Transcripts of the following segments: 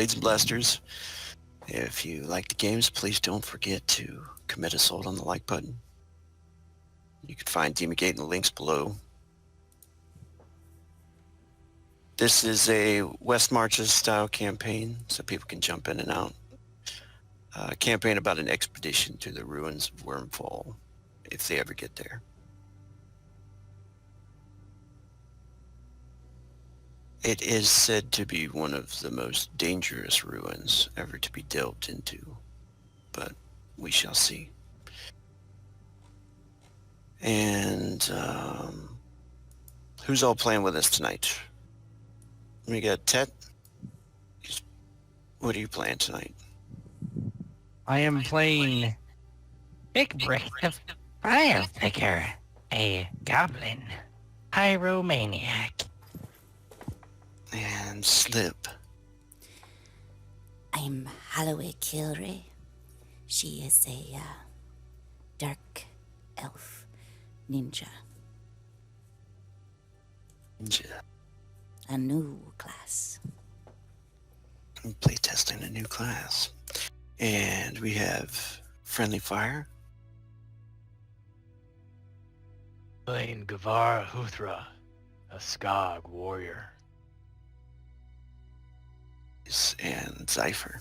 Blades and Blasters. If you like the games, please don't forget to commit assault on the like button. You can find Demigate in the links below. This is a West Marches style campaign, so people can jump in and out. A campaign about an expedition to the ruins of Wyrmfall, if they ever get there. It is said to be one of the most dangerous ruins ever to be delved into, but we shall see. And who's all playing with us tonight? We got Tet. What are you playing tonight? I am playing Big Brick the Fire Picker, a goblin pyromaniac. And Slip. I'm Holloway Kilray. She is a dark elf ninja. Ninja. A new class. Playtesting a new class. And we have Friendly Fire. Playing Gavara Huthra, a Skog warrior. And Zypher.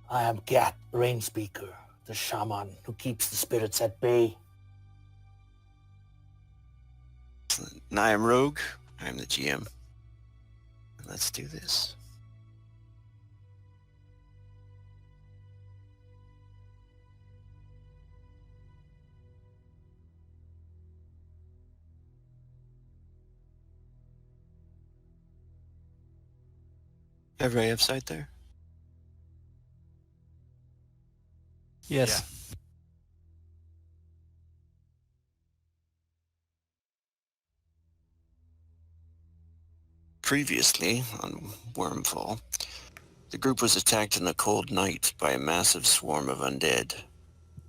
I am Gat, Rainspeaker, the shaman who keeps the spirits at bay. And I am Rogue. I am the GM. Let's do this. Everybody have sight there? Yes. Previously, on Wyrmfall, the group was attacked in the cold night by a massive swarm of undead.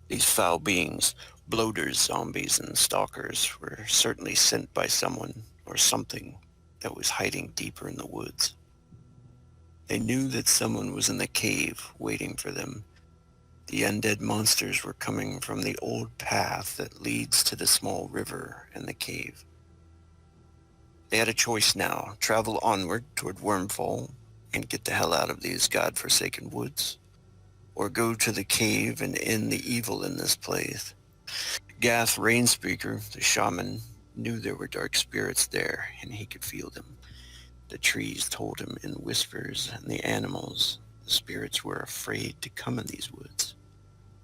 These foul beings, bloaters, zombies, and stalkers, were certainly sent by someone or something that was hiding deeper in the woods. They knew that someone was in the cave waiting for them. The undead monsters were coming from the old path that leads to the small river and the cave. They had a choice now: travel onward toward Wyrmfall and get the hell out of these godforsaken woods, or go to the cave and end the evil in this place. Gath Rainspeaker, the shaman, knew there were dark spirits there, and he could feel them. The trees told him in whispers, and the animals, the spirits, were afraid to come in these woods.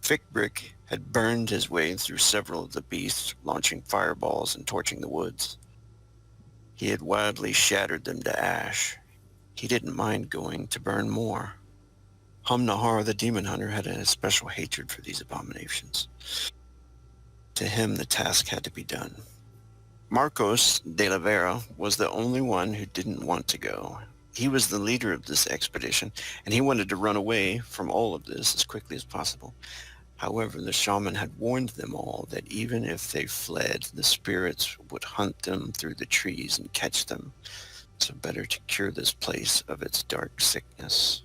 Fickbrick had burned his way through several of the beasts, launching fireballs and torching the woods. He had wildly shattered them to ash. He didn't mind going to burn more. Nahar, the demon hunter, had a special hatred for these abominations. To him, the task had to be done. Marcos de la Vera was the only one who didn't want to go. He was the leader of this expedition, and he wanted to run away from all of this as quickly as possible. However, the shaman had warned them all that even if they fled, the spirits would hunt them through the trees and catch them. So better to cure this place of its dark sickness.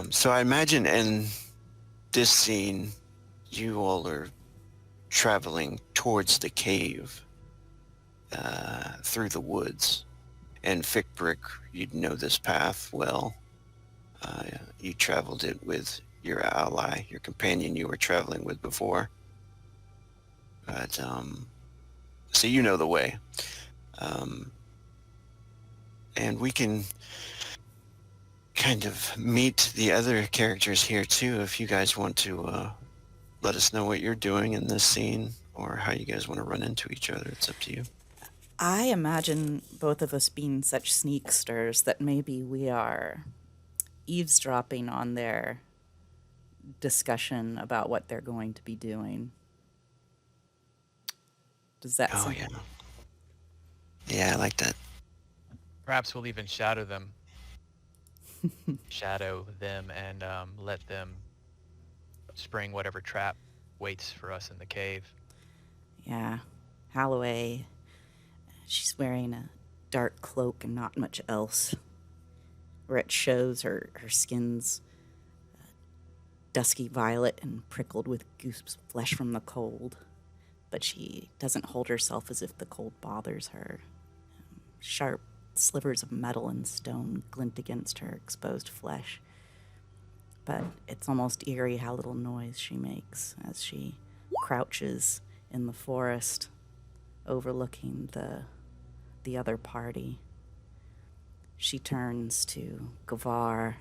So I imagine in this scene, you all are traveling towards the cave through the woods. And Fickbrick, you'd know this path well. You traveled it with your ally, your companion you were traveling with before. But, so you know the way. And we can kind of meet the other characters here too, if you guys want to let us know what you're doing in this scene or how you guys want to run into each other. It's up to you. I imagine both of us being such sneaksters that maybe we are eavesdropping on their discussion about what they're going to be doing. Does that sound... yeah. Yeah, I like that. Perhaps we'll even shadow them and let them spring whatever trap waits for us in the cave. Yeah. Holloway, she's wearing a dark cloak and not much else, where it shows her skin's dusky violet and prickled with goose flesh from the cold. But she doesn't hold herself as if the cold bothers her. Sharp slivers of metal and stone glint against her exposed flesh. But it's almost eerie how little noise she makes as she crouches in the forest, overlooking the other party. She turns to Gavar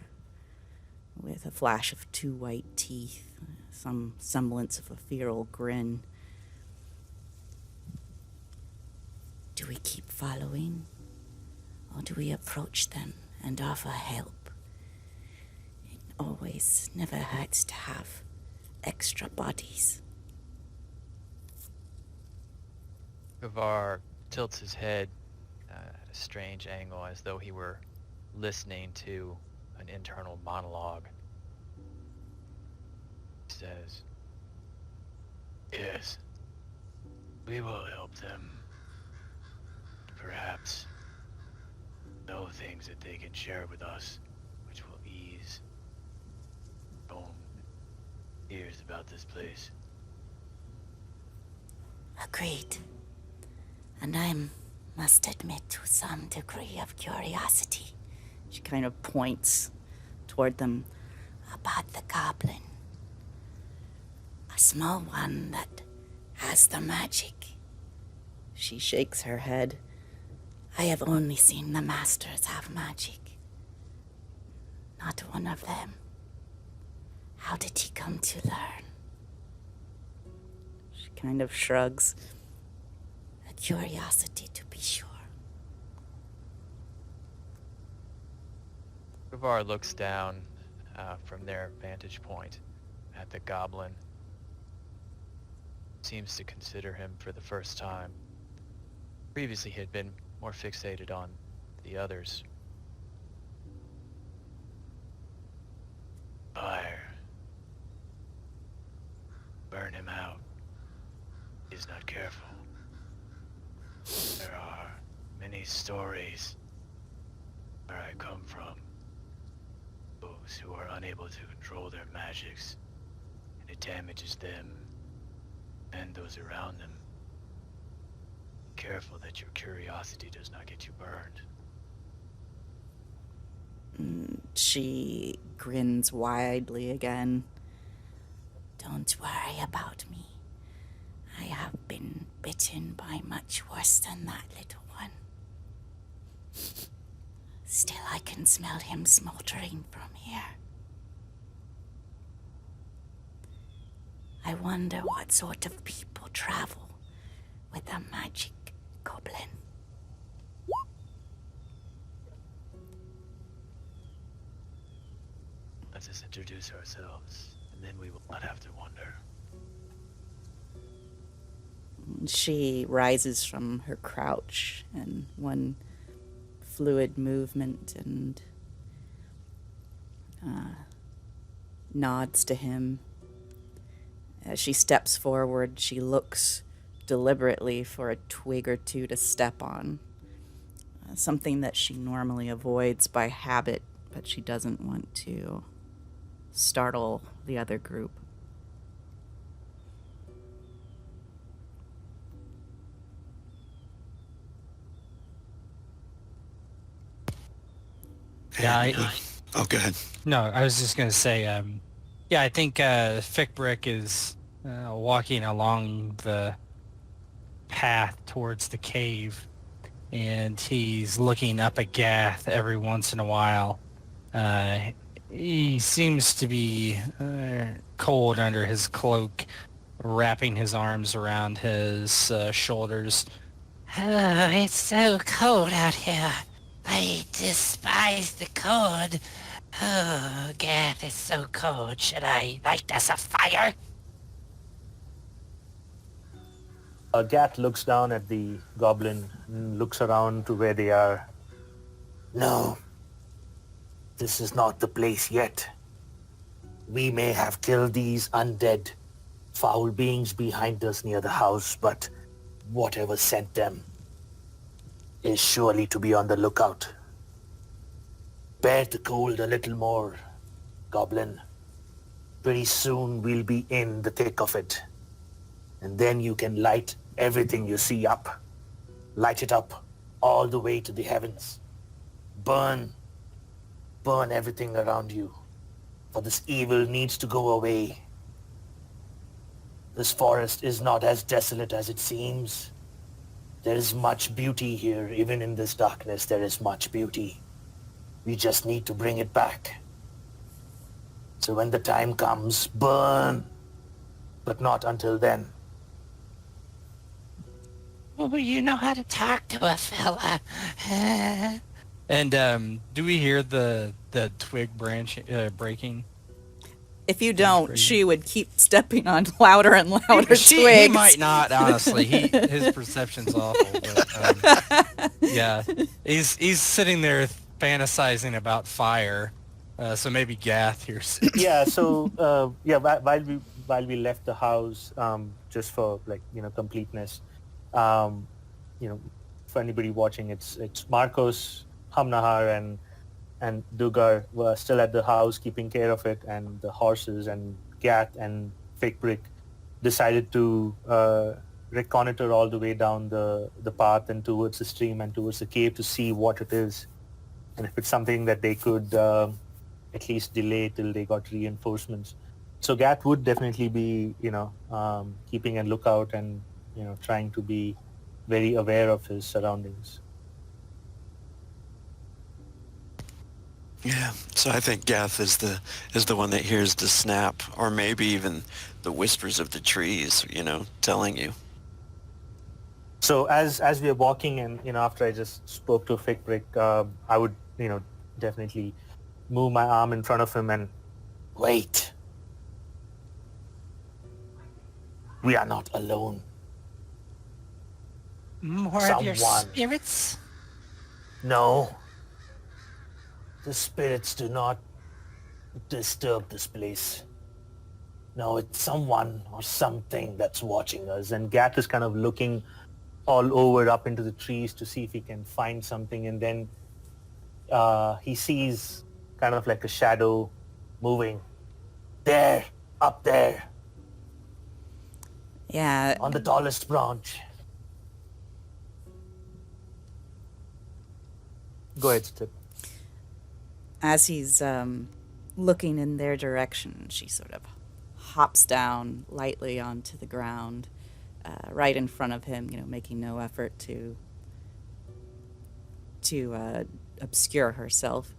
with a flash of 2 white teeth, some semblance of a feral grin. Do we keep following, or do we approach them and offer help? It always never hurts to have extra bodies. Gavar tilts his head at a strange angle as though he were listening to an internal monologue. He says, "Yes, we will help them. Perhaps know things that they can share with us, which will ease fears about this place." Agreed. And I must admit to some degree of curiosity. She kind of points toward them. About the goblin. A small one that has the magic. She shakes her head. I have only seen the masters have magic. Not one of them. How did he come to learn? She kind of shrugs. A curiosity, to be sure. Gavar looks down from their vantage point at the goblin. Seems to consider him for the first time. Previously he had been more fixated on the others. Fire. Burn him out. He's not careful. There are many stories where I come from. Those who are unable to control their magics, and it damages them and those around them. Careful that your curiosity does not get you burned. She grins widely again. Don't worry about me. I have been bitten by much worse than that little one. Still, I can smell him smoldering from here. I wonder what sort of people travel with a magic goblin. Let us introduce ourselves, and then we will not have to wonder. She rises from her crouch in one fluid movement and nods to him. As she steps forward, she looks deliberately for a twig or two to step on. Something that she normally avoids by habit, but she doesn't want to startle the other group. Yeah, Oh, go ahead. no, I was just gonna say, yeah, I think Fickbrick is walking along the path towards the cave, and he's looking up at Gath every once in a while. He seems to be cold under his cloak, wrapping his arms around his shoulders. Oh, it's so cold out here. I despise the cold. Oh, Gath is so cold. Should I light us a fire? Gat looks down at the goblin and looks around to where they are. No, this is not the place yet. We may have killed these undead, foul beings behind us near the house, but whatever sent them is surely to be on the lookout. Bear the cold a little more, Goblin. Pretty soon we'll be in the thick of it. And then you can light everything you see up. Light it up all the way to the heavens. Burn everything around you. For this evil needs to go away. This forest is not as desolate as it seems. There is much beauty here. Even in this darkness, there is much beauty. We just need to bring it back. So when the time comes, burn. But not until then. Oh, you know how to talk to a fella. And do we hear the twig branch breaking? If you That's don't, crazy. she would keep stepping on louder and louder He twigs. might not, honestly. His perception's awful. But, yeah, he's sitting there fantasizing about fire. So maybe Gath hears it. Yeah, so while we left the house, just for completeness, for anybody watching, it's Marcos, Hamnahar, and Dugar were still at the house keeping care of it, and the horses, and Gath and Fake Brick decided to reconnoiter all the way down the path and towards the stream and towards the cave to see what it is, and if it's something that they could at least delay till they got reinforcements. So Gath would definitely be, keeping a lookout and, trying to be very aware of his surroundings. Yeah, so I think Gath is the one that hears the snap, or maybe even the whispers of the trees, telling you. So as we are walking, and after I just spoke to Fake Brick, I would definitely move my arm in front of him and wait. We are not alone. More of your Someone. spirits? No. The spirits do not disturb this place. No, it's someone or something that's watching us. And Gath is kind of looking all over up into the trees to see if he can find something. And then he sees kind of like a shadow moving. There, up there, Yeah, on the tallest branch. Go ahead, Stip. as he's looking in their direction, she sort of hops down lightly onto the ground, right in front of him, making no effort to obscure herself.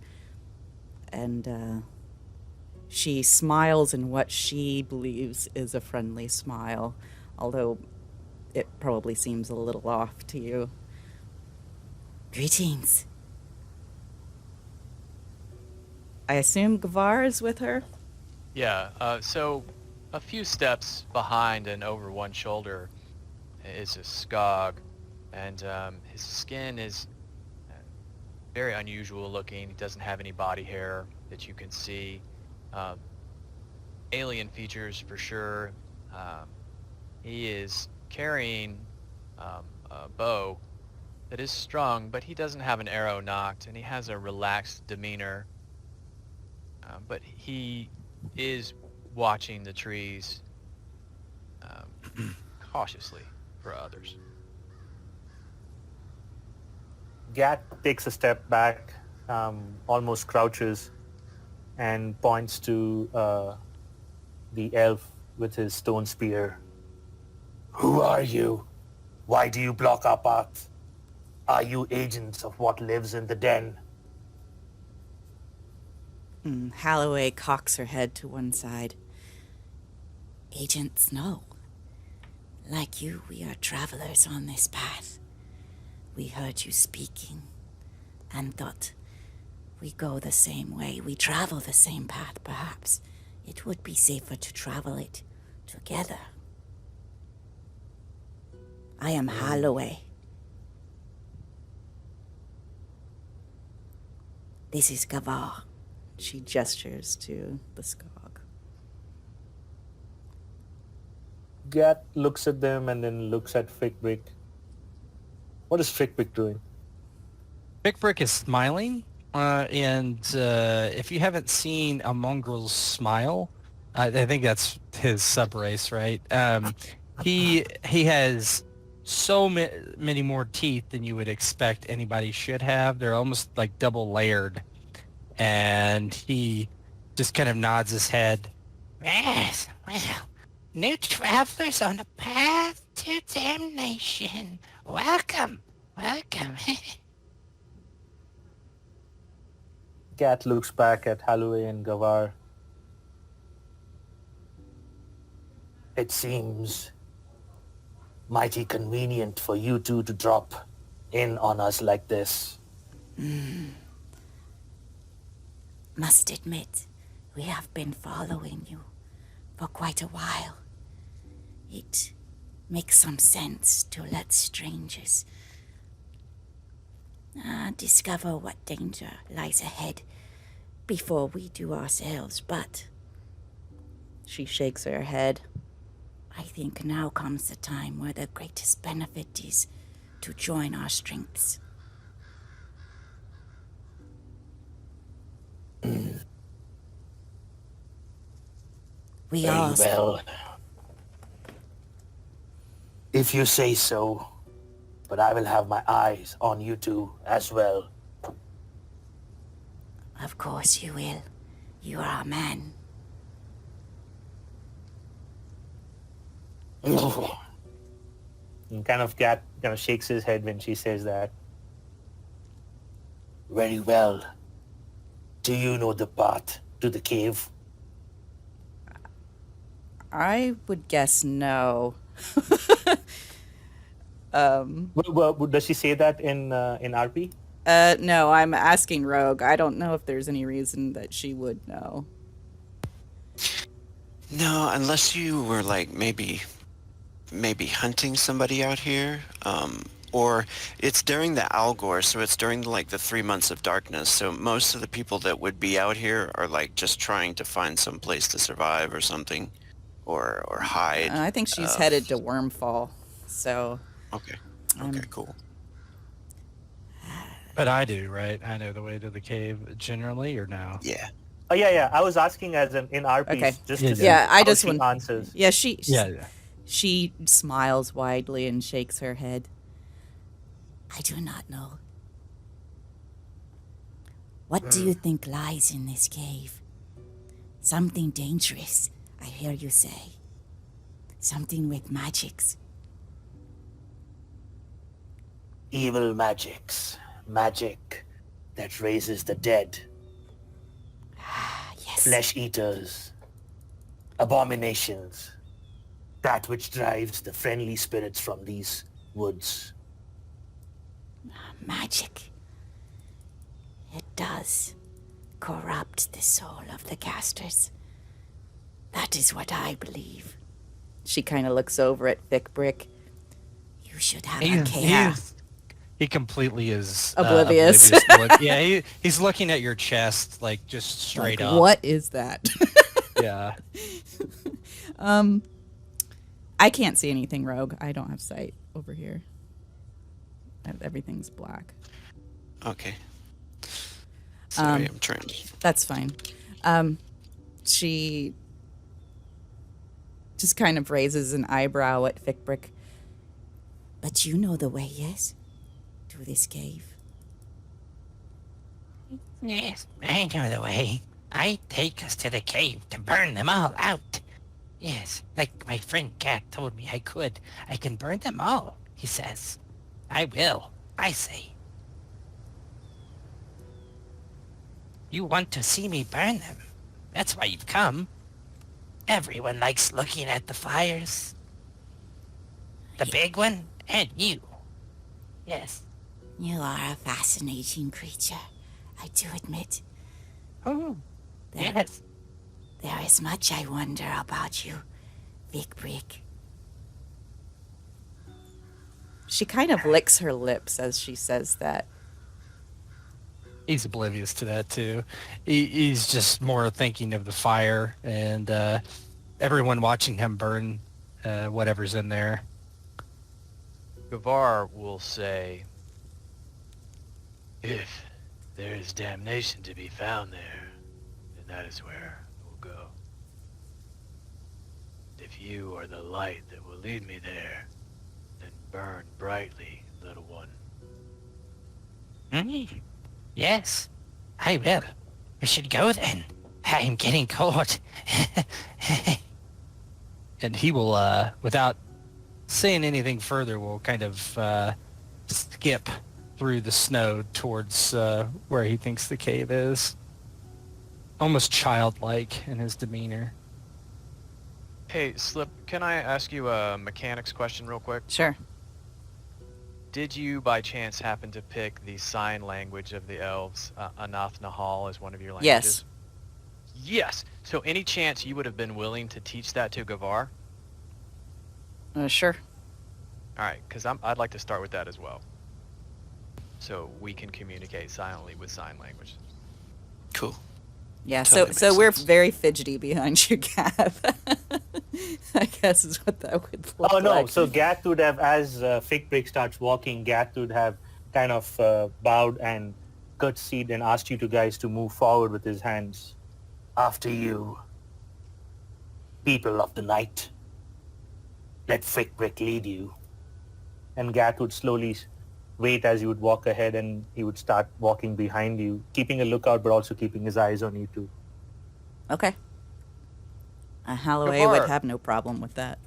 And she smiles in what she believes is a friendly smile, although it probably seems a little off to you. Greetings. I assume Gavar is with her? Yeah, so a few steps behind and over one shoulder is a Skog, and his skin is very unusual looking. He doesn't have any body hair that you can see. Alien features for sure. He is carrying a bow that is strung, but he doesn't have an arrow nocked, and he has a relaxed demeanor. But he is watching the trees cautiously for others. Gath takes a step back, almost crouches, and points to the elf with his stone spear. Who are you? Why do you block our path? Are you agents of what lives in the den? Holloway cocks her head to one side. Agents, no. Like you, we are travelers on this path. We heard you speaking and thought we go the same way. We travel the same path, perhaps. It would be safer to travel it together. I am Holloway. This is Gavar. She gestures to the Skog. Gath looks at them and then looks at Frickbrick. What is Frickbrick doing? Big Brick is smiling, and if you haven't seen a mongrel's smile, I think that's his subrace, right? He has so many more teeth than you would expect anybody should have. They're almost like double layered, and he just kind of nods his head. Yes, well, new travelers on a path to damnation. Welcome, welcome. Cat looks back at Holloway and Gavar. It seems mighty convenient for you two to drop in on us like this. Must admit, we have been following you for quite a while. It makes some sense to let strangers discover what danger lies ahead before we do ourselves, but She shakes her head. I think now comes the time where the greatest benefit is to join our strengths. We Very are well. If you say so, but I will have my eyes on you two as well. Of course you will. You are a man. And Cat kind of shakes his head when she says that. Very well. Do you know the path to the cave? I would guess no. Well, does she say that in RP? No, I'm asking Rogue. I don't know if there's any reason that she would know. No, unless you were like maybe hunting somebody out here, or it's during the Algor, so it's during like the 3 months of darkness. So most of the people that would be out here are like just trying to find some place to survive or something, or hide. I think she's headed to Wyrmfall. So Okay. I'm- Okay. Cool. But I do, right? I know the way to the cave generally, or no? Yeah. Oh yeah. I was asking as in RP, Okay. just Yeah, to see yeah, I how just she want. answers. Yeah, she. Yeah. She smiles widely and shakes her head. I do not know. What do you think lies in this cave? Something dangerous, I hear you say. Something with magics. Evil magics. Magic that raises the dead. Yes. Flesh eaters. Abominations. That which drives the friendly spirits from these woods. Magic. It does corrupt the soul of the casters. That is what I believe. She kind of looks over at Thick Brick. You should have He, a cave. he completely is Oblivious. Yeah, he's looking at your chest like just straight Like, up. what is that? Yeah. I can't see anything, Rogue. I don't have sight over here. Everything's black. Okay. Sorry, I'm trying. That's fine. She just kind of raises an eyebrow at Fickbrick. But you know the way, yes? To this cave. Yes, I know the way. I take us to the cave to burn them all out. Yes, like my friend Cat told me I could. I can burn them all, he says. I will, I say. You want to see me burn them. That's why you've come. Everyone likes looking at the fires. The big one and you. Yes. You are a fascinating creature, I do admit. Oh, There, yes. there is much I wonder about you, Big Brick. She kind of licks her lips as she says that. He's oblivious to that too. He's just more thinking of the fire and everyone watching him burn whatever's in there. Gavar will say, If there is damnation to be found there, then that is where we'll go. If you are the light that will lead me there, then burn brightly, little one. Mm, yes, I will. We should go then. I'm getting cold. And he will, without saying anything further, will kind of skip through the snow towards where he thinks the cave is. Almost childlike in his demeanor. Hey, Slip, can I ask you a mechanics question real quick? Sure. Did you, by chance, happen to pick the sign language of the elves, Anath Nahal, as one of your languages? Yes. So any chance you would have been willing to teach that to Gavar? Sure. All right, because I'd like to start with that as well. So we can communicate silently with sign language. Cool. Yeah, Totally so makes we're sense. very fidgety behind you, Gav. I guess is what that would look Oh no! like. So Gath would have, as Fickbrick starts walking, Gath would have kind of bowed and curtsied and asked you two guys to move forward with his hands. After you, people of the night. Let Fickbrick lead you. And Gath would slowly wait as you would walk ahead, and he would start walking behind you, keeping a lookout, but also keeping his eyes on you too. Okay. Holloway would Gavar. have no problem with that.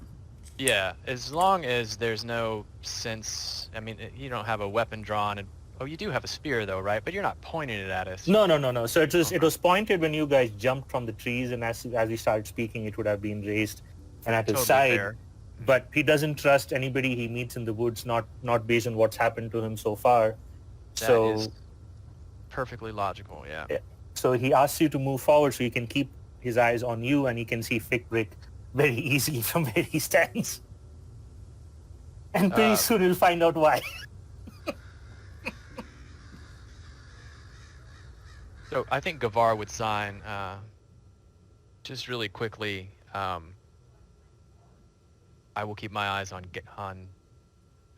Yeah, as long as there's no sense. I mean, you don't have a weapon drawn, and oh, you do have a spear though, right? But you're not pointing it at us. No. So it was pointed when you guys jumped from the trees, and as we started speaking, it would have been raised and at his Totally side. fair. But he doesn't trust anybody he meets in the woods, not based on what's happened to him so far. That So is perfectly logical. Yeah. yeah. So he asks you to move forward so he can keep his eyes on you, and he can see Fickbrick very easily from where he stands. And pretty soon he'll find out why. So I think Gavar would sign. Just really quickly. I will keep my eyes on.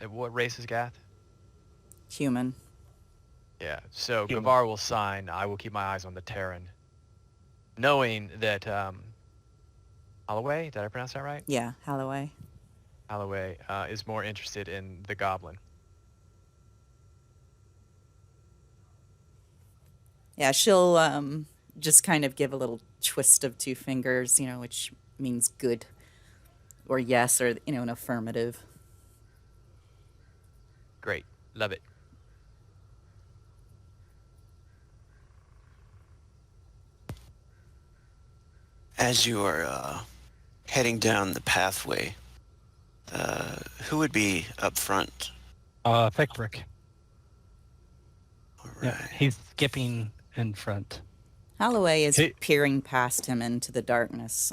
What race is Gath? Human. Yeah. So Human. Gavar will sign. I will keep my eyes on the Terran, knowing that Holloway. Did I pronounce that right? Yeah, Holloway. Holloway is more interested in the Goblin. Yeah, she'll just kind of give a little twist of two fingers, which means good or yes or, an affirmative. Great. Love it. As you are heading down the pathway, who would be up front? Fickbrick. All Yeah, right. he's skipping in front. Holloway is Hey. peering past him into the darkness,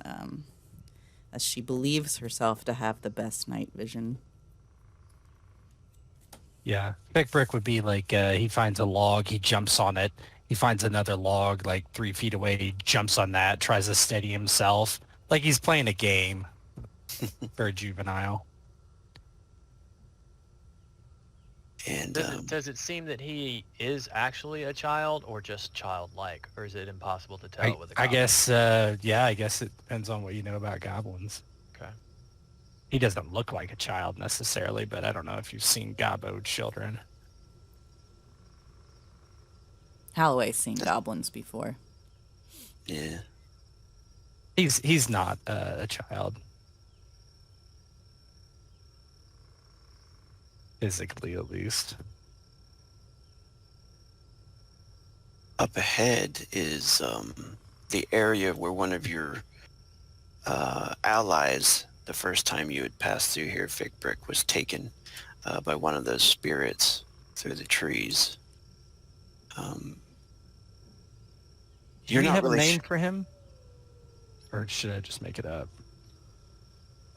as she believes herself to have the best night vision. Yeah, Fickbrick would be like he finds a log, he jumps on it. He finds another log like 3 feet away, he jumps on that, tries to steady himself, like he's playing a game. Very juvenile. And Does it seem that he is actually a child, or just childlike, or is it impossible to tell with a I goblin? guess, yeah, I guess it depends on what you know about goblins. Okay. He doesn't look like a child necessarily, but I don't know if you've seen gobbo children. Holloway's seen goblins before. yeah, He's not a child. Physically, at least. up ahead is the area where one of your allies, the first time you had passed through here, Fickbrick, was taken by one of those spirits through the trees. Do You're we not have really a name sh- for him? Or should I just make it up?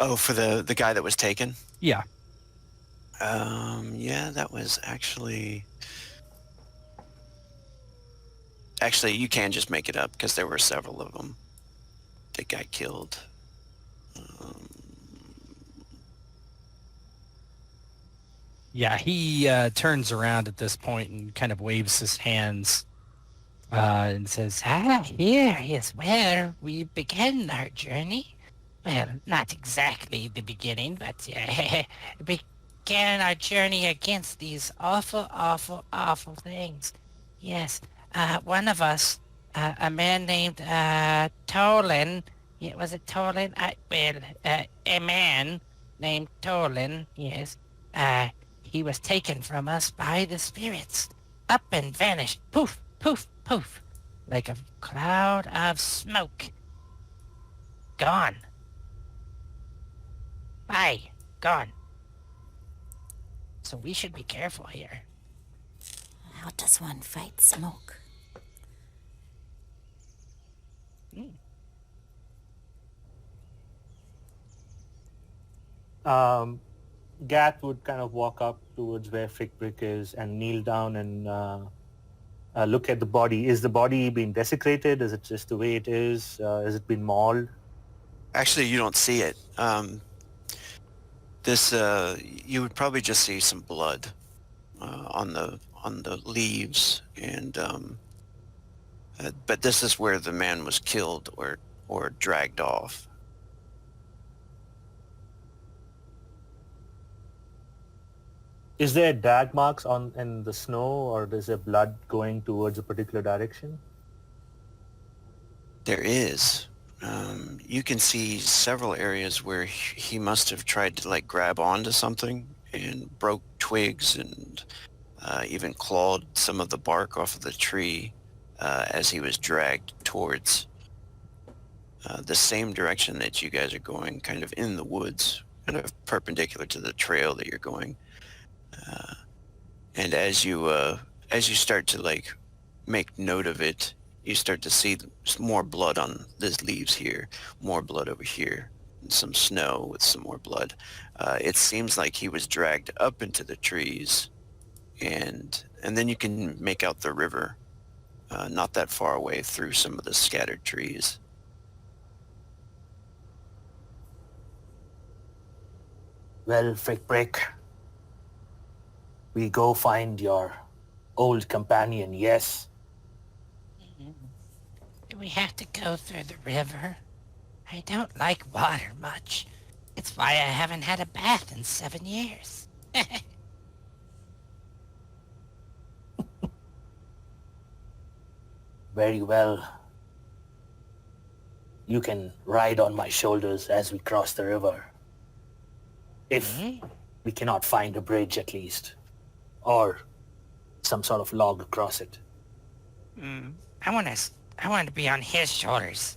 Oh, for the guy that was taken? Yeah. Yeah, that was actually... Actually, you can just make it up because there were several of them that got killed. Yeah, he turns around at this point and kind of waves his hands and says, Here is where we began our journey. Well, not exactly the beginning, but began our journey against these awful, awful, awful things. Yes, one of us, a man named Tolan, was it Tolan? A man named Tolan, yes, he was taken from us by the spirits, up and vanished, poof, poof, poof, like a cloud of smoke. Gone. Bye. Gone. So we should be careful here. How does one fight smoke? Gath would kind of walk up towards where Frickbrick is and kneel down and look at the body. Is the body being desecrated? Is it just the way it is? Has it been mauled? Actually, you don't see it. You would probably just see some blood on the leaves, and but this is where the man was killed or dragged off. Is there drag marks in the snow, or is there blood going towards a particular direction? There is. You can see several areas where he must have tried to like grab onto something and broke twigs and even clawed some of the bark off of the tree as he was dragged towards the same direction that you guys are going, kind of in the woods, kind of perpendicular to the trail that you're going. And as you start to like make note of it, you start to see more blood on these leaves here, more blood over here, and some snow with some more blood. It seems like he was dragged up into the trees, and then you can make out the river not that far away through some of the scattered trees. Well, Frickbrick, we go find your old companion, yes? Do we have to go through the river? I don't like water much. It's why I haven't had a bath in 7 years. Very well. You can ride on my shoulders as we cross the river. If we cannot find a bridge at least, or some sort of log across it. I want to be on his shoulders.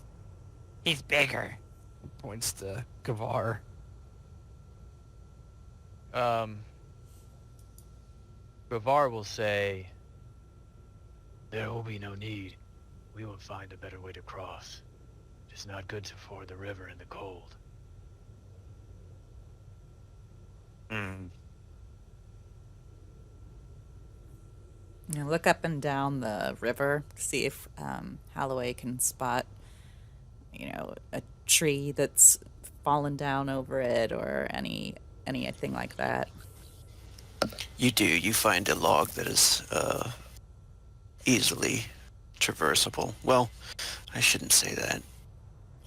He's bigger. points to Gavar. Bavar will say, there will be no need. We will find a better way to cross. It is not good to ford the river in the cold. You know, look up and down the river, see if Holloway can spot, you know, a tree that's fallen down over it or anything like that. You do. You find a log that is easily traversable. Well, I shouldn't say that.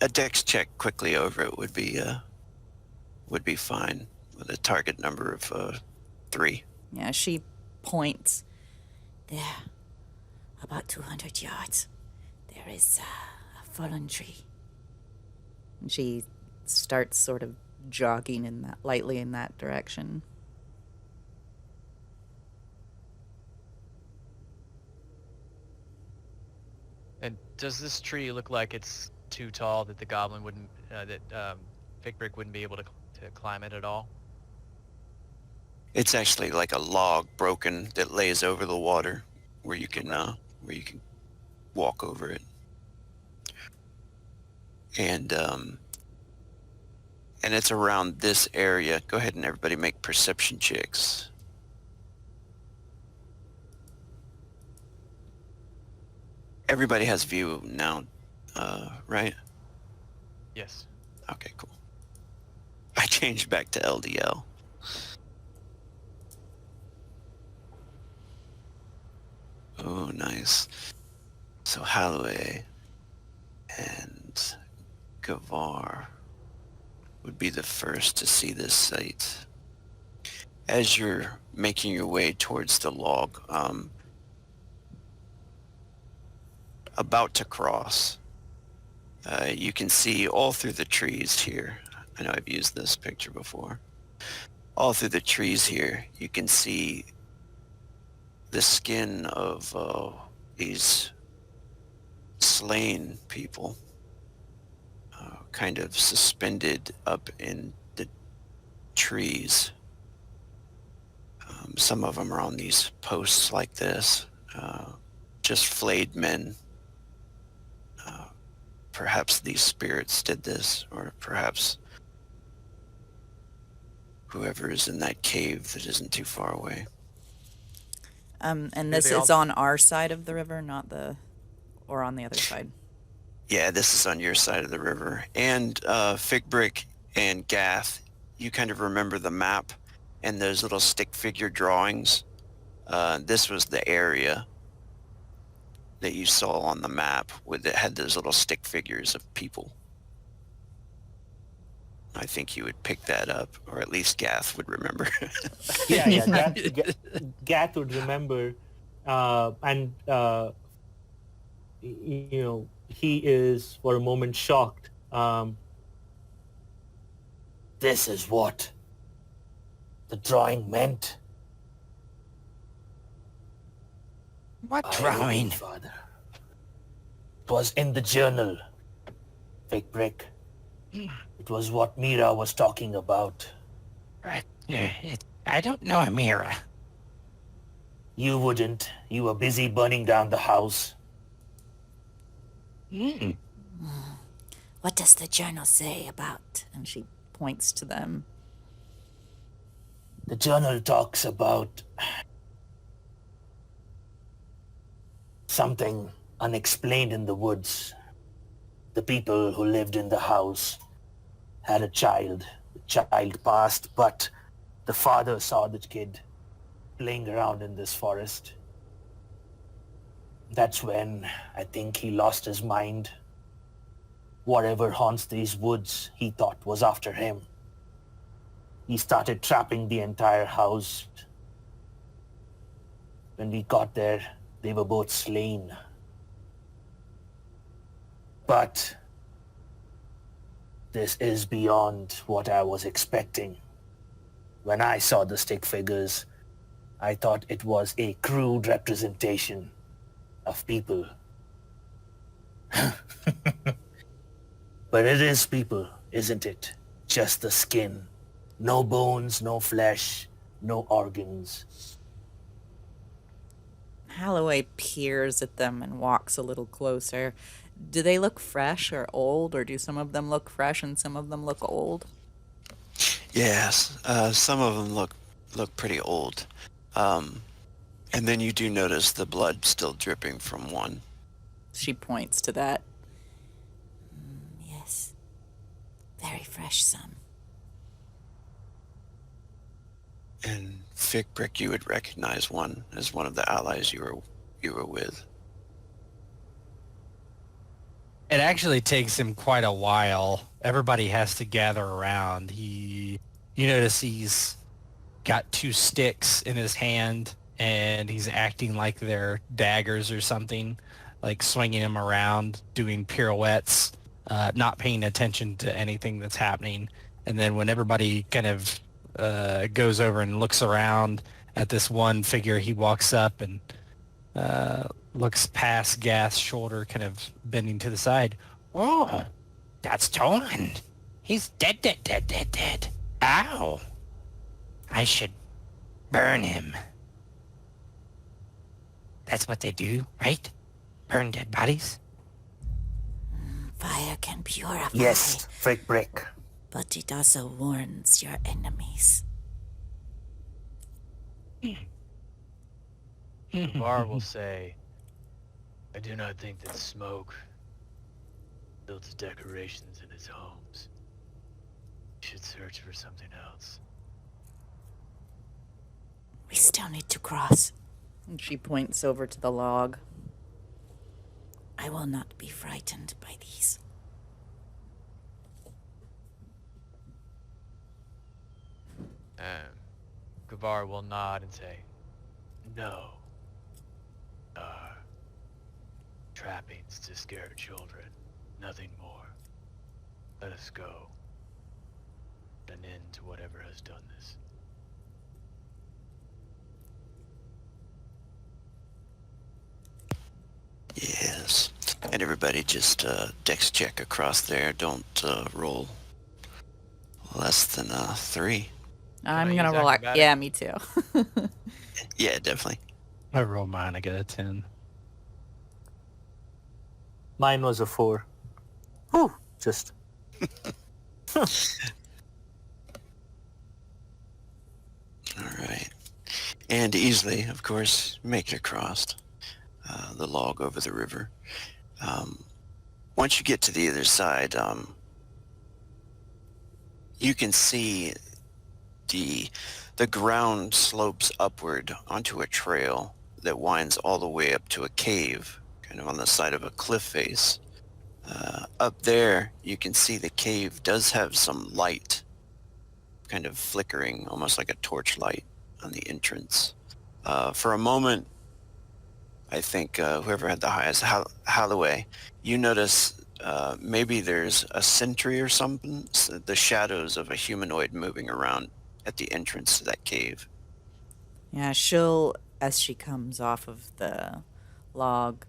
A dex check quickly over it would be fine with a target number of 3. Yeah, she points. There, about 200 yards, there is a fallen tree. And she starts sort of jogging in that lightly in that direction. And does this tree look like it's too tall that the goblin wouldn't, Fickbrick wouldn't be able to climb it at all? It's actually like a log broken that lays over the water, where you can walk over it. And it's around this area. Go ahead and everybody make perception checks. Everybody has view now, right? Yes. Okay, cool. I changed back to LDL. Oh, nice. So Holloway and Gavar would be the first to see this site. As you're making your way towards the log, about to cross, you can see all through the trees here. I know I've used this picture before. All through the trees here, you can see the skin of these slain people kind of suspended up in the trees. Some of them are on these posts like this, just flayed men. Perhaps these spirits did this, or perhaps whoever is in that cave that isn't too far away. And Do this they all- is on our side of the river, not the, or on the other side. Yeah, this is on your side of the river. And Figbrick and Gath, you kind of remember the map and those little stick figure drawings. This was the area that you saw on the map that had those little stick figures of people. I think you would pick that up, or at least Gath would remember. Yeah. Gath would remember, and he is for a moment shocked. This is what the drawing meant. What My drawing? Holy Father. It was in the journal, Fig Brick. It was what Mira was talking about. I don't know Amira. You wouldn't. You were busy burning down the house. What does the journal say about? And she points to them. The journal talks about something unexplained in the woods. The people who lived in the house had a child. The child passed, but the father saw the kid playing around in this forest. That's when I think he lost his mind. Whatever haunts these woods, he thought was after him. He started trapping the entire house. When we got there, they were both slain. But this is beyond what I was expecting. When I saw the stick figures, I thought it was a crude representation of people. But it is people, isn't it? Just the skin. No bones, no flesh, no organs. Holloway peers at them and walks a little closer. Do they look fresh or old, or do some of them look fresh and some of them look old? Yes, some of them look pretty old. And then you do notice the blood still dripping from one. She points to that. Yes. Very fresh some. And Fickbrick, you would recognize one as one of the allies you were with. It actually takes him quite a while. Everybody has to gather around. You notice he's got two sticks in his hand, and he's acting like they're daggers or something, like swinging them around, doing pirouettes, not paying attention to anything that's happening. And then when everybody kind of goes over and looks around at this one figure, he walks up and looks past Gath's shoulder, kind of bending to the side. Oh, that's Toland. He's dead. Ow. I should burn him. That's what they do, right? Burn dead bodies? Fire can purify. Yes, Fig Brick. But it also warns your enemies. Var will say, I do not think that smoke builds decorations in his homes. You should search for something else. We still need to cross. And she points over to the log. I will not be frightened by these. Gavar will nod and say, "No. Trappings to scare children. Nothing more. Let us go. An end to whatever has done this." Yes. And everybody just dex check across there. Don't roll less than 3. I'm I gonna use roll. acrobatic? Yeah, me too. Yeah, definitely. I roll mine. I get a 10. Mine was a 4. Whew, just All right. And easily, of course, make it across the log over the river. Once you get to the other side, you can see the ground slopes upward onto a trail that winds all the way up to a cave, kind of on the side of a cliff face. Up there, you can see the cave does have some light, kind of flickering, almost like a torch light on the entrance. For a moment, I think whoever had the highest, Holloway, you notice maybe there's a sentry or something, the shadows of a humanoid moving around at the entrance to that cave. Yeah, she'll, as she comes off of the log,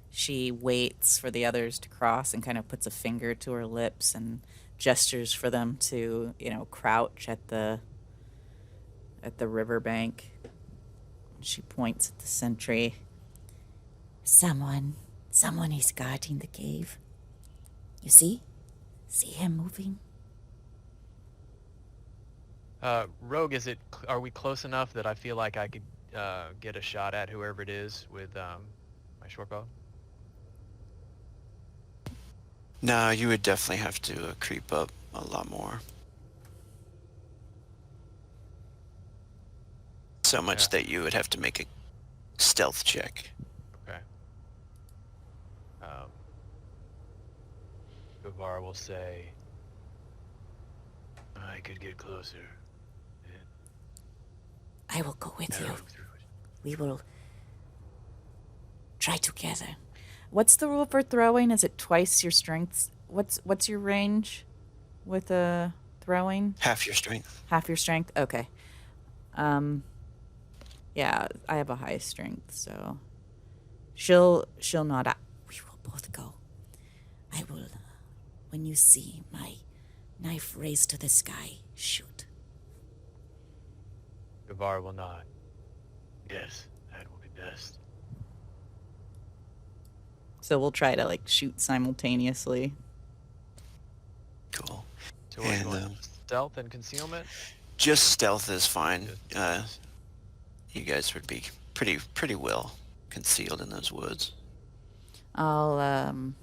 she waits for the others to cross and kind of puts a finger to her lips and gestures for them to, crouch at the riverbank. She points at the sentry. Someone is guarding the cave. You see? See him moving? Rogue, are we close enough that I feel like I could get a shot at whoever it is with my short bow? No, you would definitely have to creep up a lot more. So much that you would have to make a stealth check. Okay. Gavar will say, "I could get closer. I will go with you. Arrow through it." We will try together. What's the rule for throwing? Is it twice your strength? What's your range with throwing? Half your strength. Half your strength? Okay. Yeah, I have a high strength, so she'll nod out. We will both go. I will, when you see my knife raised to the sky, shoot. Gavar will nod. Yes, that will be best. So we'll try to shoot simultaneously. Cool. So what, And, you want stealth and concealment? Just stealth is fine. You guys would be pretty well concealed in those woods. I'll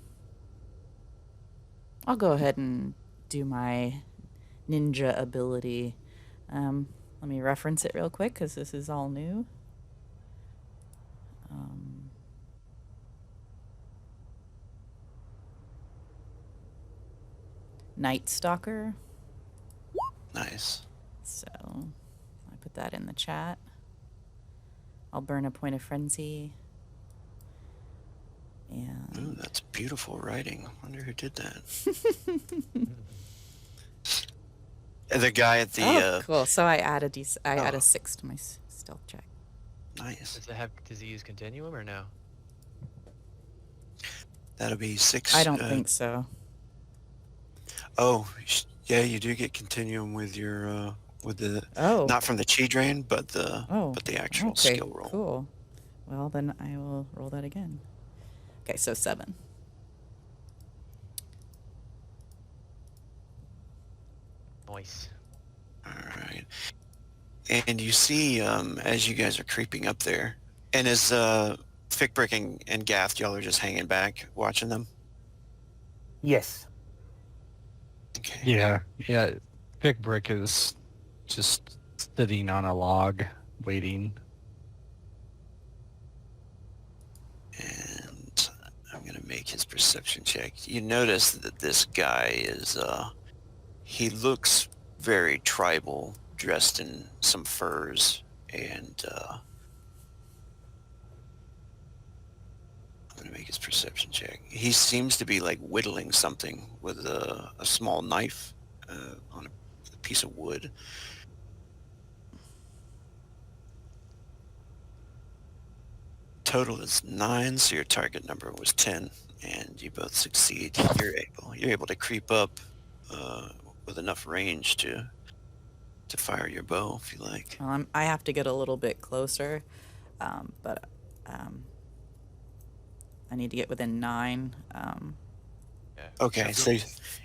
go ahead and do my ninja ability. Let me reference it real quick because this is all new. Night Stalker. Nice. So I put that in the chat. I'll burn a point of frenzy. And Ooh, that's beautiful writing. Wonder who did that. The guy at the cool. So I add a 6 to my stealth check. nice. Does he use continuum or no? That'll be 6. I don't think so. Oh, yeah, you do get continuum with your with the Oh. not from the chi drain, but the actual Okay, skill roll. cool. Well, then I will roll that again. Okay, so 7. Nice. All right. And you see, as you guys are creeping up there, and as Fickbrick and Gath, y'all are just hanging back, watching them. yes. Okay. Yeah. Big Brick is just sitting on a log, waiting. perception check. You notice that this guy is, he looks very tribal, dressed in some furs, and, I'm gonna make his perception check. He seems to be like whittling something with a small knife on a piece of wood. Total is 9, so your target number was 10, and you both succeed. You're able to creep up with enough range to fire your bow if you like. Well, I have to get a little bit closer, but I need to get within 9. Yeah. Okay, so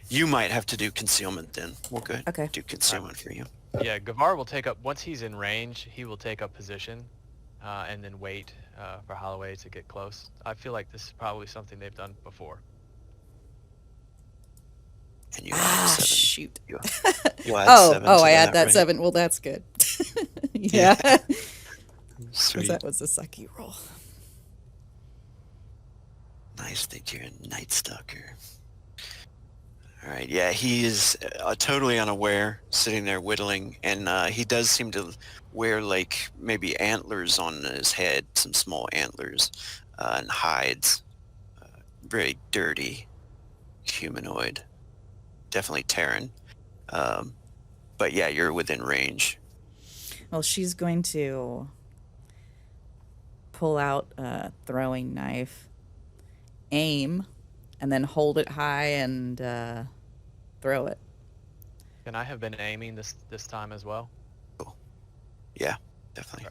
you might have to do concealment then. We'll go Okay. do concealment for you. Yeah, Gavar will take up, once he's in range, he will take up position and then wait for Holloway to get close. I feel like this is probably something they've done before. And you add 7. Shoot. You add Oh, 7 I to add that right? 7. Well, that's good. Yeah. 'Cause Sweet. that was a sucky roll. Nice that you're a Night Stalker. All right, yeah, he is totally unaware, sitting there whittling, and he does seem to wear like maybe antlers on his head, some small antlers, and hides. Very dirty, humanoid, definitely Terran. But yeah, you're within range. Well, she's going to pull out a throwing knife, aim, and then hold it high and throw it. Can I have been aiming this time as well? Yeah, definitely.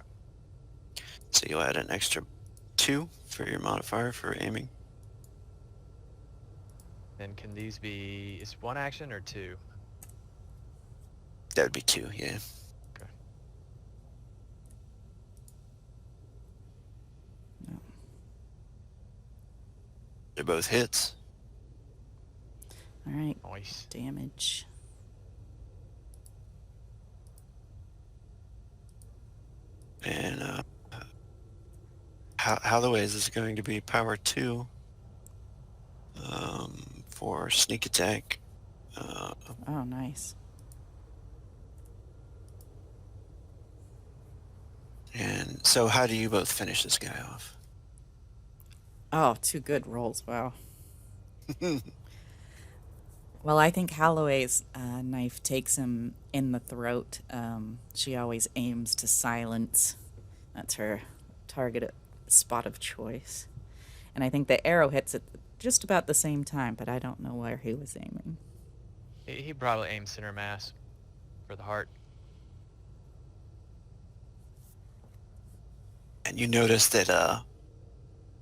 So you'll add an extra 2 for your modifier for aiming. And can these be, is one action or 2? That would be 2, yeah. Okay. They're both hits. All right, Nice. damage. And Holloway's is going to be power 2 for sneak attack. Oh, nice. And so how do you both finish this guy off? Oh, 2 good rolls. Wow. Well, I think Holloway's knife takes him in the throat. She always aims to silence. That's her target spot of choice. And I think the arrow hits at just about the same time, but I don't know where he was aiming. He probably aimed center mass for the heart. And you notice that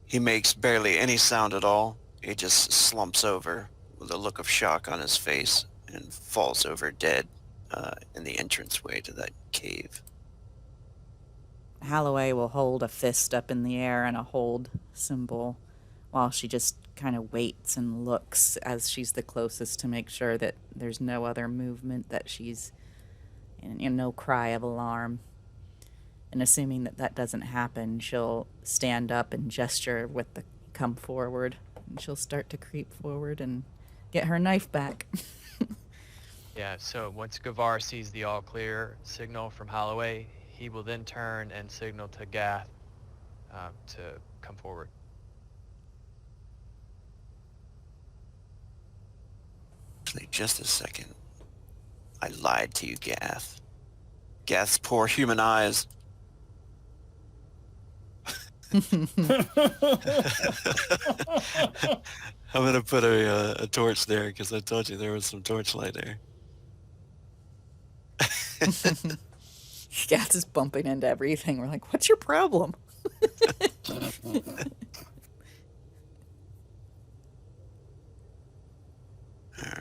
he makes barely any sound at all. He just slumps over with a look of shock on his face and falls over dead in the entranceway to that cave. Holloway will hold a fist up in the air and a hold symbol while she just kind of waits and looks as she's the closest to make sure that there's no other movement, that she's in no cry of alarm. And assuming that that doesn't happen, she'll stand up and gesture with the come forward. And she'll start to creep forward and get her knife back. Yeah, so once Gavar sees the all clear signal from Holloway, he will then turn and signal to Gath to come forward. Actually, just a second. I lied to you, Gath. Gath's poor human eyes. I'm gonna put a torch there because I told you there was some torchlight there. Gath is bumping into everything. We're like, what's your problem? All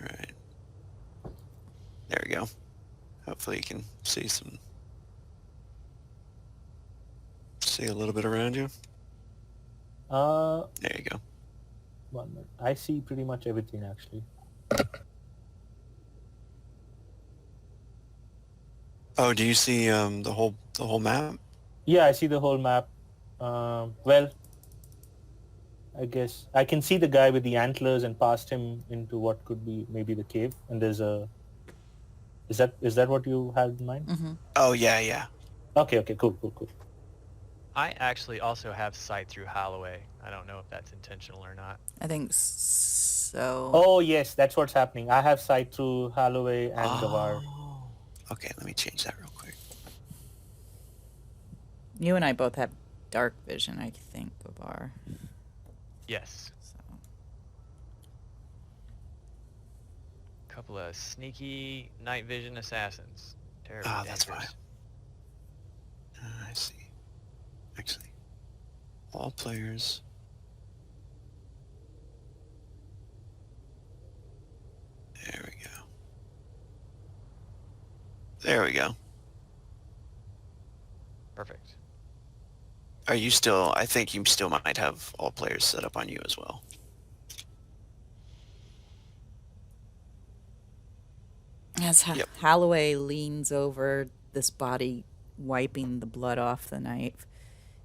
right. There we go. Hopefully you can see a little bit around you. There you go. 1 minute. I see pretty much everything actually. Oh, do you see the whole map? Yeah, I see the whole map. Well, I guess I can see the guy with the antlers and past him into what could be maybe the cave. And there's a. Is that what you had in mind? Mm-hmm. Oh, yeah. Okay. Cool. I actually also have sight through Holloway. I don't know if that's intentional or not. I think so. Oh yes, that's what's happening. I have sight through Holloway and Gavar. Oh. Okay, let me change that real quick. You and I both have dark vision, I think, Gavar. Yes. So. Couple of sneaky night vision assassins. Terribly Ah, that's why. dangerous. I see. Actually, all players. There we go. There we go. Perfect. Are you still? I think you still might have all players set up on you as well. As Yep. Holloway leans over this body, wiping the blood off the knife,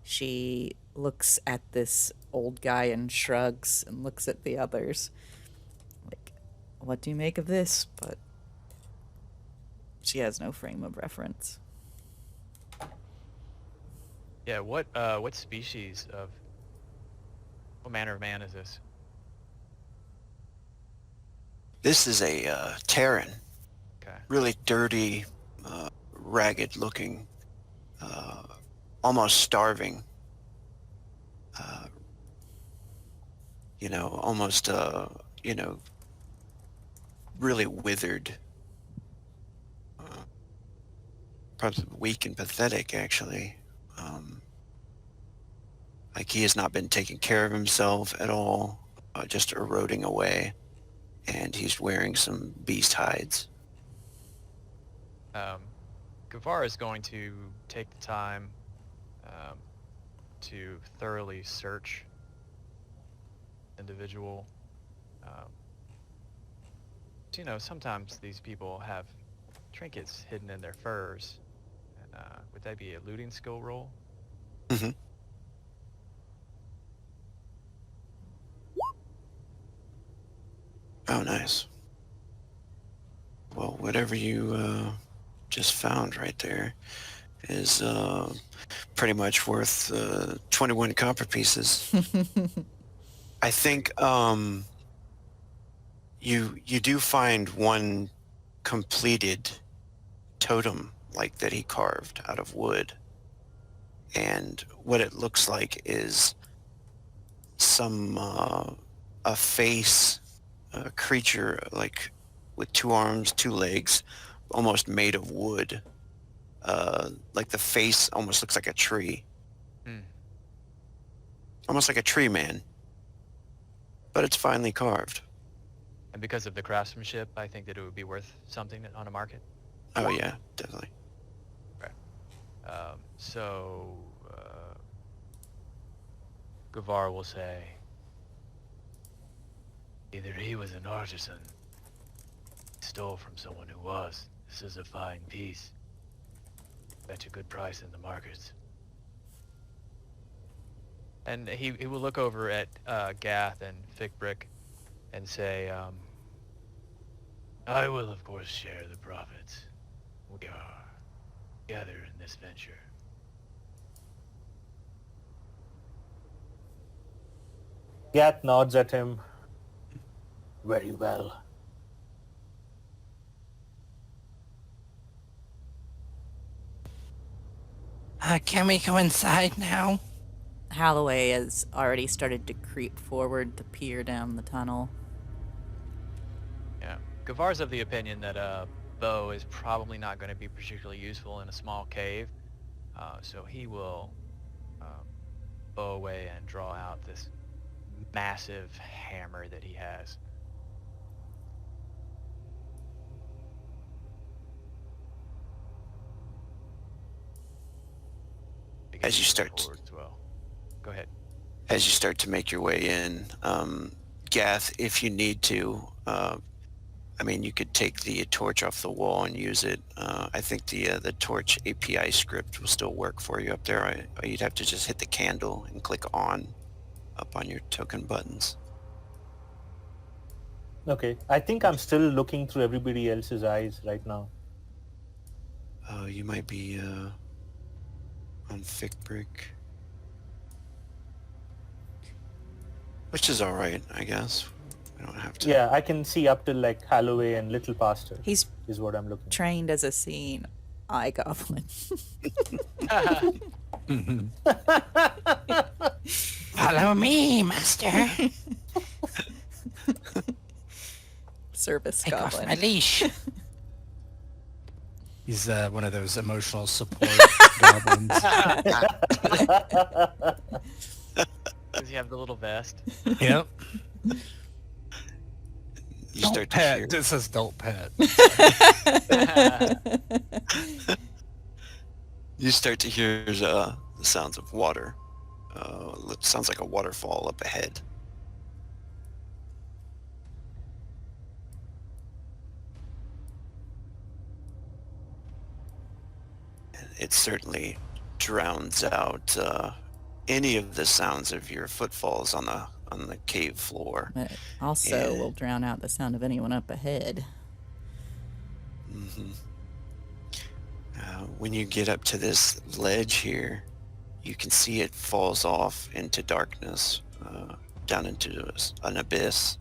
she looks at this old guy and shrugs and looks at the others. Like, what do you make of this? But she has no frame of reference. Yeah, what species of, what manner of man is this? This is a Terran, Okay. really dirty, ragged looking, almost starving. Almost, really withered. Probably weak and pathetic, actually. Like he has not been taking care of himself at all, just eroding away. And he's wearing some beast hides. Gavar is going to take the time to thoroughly search individual. Sometimes these people have trinkets hidden in their furs. And, would that be a looting skill roll? Mm-hmm. Oh, nice. Well, whatever you just found right there is pretty much worth 21 copper pieces. I think you do find one completed totem like that he carved out of wood, and what it looks like is some a face, a creature like with two arms, two legs, almost made of wood. Like the face almost looks like a tree. Almost like a tree man. But it's finely carved. And because of the craftsmanship, I think that it would be worth something on a market. Oh yeah, definitely. Right. Gavar will say, either he was an artisan, stole from someone who was. This is a fine piece. Bet a good price in the markets. And he will look over at Gath and Fickbrick and say, I will of course share the profits. We are together in this venture. Gath nods at him. Very well. Can we go inside now? Holloway has already started to creep forward to peer down the tunnel. Yeah. Gavar's of the opinion that a bow is probably not going to be particularly useful in a small cave. So he will bow away and draw out this massive hammer that he has. As you start as well. Go ahead. As you start to make your way in, Gath, if you need to, you could take the torch off the wall and use it. I think the torch API script will still work for you up there. You'd have to just hit the candle and click on. up on your token buttons. Okay. I think I'm still looking through everybody else's eyes right now. You might be on Fickbrick. Which is alright, I guess. We don't have to. Yeah, I can see up till like Holloway and Little Pastor. He's is what I'm looking. trained as a seeing eye goblin. Follow me, master. Service Take off goblin. my leash. He's one of those emotional support goblins. Does he have the little vest? Yep. You Don't start to pet. hear. This says don't pet. You start to hear the sounds of water. It sounds like a waterfall up ahead. And it certainly drowns out any of the sounds of your footfalls on the cave floor. But also Yeah. will drown out the sound of anyone up ahead. hmm when you get up to this ledge here, you can see it falls off into darkness, down into an abyss.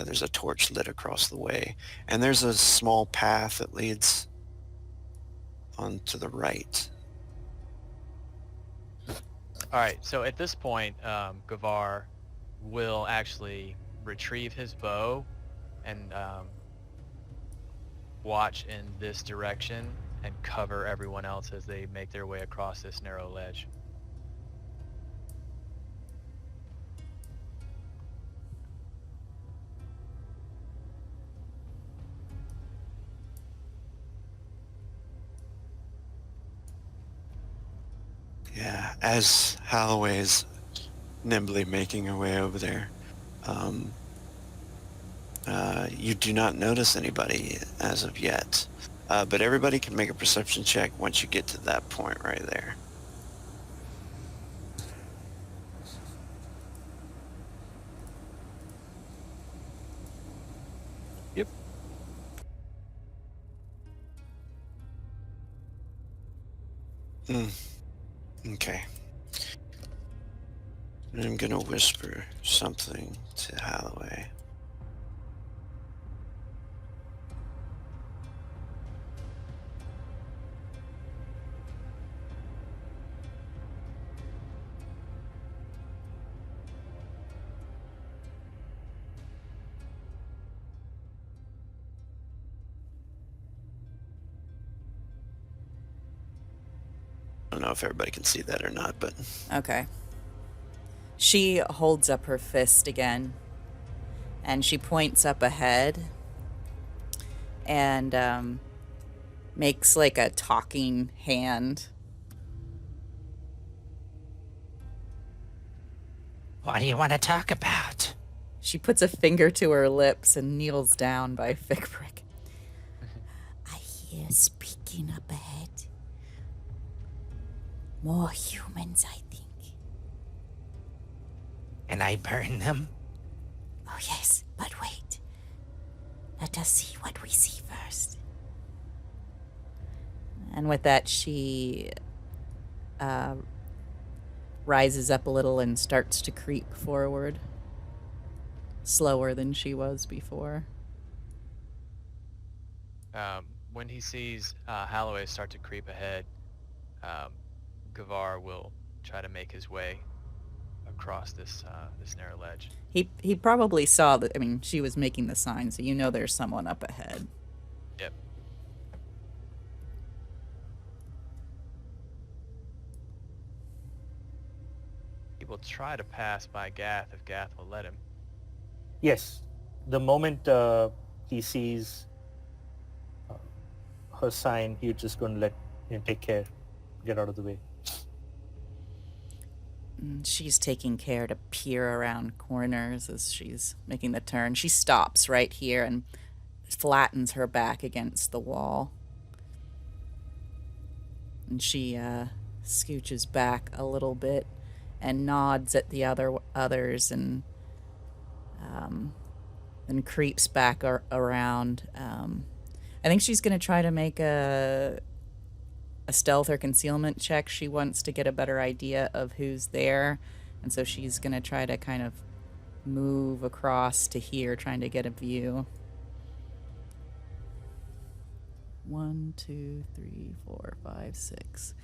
There's a torch lit across the way, and there's a small path that leads on to the right. All right. So at this point, Gavar will actually retrieve his bow and watch in this direction and cover everyone else as they make their way across this narrow ledge. Yeah, as Holloway's nimbly making her way over there, you do not notice anybody as of yet. But everybody can make a perception check once you get to that point right there. Yep. Okay. I'm gonna whisper something to Holloway. I don't know if everybody can see that or not, but Okay. She holds up her fist again, and she points up ahead and makes like a talking hand. What do you want to talk about? She puts a finger to her lips and kneels down by Fickbrick. I hear speaking up ahead. More humans, I think. And I burn them? Oh, yes, but wait. Let us see what we see first. And with that, she rises up a little and starts to creep forward. Slower than she was before. When he sees Holloway start to creep ahead, Gavar will try to make his way across this narrow ledge. He probably saw that. I mean, she was making the sign, so you know there's someone up ahead. Yep. He will try to pass by Gath if Gath will let him. Yes. The moment he sees her sign, he's just going to let him take care, get out of the way. And she's taking care to peer around corners as she's making the turn. She stops right here and flattens her back against the wall. And she scooches back a little bit and nods at the others and then creeps back around. I think she's going to try to make a stealth or concealment check. She wants to get a better idea of who's there, and so she's going to try to kind of move across to here, trying to get a view. 1, 2, 3, 4, 5, 6,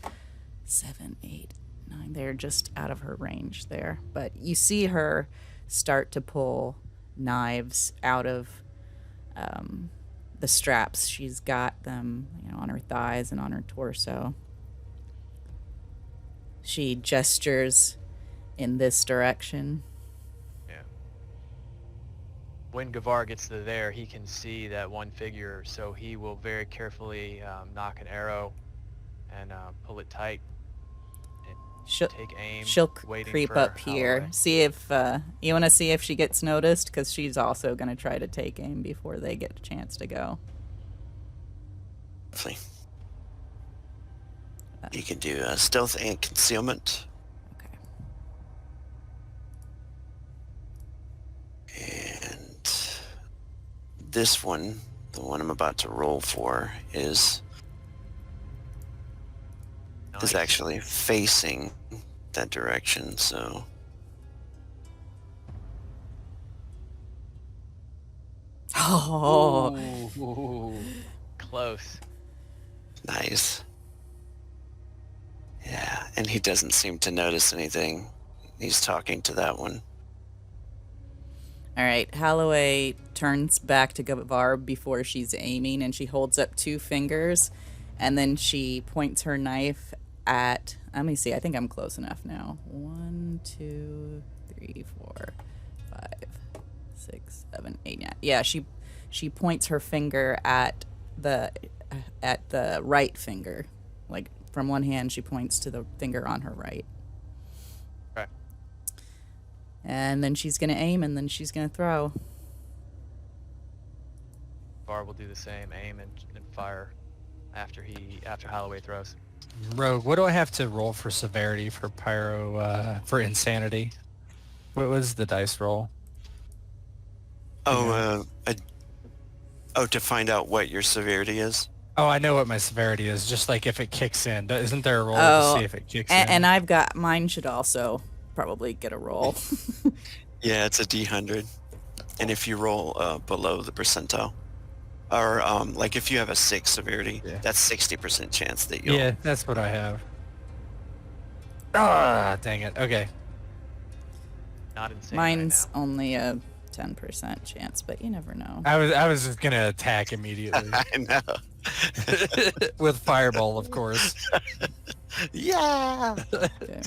7, 8, 9. They're just out of her range there. But you see her start to pull knives out of the straps. She's got them, on her thighs and on her torso. She gestures in this direction. Yeah. When Gavar gets to there, he can see that one figure, so he will very carefully knock an arrow and pull it tight. She'll, take aim. She'll waiting creep for up here. Holloway. See if you want to see if she gets noticed, because she's also going to try to take aim before they get a chance to go. Definitely. You can do stealth and concealment. Okay. And this one, the one I'm about to roll for, is Nice. actually facing that direction, so Oh, Ooh. Close. nice. Yeah, and he doesn't seem to notice anything. He's talking to that one. all right. Holloway turns back to Gavar before she's aiming, and she holds up 2 fingers, and then she points her knife at. Let me see. I think I'm close enough now. 1, 2, 3, 4, 5, 6, 7, 8. Yeah. She points her finger at the right finger, like from one hand. She points to the finger on her right. Okay. And then she's gonna aim, and then she's gonna throw. Gavar will do the same, aim and fire after Holloway throws. Rogue, what do I have to roll for severity for pyro for insanity? What was the dice roll? To find out what your severity is. Oh, I know what my severity is. Just like if it kicks in, isn't there a roll Oh, to see if it kicks in? And I've got mine. Should also probably get a roll. Yeah, it's a D100, and if you roll below the percentile, or like if you have a 6 severity, Yeah. that's 60% chance that you'll. Yeah, that's what I have. Ah, dang it. Okay. Not insane. Mine's right now. only a 10% chance, but you never know. I was just gonna attack immediately I know. with fireball, of course. Yeah. Okay.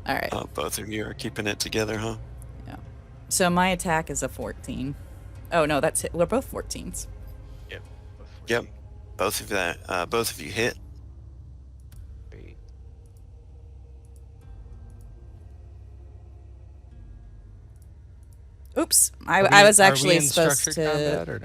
All right. Oh, both of you are keeping it together, huh? So my attack is a 14. Oh no, that's it. We're both 14s. Yep. Yep. Both of you hit. Great. Oops. I was actually are we in supposed structured to. combat or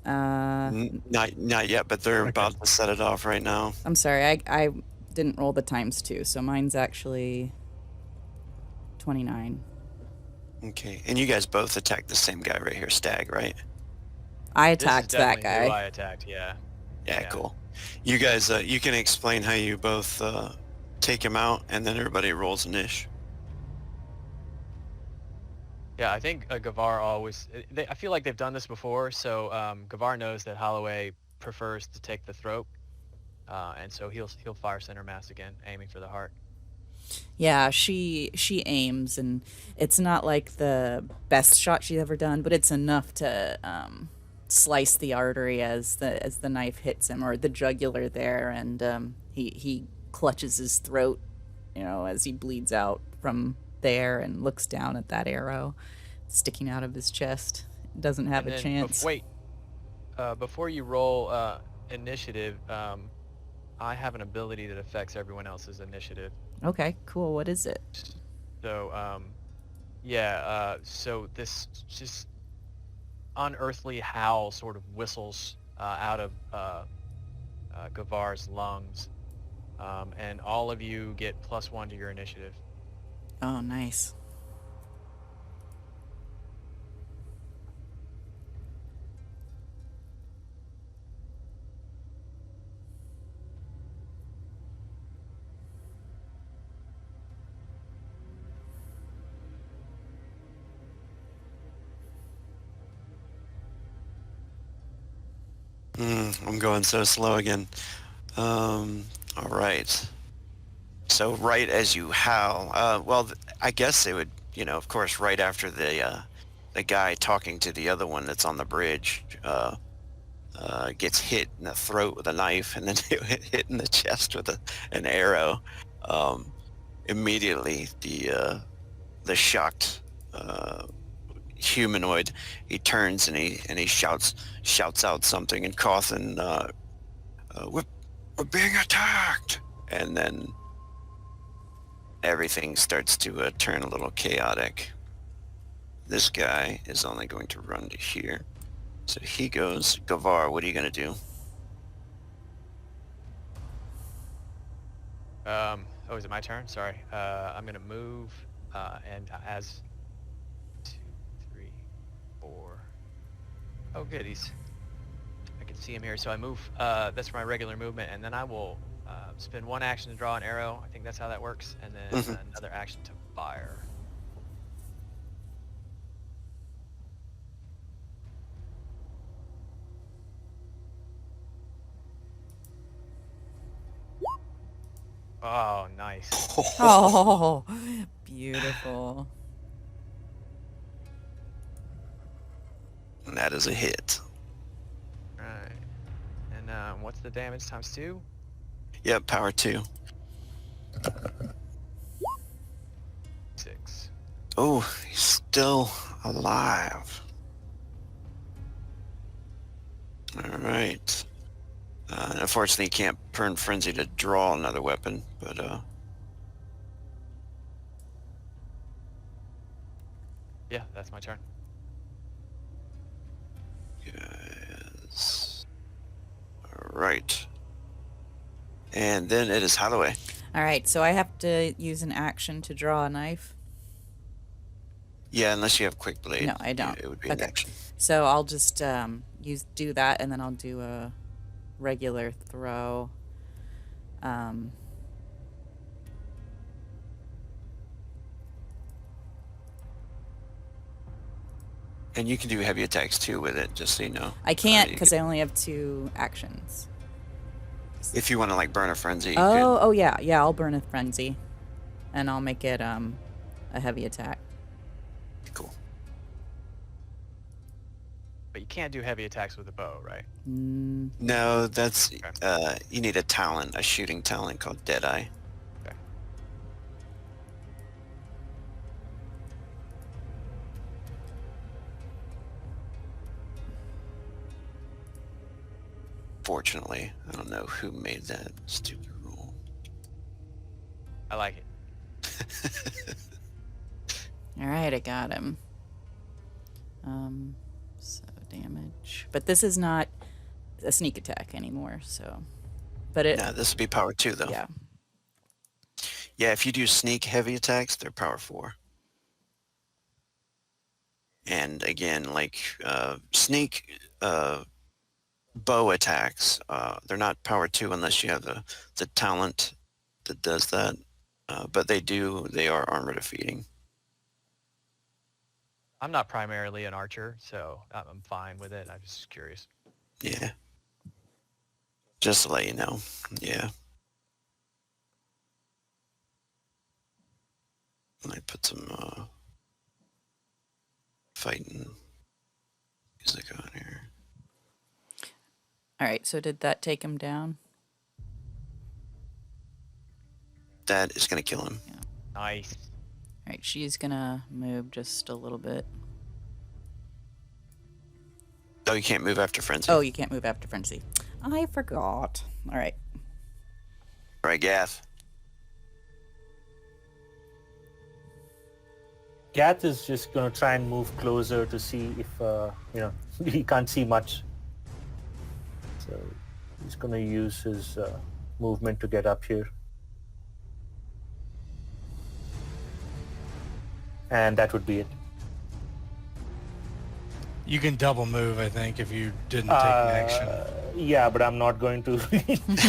no? Not yet, but they're about to set it off right now. I'm sorry. I didn't roll the ×2, so mine's actually 29. Okay, and you guys both attacked the same guy right here, Stag, right? I This is attacked that definitely who guy. I attacked, yeah. Yeah, Yeah. cool. You guys, you can explain how you both take him out, and then everybody rolls an ish. Yeah, I think Gavar always... I feel like they've done this before, so Gavar knows that Holloway prefers to take the throat, and so he'll fire center mass again, aiming for the heart. Yeah, she aims, and it's not like the best shot she's ever done, but it's enough to slice the artery as the knife hits him, or the jugular there, and he clutches his throat, as he bleeds out from there, and looks down at that arrow sticking out of his chest. Doesn't have And a then, chance. wait, before you roll initiative, I have an ability that affects everyone else's initiative. Okay, cool. What is it? So, so this just unearthly howl sort of whistles out of Gavar's lungs, and all of you get +1 to your initiative. Oh, nice. I'm going so slow again. All right. So right as you howl, I guess they would, of course, right after the guy talking to the other one that's on the bridge gets hit in the throat with a knife, and then hit in the chest with an arrow. Immediately, the shocked humanoid, he turns and he shouts out something in Cawthon. We're being attacked, and then everything starts to turn a little chaotic. This guy is only going to run to here. So he goes, Gavar, what are you going to do? Oh, is it my turn? Sorry. I'm going to move, and as 2, 3, 4. Oh, goodies. I can see him here, so I move. That's my regular movement, and then I will spend 1 action to draw an arrow. I think that's how that works, and then another action to fire. Oh, nice. Oh, beautiful. And that is a hit. Right. And what's the damage times 2? Yep, power 2. 6. Oh, he's still alive. All right. Unfortunately, you can't burn frenzy to draw another weapon, but Yeah, that's my turn. yes. All right. And then it is Holloway. All right, so I have to use an action to draw a knife. Yeah, unless you have quick blade. No, I don't. It would be an Okay. action. So I'll just do that, and then I'll do a regular throw. And you can do heavy attacks too with it, just so you know. I can't You because I only have 2 actions. if you want to like burn a frenzy, you Oh, yeah, I'll burn a frenzy, and I'll make it a heavy attack. could. Cool. But you can't do heavy attacks with a bow, right? No, that's you need a talent, a shooting talent called Deadeye. Okay. Fortunately, I don't know who made that stupid rule. I like it. All right, I got him. So damage, but this is not a sneak attack anymore. So, but it. No, this would be power 2 though. Yeah. Yeah, if you do sneak heavy attacks, they're power 4. And again, like sneak bow attacks, they're not power 2 unless you have the talent that does that. But they are armor defeating. I'm not primarily an archer, so I'm fine with it. I'm just curious. Yeah. Just to let you know. Yeah. Let me put some fighting music on here. All right. So did that take him down? That is going to kill him. Nice. All right. She's gonna move just a little bit. Oh, you can't move after frenzy. Oh, you can't move after frenzy. I forgot. All right. Right, Gath. Gath is just going to try and move closer to see if, he can't see much. So he's going to use his movement to get up here. And that would be it. You can double move, I think, if you didn't take an action. Yeah, but I'm not going to.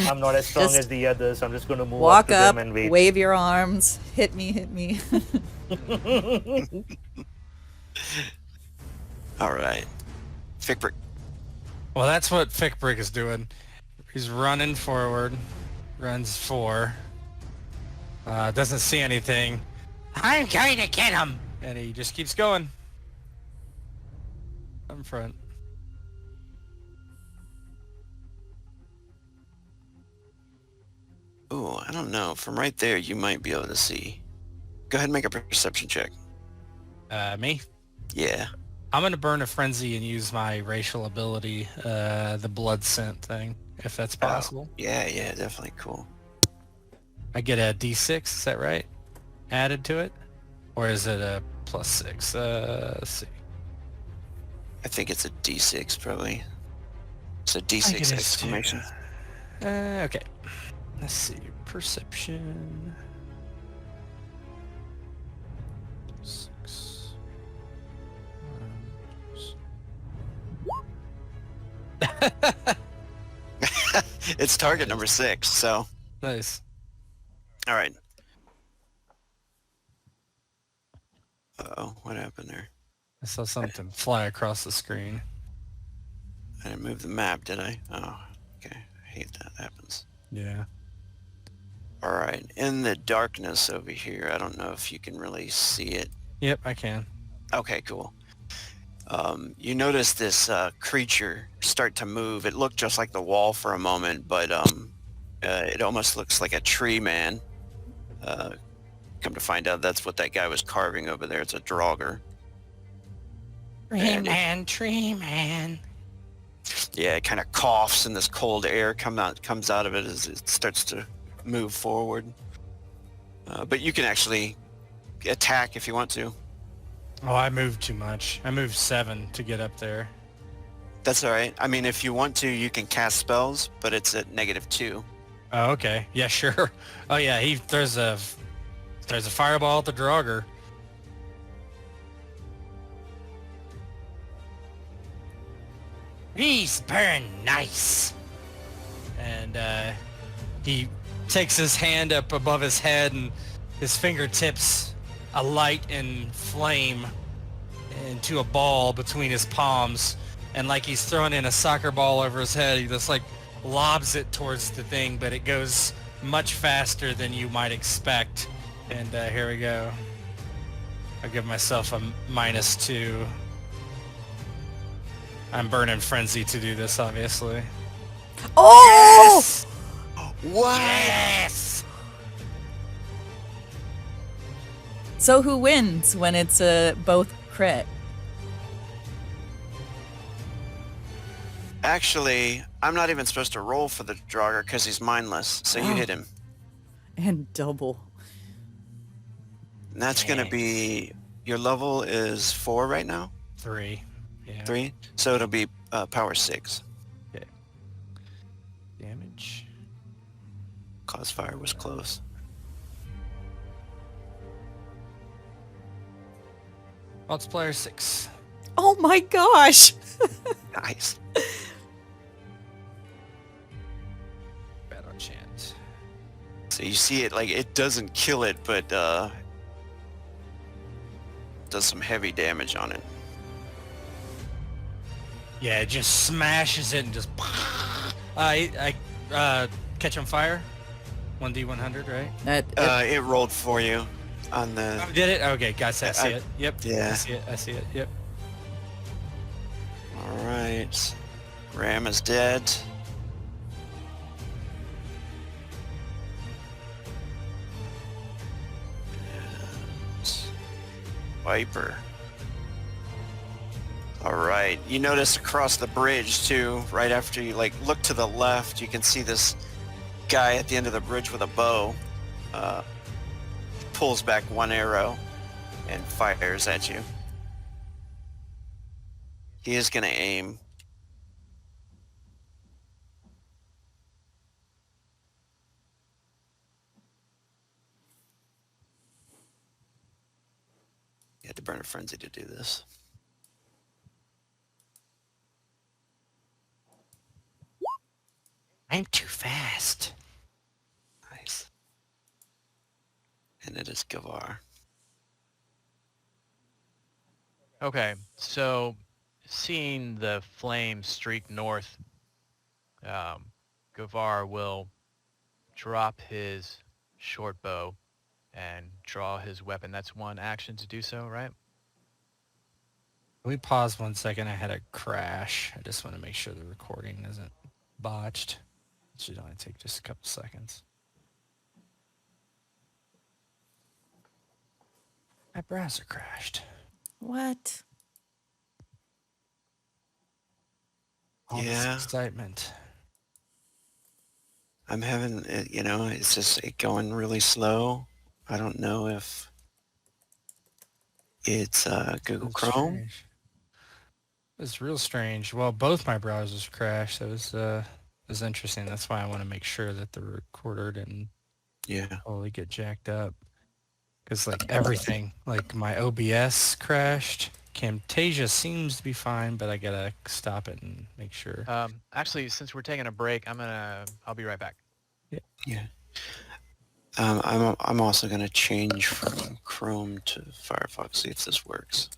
I'm not as strong Just as the others. I'm just going to move Walk up to up, them and wait. wave your arms, hit me, hit me. All right. Fickbrick. Well, that's what Fickbrick is doing. He's running forward, runs 4, doesn't see anything, I'm going to get him. and he just keeps going. Up in front. Ooh, I don't know. From right there, you might be able to see. Go ahead and make a perception check. Me? Yeah. I'm going to burn a frenzy and use my racial ability, the blood scent thing, if that's possible. Yeah, definitely cool. I get a d6, is that right? Added to it? Or is it a +6? Let's see. I think it's a D6 probably. It's a I think D6 it is, exclamation. Okay. Let's see. Perception. 6. It's target number 6, so. Nice. All right. Uh-oh, what happened there? I saw something fly across the screen. I didn't move the map, did I? Oh, okay. I hate that happens. Yeah. All right. In the darkness over here, I don't know if you can really see it. Yep, I can. Okay, cool. You notice this creature start to move. It looked just like the wall for a moment, but it almost looks like a tree man. Come to find out, that's what that guy was carving over there. It's a Draugr. Tree man. Yeah, it kind of coughs, and this cold air comes out of it as it starts to move forward. But you can actually attack if you want to. Oh, I moved too much. I moved 7 to get up there. That's all right. I mean, if you want to, you can cast spells, but it's at -2. Oh, okay. Yeah, sure. Oh, yeah. There's a fireball at the Draugr. He's burn nice. And he takes his hand up above his head, and his fingertips alight in flame into a ball between his palms. And like he's throwing in a soccer ball over his head, he just like lobs it towards the thing, but it goes much faster than you might expect. And here we go. I'll give myself a -2. I'm burning frenzy to do this, obviously. Oh! What? Yes. So who wins when it's both crit? Actually, I'm not even supposed to roll for the Draugr because he's mindless, so you hit him. And double. And that's going to be... Your level is 4 right now? 3. Yeah. 3? So it'll be power 6. Okay. Damage. Cause fire was close. Multiplier 6. Oh my gosh! Nice. Battle chant. So you see it, like, it doesn't kill it, but does some heavy damage on it. Yeah, it just smashes it and just... I catch on fire. 1d100, right? It rolled for you on the... Oh, did it? Okay, guys, I see it. Yep. Yeah. I see it. Yep. All right. Ram is dead. And Viper. All right. You notice across the bridge too, right after you look to the left, you can see this guy at the end of the bridge with a bow. Pulls back one arrow and fires at you. He is going to aim. You had to burn a frenzy to do this. I'm too fast. Nice. And it is Gavar. Okay, so seeing the flame streak north, Gavar will drop his short bow and draw his weapon. That's one action to do so, right? Can we pause 1 second? I had a crash. I just want to make sure the recording isn't botched. It should only take just a couple seconds. My browser crashed. What? All this Yeah. excitement. I'm having, it's just going really slow. I don't know if it's Google It's Chrome. strange. It's real strange. Well, both my browsers crashed. It was interesting. That's why I want to make sure that the recorder didn't Yeah. totally get jacked up. Because like everything, like my OBS crashed. Camtasia seems to be fine, but I gotta stop it and make sure. Actually, since we're taking a break, I'll be right back. Yeah. I'm also going to change from Chrome to Firefox, see if this works.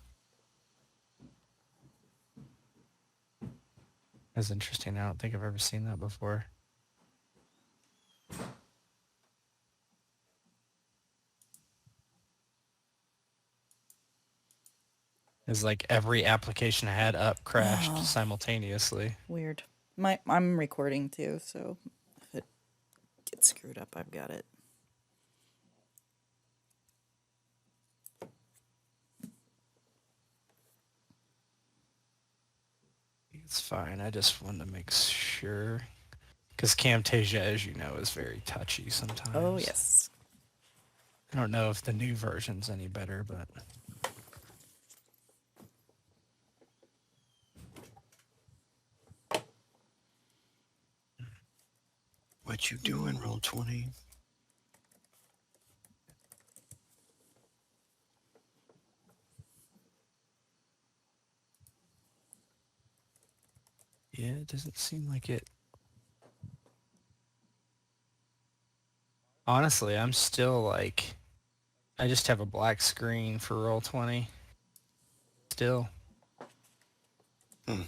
That's interesting. I don't think I've ever seen that before. It's like every application I had up crashed Oh. simultaneously. Weird. I'm recording too, so if it gets screwed up, I've got it. It's fine. I just wanted to make sure. Because Camtasia, as you know, is very touchy sometimes. Oh, yes. I don't know if the new version's any better, but... What you doing, Roll20? Yeah, it doesn't seem like it. Honestly, I'm still like... I just have a black screen for Roll20. Still. Hmm.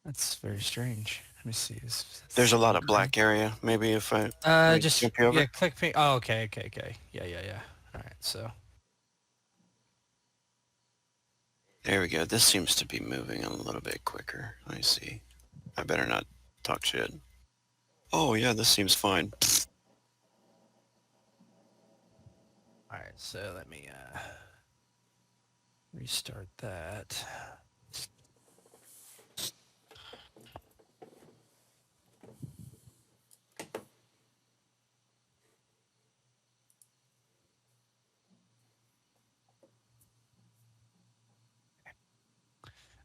That's very strange. Let me see. There's a lot of black area. Maybe if I just jump you over. yeah, click me. Oh, okay. Yeah. All right, so There we go. This seems to be moving a little bit quicker. I see. I better not talk shit. Oh yeah, this seems fine. all right. So let me restart that.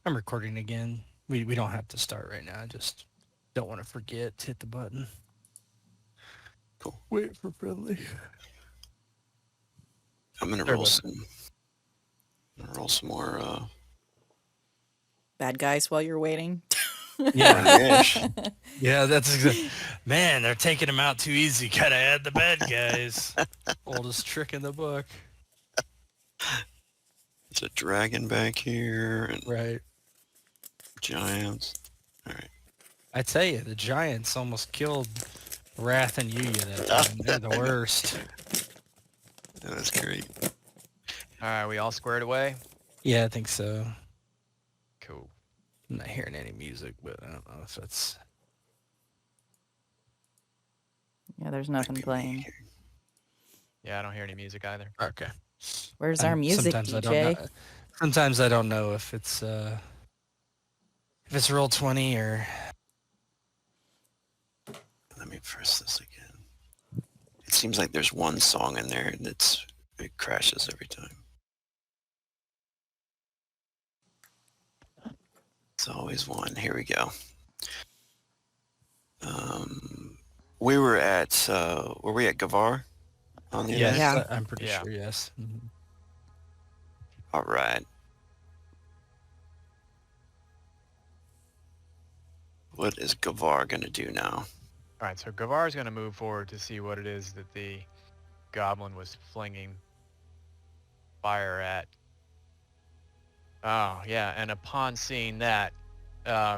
I'm recording again. We don't have to start right now. I just don't want to forget to hit the button. Cool. Wait for friendly. I'm gonna Sorry roll about some more. Bad guys while you're waiting. Yeah. Yeah, that's exactly. Man, they're taking him out too easy. Gotta add the bad guys. Oldest trick in the book. It's a dragon back here and Right. giants. All right. I tell you, the Giants almost killed Wrath and Yuya that time. They're the worst. That was great. All right, we all squared away? Yeah, I think so. Cool. I'm not hearing any music, but I don't know if that's... Yeah, there's nothing Might be playing. me here. Yeah, I don't hear any music either. Okay. Where's our music, sometimes I don't DJ? know. Sometimes I don't know if it's Roll20 or... Let me press this again. It seems like there's one song in there and it crashes every time. It's always one. Here we go. We were at Gavar? on the Yes. edge? Yeah. I'm pretty Yeah. sure, yes. Mhm. All right. What is Gavar going to do now? All right, so Gavar is going to move forward to see what it is that the goblin was flinging fire at. Oh, yeah, and upon seeing that,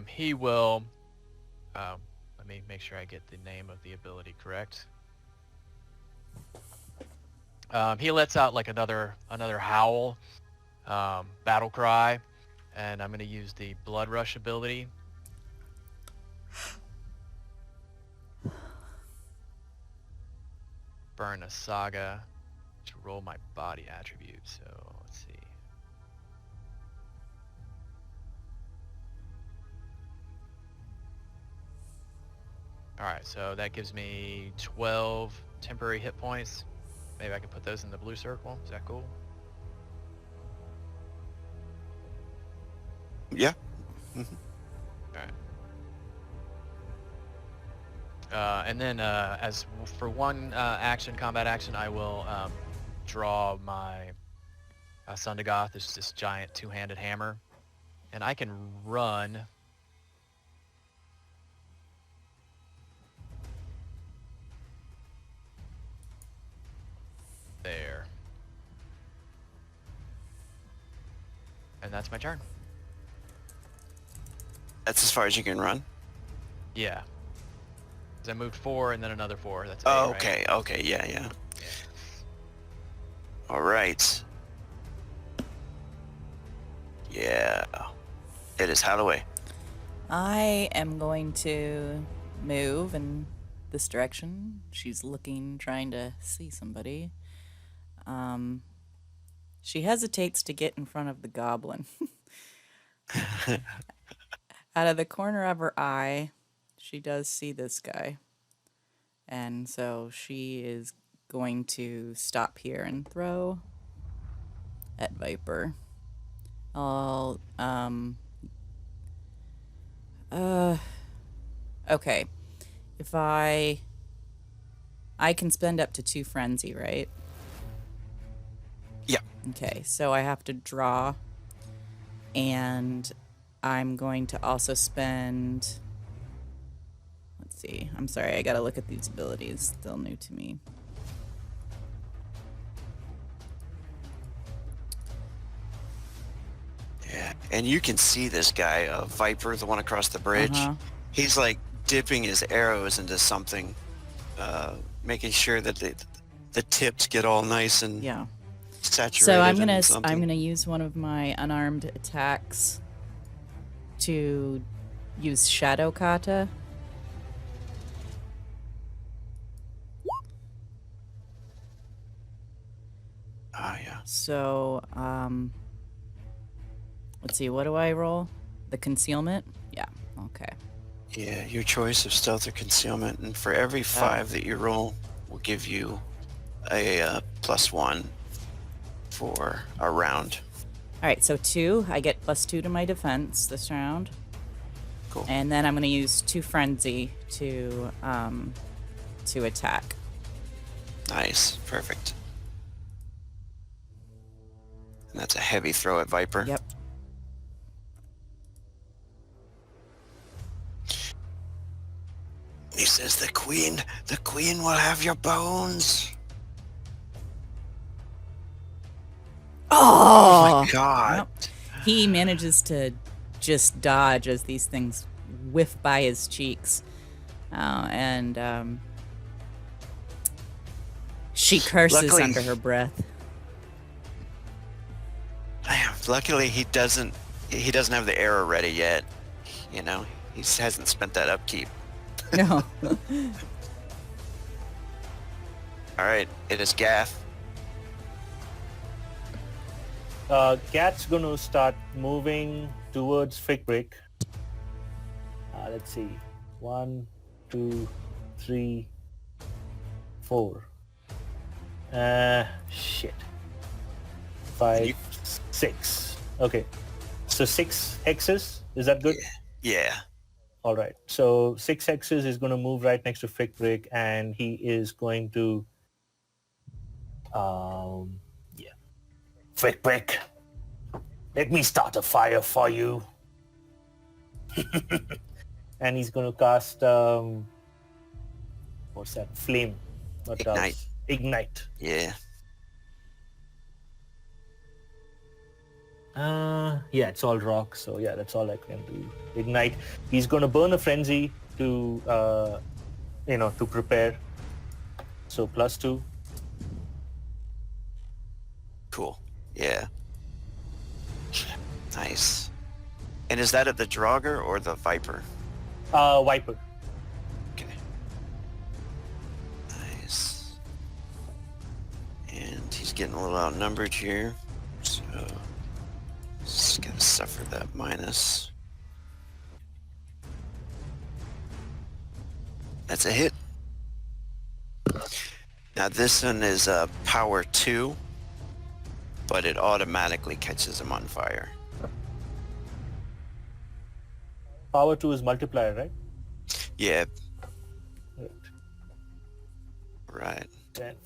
he will... let me make sure I get the name of the ability correct. He lets out like another howl, battle cry, and I'm going to use the Blood Rush ability. Burn a saga to roll my body attribute. So let's see. All right, so that gives me 12 temporary hit points. Maybe I can put those in the blue circle. Is that cool? Yeah. And then as for one combat action, I will draw my Sundagoth, this giant two-handed hammer, and I can run. There. And that's my turn. That's as far as you can run? Yeah. 'Cause I moved 4 and then another 4. That's 8, Oh, right? okay. Okay. Yeah. All right. Yeah. It is Holloway. I am going to move in this direction. She's looking, trying to see somebody. She hesitates to get in front of the goblin. Out of the corner of her eye, she does see this guy. And so she is going to stop here and throw at Viper. I'll, okay. If I can spend up to 2 frenzy, right? Yeah. Okay, so I have to draw, and I'm going to also spend... Let's see. I'm sorry, I gotta look at these abilities. Still new to me. Yeah. And you can see this guy, Viper, the one across the bridge. Uh-huh. He's like dipping his arrows into something, making sure that the tips get all nice and Yeah. saturated. So I'm in something. gonna use one of my unarmed attacks to use Shadow Kata. Ah, yeah. So let's see, what do I roll? The concealment? Yeah, okay. Yeah, your choice of stealth or concealment, and for every 5 that you roll, will give you a +1 for a round. All right, so 2. I get +2 to my defense this round. Cool. And then I'm going to use 2 frenzy to attack. Nice. Perfect. And that's a heavy throw at Viper. Yep. He says, the queen will have your bones. Oh, my God. Yep. He manages to just dodge as these things whiff by his cheeks. And she curses Luckily- under her breath. Damn, luckily he doesn't have the arrow ready yet. You know, he hasn't spent that upkeep. No. All right, it is Gath. Gat's going to start moving towards Fickbrick. Let's see. 1, 2, 3, 4. Shit. 5, 6. Okay. So 6 hexes. Is that good? Yeah. All right. So 6 hexes is going to move right next to Fickbrick, and he is going to Yeah. Quick. Let me start a fire for you. And he's going to cast, what's that? Flame. Not Ignite. douse. Ignite. Yeah. Yeah, it's all rock, so yeah, that's all I can do. Ignite. He's going to burn a frenzy to, to prepare. So +2. Cool. Yeah. Nice. And is that at the Draugr or the Viper? Viper. Okay. Nice. And he's getting a little outnumbered here. So he's gonna suffer that minus. That's a hit. Now this one is power 2, but it automatically catches him on fire. Power 2 is multiplier, right? Yeah, Right. right. 10.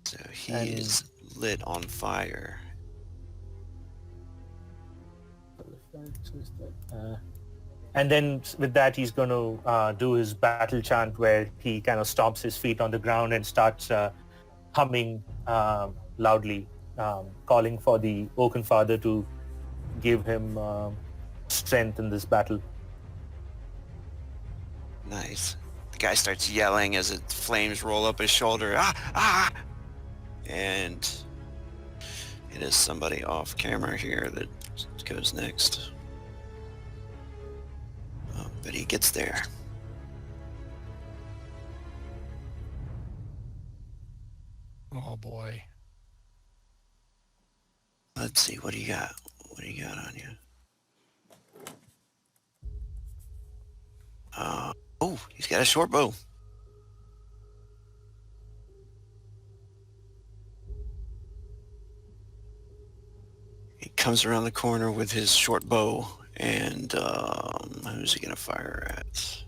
So he And- is lit on fire. And then with that, he's going to do his battle chant where he kind of stomps his feet on the ground and starts humming loudly, calling for the Oaken Father to give him strength in this battle. Nice. The guy starts yelling as the flames roll up his shoulder. Ah! And it is somebody off camera here that goes next. Oh, but he gets there. Oh boy. Let's see, what do you got? What do you got on you? Oh, he's got a short bow. He comes around the corner with his short bow, and who's he gonna fire at?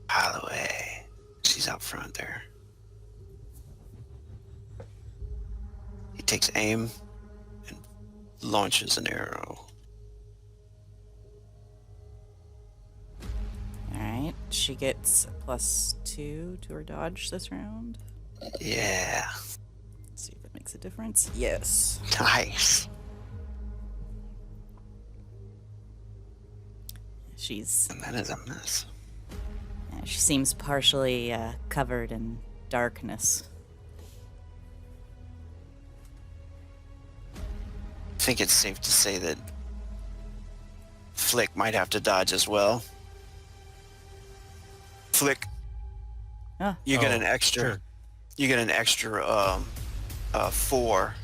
Holloway. She's out front there. He takes aim and launches an arrow. Alright, she gets a +2 to her dodge this round. Yeah. Let's see if it makes a difference. Yes. Nice. She's And that is a miss. she seems partially covered in darkness. I think it's safe to say that Flick might have to dodge as well. Flick, Ah, you get an Oh, extra. sure. You get an extra 4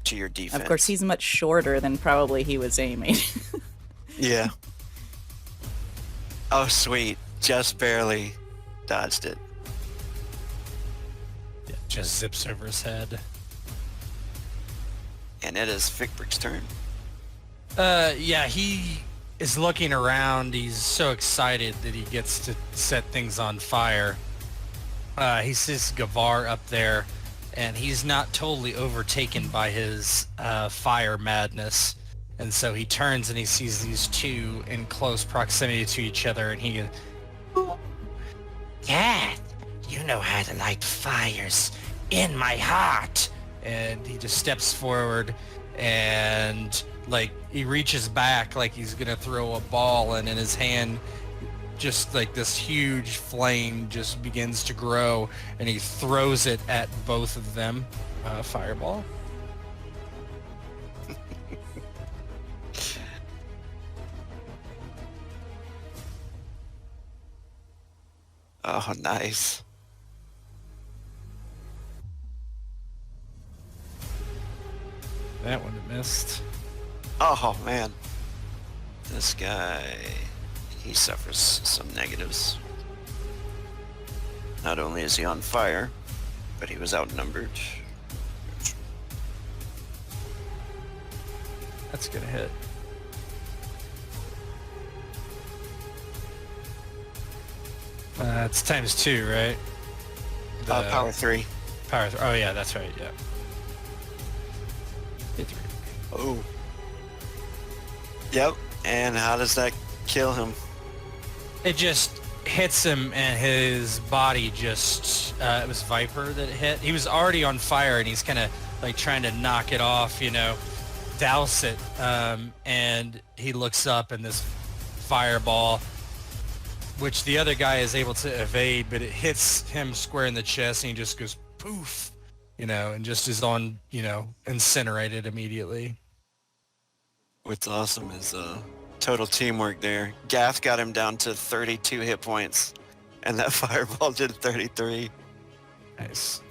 to your defense. of course, he's much shorter than probably he was aiming. Yeah. Oh, sweet. Just barely dodged it. Yeah, just zips over his head. And it is Fickbrick's turn. Yeah, he is looking around. He's so excited that he gets to set things on fire. He sees Gavar up there, and he's not totally overtaken by his fire madness. And so he turns and he sees these two in close proximity to each other, and he goes, Cat, you know how to light fires in my heart. and he just steps forward and like he reaches back like he's gonna throw a ball, and in his hand just like this huge flame just begins to grow, and he throws it at both of them. Fireball. Oh, nice. That one missed. Oh, man. This guy, he suffers some negatives. Not only is he on fire, but he was outnumbered. That's gonna hit. It's ×2, right? Power 3. Power. Oh yeah, that's right. Yeah. Oh. Yep. And how does that kill him? It just hits him, and his body just. It was Viper that hit. He was already on fire, and he's kind of like trying to knock it off, douse it. And he looks up, and this fireball, which the other guy is able to evade, but it hits him square in the chest, and he just goes poof, and just is on, incinerated immediately. What's awesome is total teamwork there. Gath got him down to 32 hit points, and that fireball did 33. Nice.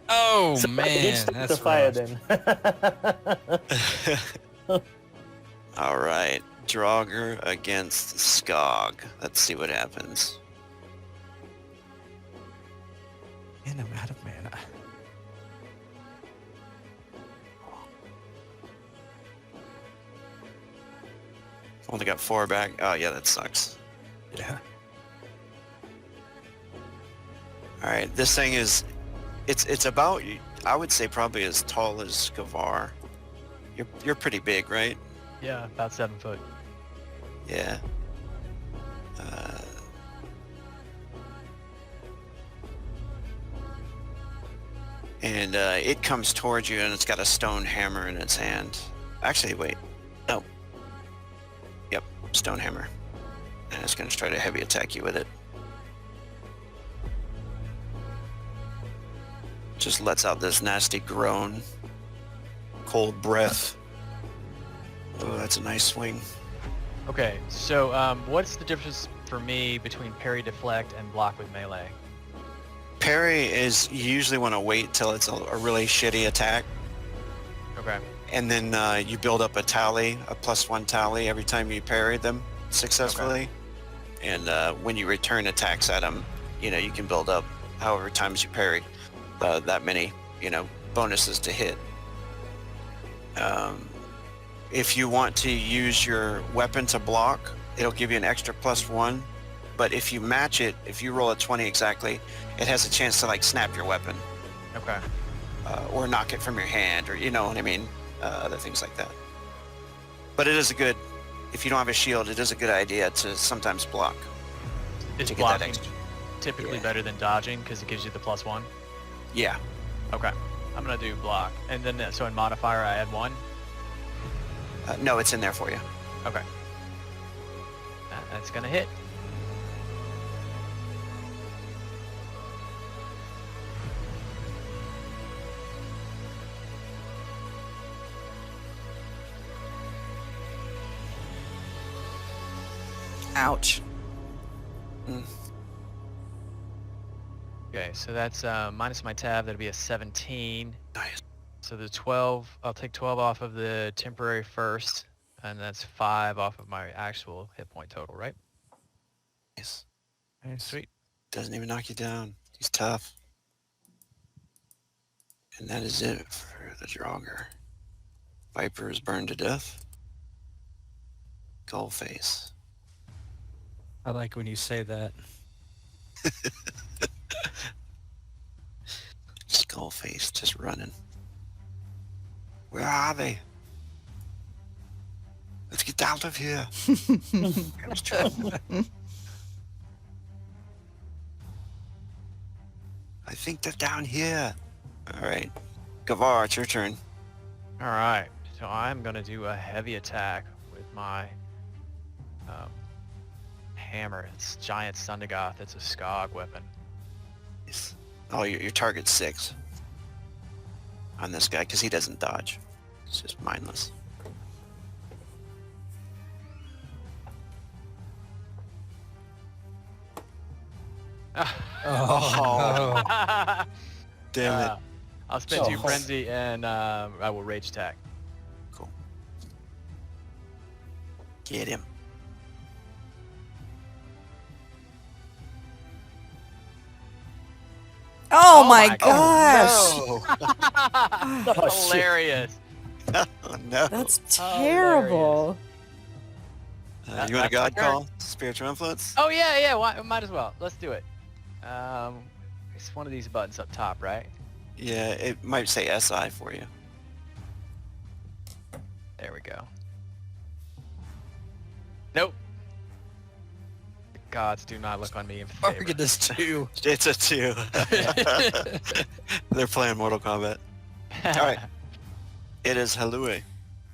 Oh So man, it's that's the fire rough. then. All right, Draugr against Skog. Let's see what happens. And I'm out of mana. Only got 4 back. Oh yeah, that sucks. Yeah. All right, this thing is, it's about, I would say probably as tall as Gavar. You're pretty big, right? Yeah, about 7 foot. Yeah. And it comes towards you, and it's got a stone hammer in its hand. Actually, wait. No. Yep, stone hammer. And it's going to try to heavy attack you with it. Just lets out this nasty groan. Cold breath. Oh, that's a nice swing. Okay, so what's the difference for me between parry, deflect, and block with melee? Parry is, you usually want to wait till it's a really shitty attack. Okay. And then you build up a tally, a +1 tally every time you parry them successfully. Okay. And when you return attacks at them, you can build up however times you parry that many, bonuses to hit. If you want to use your weapon to block, it'll give you an extra +1. But if you match it, if you roll a 20 exactly, it has a chance to snap your weapon. Okay. Or knock it from your hand, or you know what I mean, other things like that. But it is if you don't have a shield, it is a good idea to sometimes block. Is to get that blocking extra. typically Yeah. better than dodging because it gives you the +1? Yeah. Okay. I'm gonna do block, and then so in modifier I add 1. No, it's in there for you. Okay. That's gonna hit. Ouch. Okay, so that's minus my tab. That'll be a 17. Nice. So the 12. I'll take 12 off of the temporary first, and that's 5 off of my actual hit point total, right? Nice. Sweet. Doesn't even knock you down. He's tough. And that is it for the Draugr. Viper is burned to death. Gullface. I like when you say that. Skullface just running. Where are they? Let's get out of here. Comes trouble. I think they're down here. All right. Gavar, it's your turn. All right. So I'm gonna do a heavy attack with my hammer. It's giant Sundagoth. It's a Skog weapon. Nice. Oh, your target's 6 on this guy because he doesn't dodge. It's just mindless. Oh. Damn it. I'll spend 2 Oh. frenzy and I will rage attack. Cool. Get him. Oh, my my gosh. Oh, shit. Hilarious. Oh, no. That's terrible. You want a That's god my turn. call? Spiritual influence? Oh yeah, yeah. Might as well. Let's do it. It's one of these buttons up top, right? Yeah, it might say SI for you. There we go. Nope. The gods do not look on me in favor. Target is 2. It's a 2. They're playing Mortal Kombat. All right. It is Halue.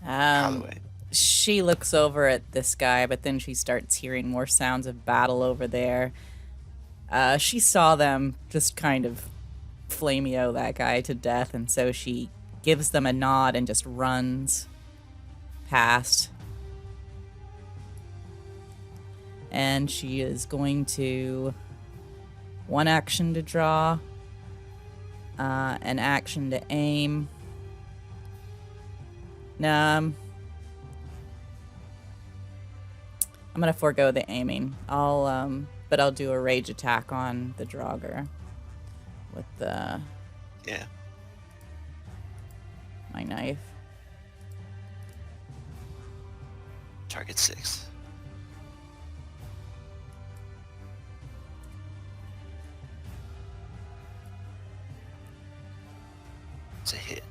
Halue. She looks over at this guy, but then she starts hearing more sounds of battle over there. She saw them just kind of flameo that guy to death, and so she gives them a nod and just runs past. And she is going to one action to draw, an action to aim. I'm gonna forego the aiming. But I'll do a rage attack on the Draugr with my knife. Target 6. It's a hit.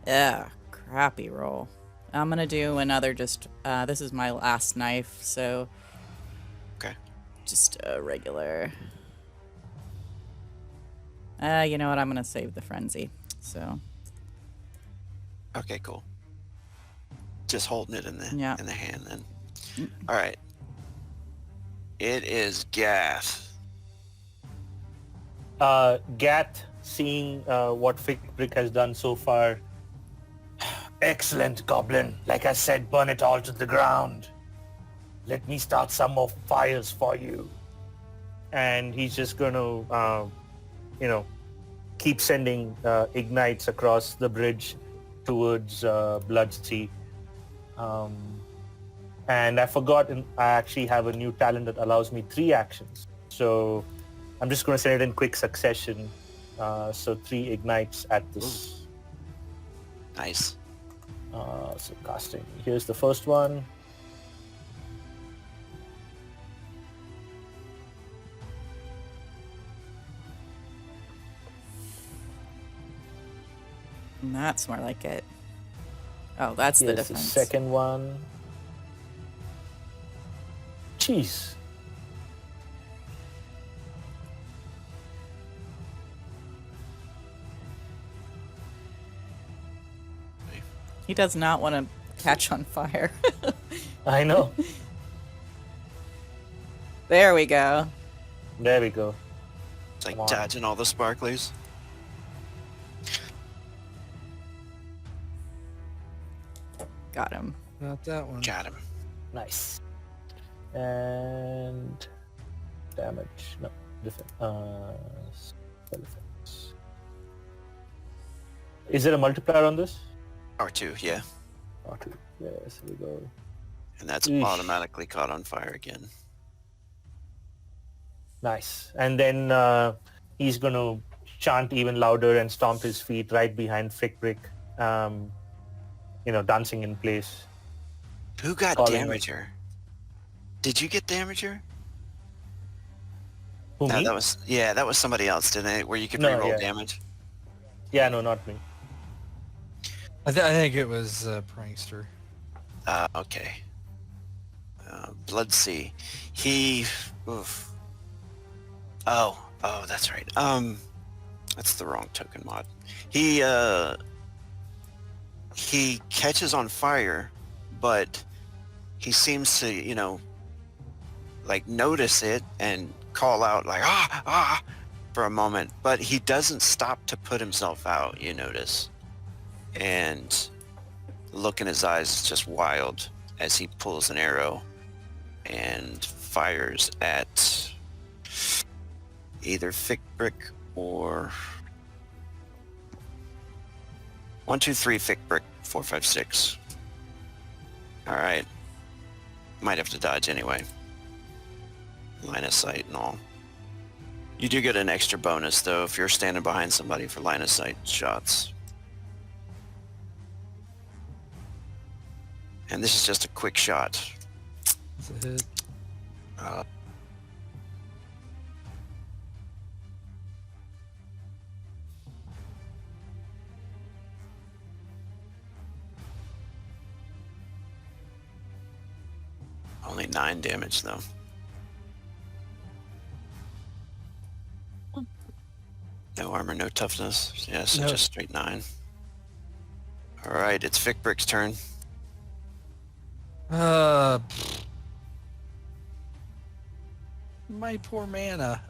Yeah, crappy roll. I'm gonna do another this is my last knife, so... Okay. Just a regular... you know what, I'm gonna save the frenzy, so... Okay, cool. Just holding it in the in the hand then. All right. It is Gath. Gath, seeing what Fickbrick has done so far. Excellent, Goblin. Like I said, burn it all to the ground. Let me start some more fires for you. And he's just going to, keep sending ignites across the bridge towards Bloodsea. And I forgot, I actually have a new talent that allows me 3 actions. So I'm just going to send it in quick succession. So 3 ignites at this. Ooh. Nice. So casting. Here's the first one. That's more like it. Oh, that's the Here's the defense. second one. Jeez. He does not want to catch on fire. I know. There we go. There we go. It's like Come on. dodging all the sparklies. Got him. Not that one. Got him. Nice. And damage. No, defense. Spell effects. Is there a multiplier on this? R2, yeah. R2. Yes, here we go. And that's Eesh. automatically caught on fire again. Nice. And then he's going to chant even louder and stomp his feet right behind Fickbrick, dancing in place. Who got Calling Damager? Did you get Damager? Who, No, me? that was somebody else, didn't it? Where you could No, reroll yeah. damage. Yeah, no, not me. I think it was Prankster. Okay. Bloodsea. He... Oof. Oh, that's right. That's the wrong token mod. He catches on fire, but he seems to, notice it and call out like, for a moment, but he doesn't stop to put himself out, you notice. And the look in his eyes is just wild as he pulls an arrow and fires at either Fickbrick or 1, 2, 3 Fickbrick, 4, 5, 6. All right. Might have to dodge anyway. Line of sight and all. You do get an extra bonus though if you're standing behind somebody for line of sight shots. And this is just a quick shot. It's a hit. Uh, only 9 damage though. No armor, no toughness. Yeah, so Nope. just straight 9. All right, it's Fickbrick's turn. My poor mana.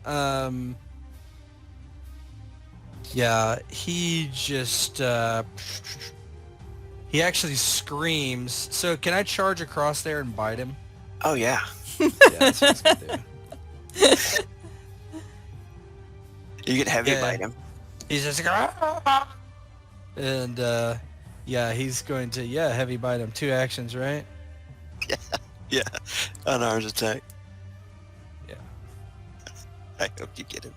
Yeah, he just he actually screams. So can I charge across there and bite him? Oh yeah. Yeah, that's what he's gonna do. You get heavy Yeah. bite him. He's just like, "Ah!" And yeah, he's going to heavy bite him. 2 actions, right? Yeah. Unarmed attack. Yeah. I hope you get him.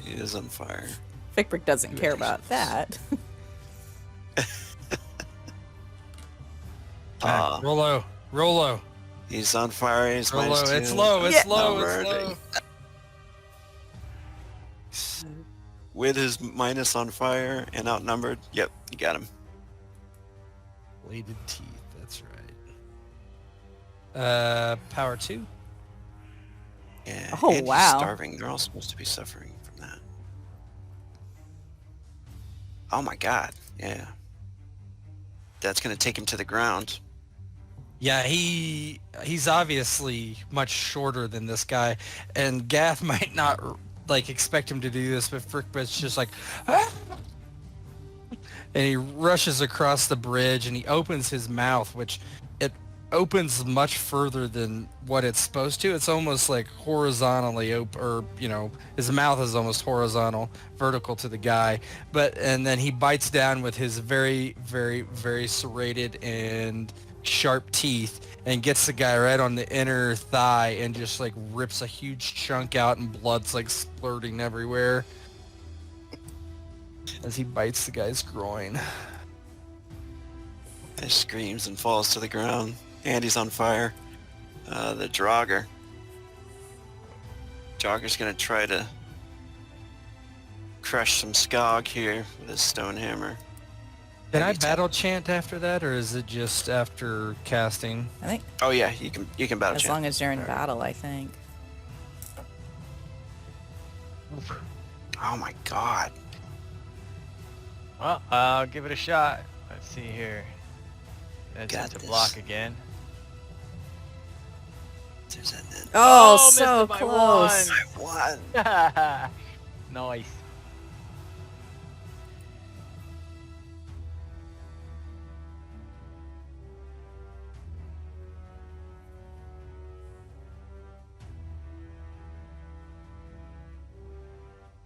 He is on fire. Fickbrick doesn't Two care actions. about that. Ah. Roll low. He's on fire. He's Roll minus low. 2. It's low. It's Yeah. low. No It's murder. low. With his minus on fire and outnumbered. Yep, you got him. Bladed teeth. That's right. Power 2. Yeah. Oh, and he's wow. starving. They're all supposed to be suffering from that. Oh my god. Yeah. That's gonna take him to the ground. Yeah, he's obviously much shorter than this guy, and Gath might not like expect him to do this, but Frickbit's just like, "Ah!" And he rushes across the bridge and he opens his mouth, which it opens much further than what it's supposed to. It's almost like horizontally his mouth is almost horizontal, vertical to the guy. And then he bites down with his very, very, very serrated and sharp teeth and gets the guy right on the inner thigh and just like rips a huge chunk out and blood's like splurting everywhere as he bites the guy's groin. He screams and falls to the ground. And he's on fire. The Draugr. Jogger's gonna try to crush some Skog here with his stone hammer. Can I Heavy attack. battle chant after that, or is it just after casting? I think Oh yeah, you can battle as chant. long as you're in battle, I think. Oh my god. Well, I'll give it a shot. Let's see here. That's Got to this. block again. There's that. Oh, missed so it by close. one. I won. Nice.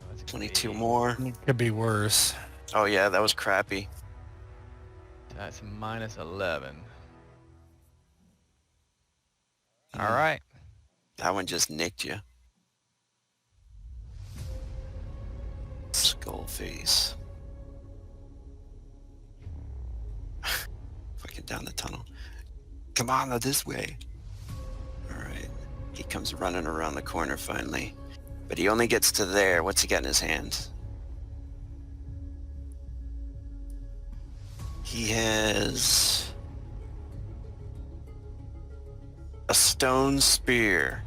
That's 22 great. more. Could be worse. Oh yeah, that was crappy. That's minus 11. Mm. All right. That one just nicked you. Skull face. Fucking down the tunnel. Come on, this way. Alright. He comes running around the corner finally. But he only gets to there. What's he got in his hand? He has a stone spear.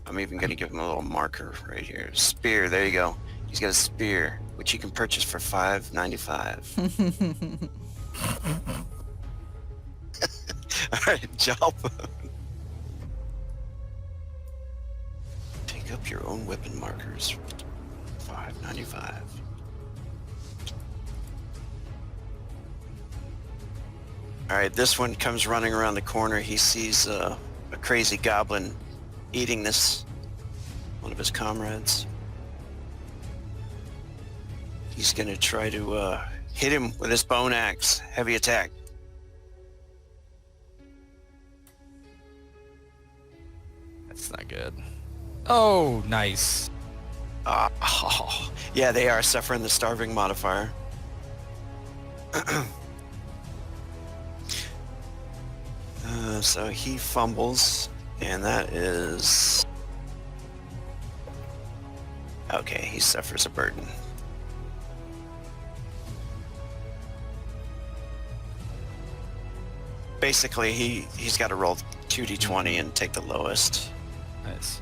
I'm even going to give him a little marker right here. Spear, there you go. He's got a spear, which you can purchase for $5.95. All right, jawbone. Take up your own weapon markers. $5.95. All right, this one comes running around the corner. He sees a crazy goblin eating one of his comrades. He's gonna try to hit him with his bone axe. Heavy attack. That's not good. Oh, nice. Oh, yeah, they are suffering the starving modifier. So he fumbles, and that is... Okay, he suffers a burden. Basically, he's got to roll 2d20 and take the lowest. Nice.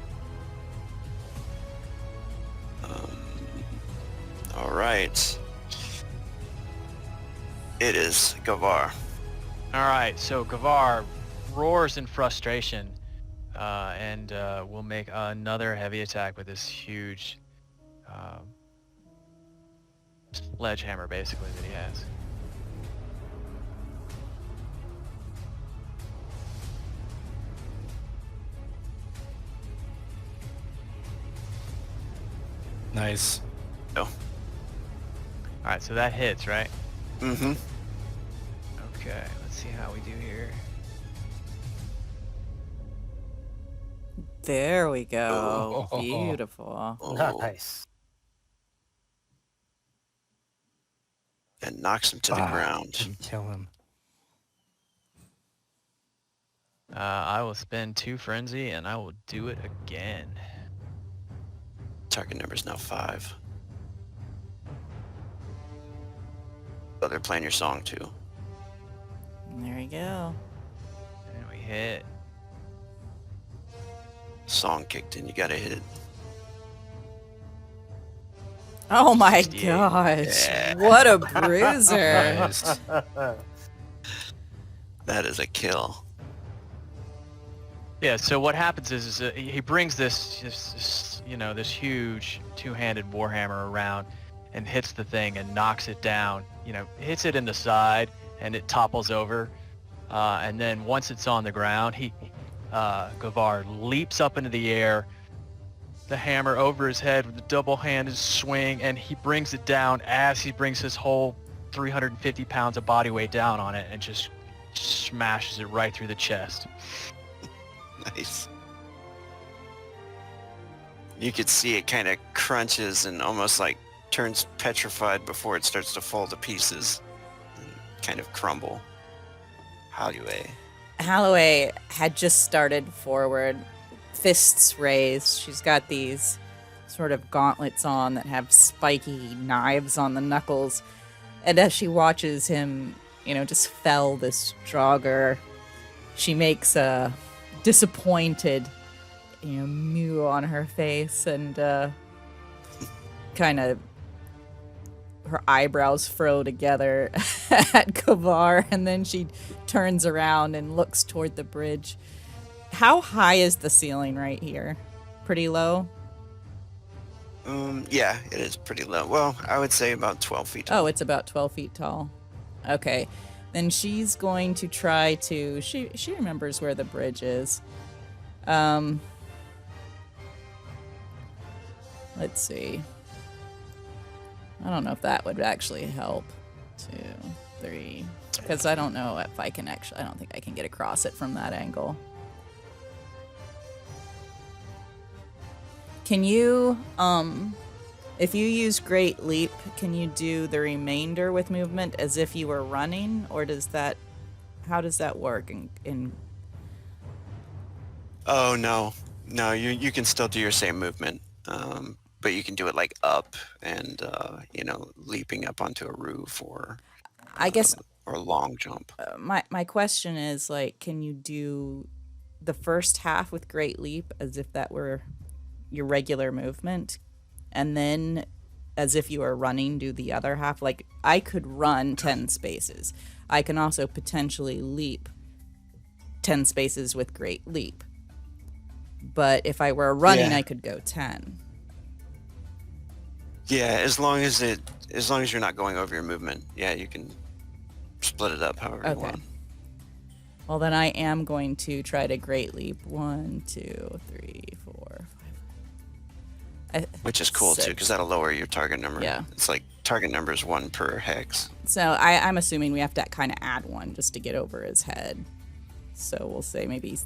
All right. It is Gavar. All right, so Gavar roars in frustration, and will make another heavy attack with this huge sledgehammer, basically, that he has. Nice. Oh. All right, so that hits, right? Mm-hmm. Okay, let's see how we do here. There we go. Oh. Beautiful. Nice. And knocks him to the ground. Didn't kill him. I will spend 2 frenzy, and I will do it again. Target number is now 5. Oh, they're playing your song too. There you go. And we hit. Song kicked in. You gotta hit it. Oh my 68. gosh. Yeah. What a bruiser. Nice. That is a kill. Yeah, so what happens is he brings this huge two-handed warhammer around and hits the thing and knocks it down. Hits it in the side and it topples over. And then once it's on the ground, Gavar leaps up into the air, the hammer over his head with a double-handed swing, and he brings it down as he brings his whole 350 pounds of body weight down on it and just smashes it right through the chest. Nice. You could see it kind of crunches and almost like turns petrified before it starts to fall to pieces and kind of crumble. Halliway. Halloway had just started forward, fists raised. She's got these sort of gauntlets on that have spiky knives on the knuckles. And as she watches him, just fell this Draugr, she makes a disappointed, mew on her face and kind of her eyebrows furrow together at Gavar, and then she turns around and looks toward the bridge. How high is the ceiling right here? Pretty low? Yeah, it is pretty low. Well, I would say about 12 feet tall. Oh, it's about 12 feet tall. Okay. Then she's going to try to... She remembers where the bridge is. Let's see. I don't know if that would actually help. 2, 3... Because I don't know if I can actually... I don't think I can get across it from that angle. Can you... If you use Great Leap, can you do the remainder with movement as if you were running? Or does that... How does that work in Oh, no. No, you can still do your same movement. But you can do it like up and, leaping up onto a roof or... I guess... or a long jump. My question is, can you do the first half with Great Leap as if that were your regular movement? And then, as if you were running, do the other half? I could run 10 spaces. I can also potentially leap 10 spaces with Great Leap. But if I were running, Yeah. I could go 10. Yeah, as long as you're not going over your movement, yeah, you can split it up however you Okay. want. Well, then I am going to try to Great Leap. 1, 2, 3, 4, 5. Which is cool too, 6. because that'll lower your target number. Yeah. It's like target number is 1 per hex. So I'm assuming we have to kind of add 1 just to get over his head. So we'll say maybe,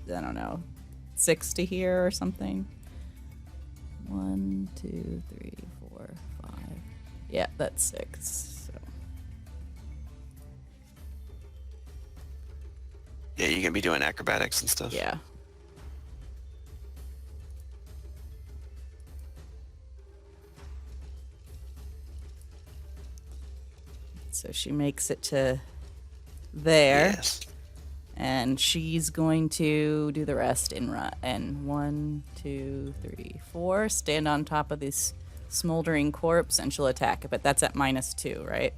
I don't know, 60 here or something. 1, 2, 3, 4, 5. Yeah, that's 6. So Yeah, you can be doing acrobatics and stuff. Yeah. So she makes it to there. Yes. And she's going to do the rest in run. And 1, 2, 3, 4. Stand on top of this smoldering corpse, and she'll attack. But that's at -2, right?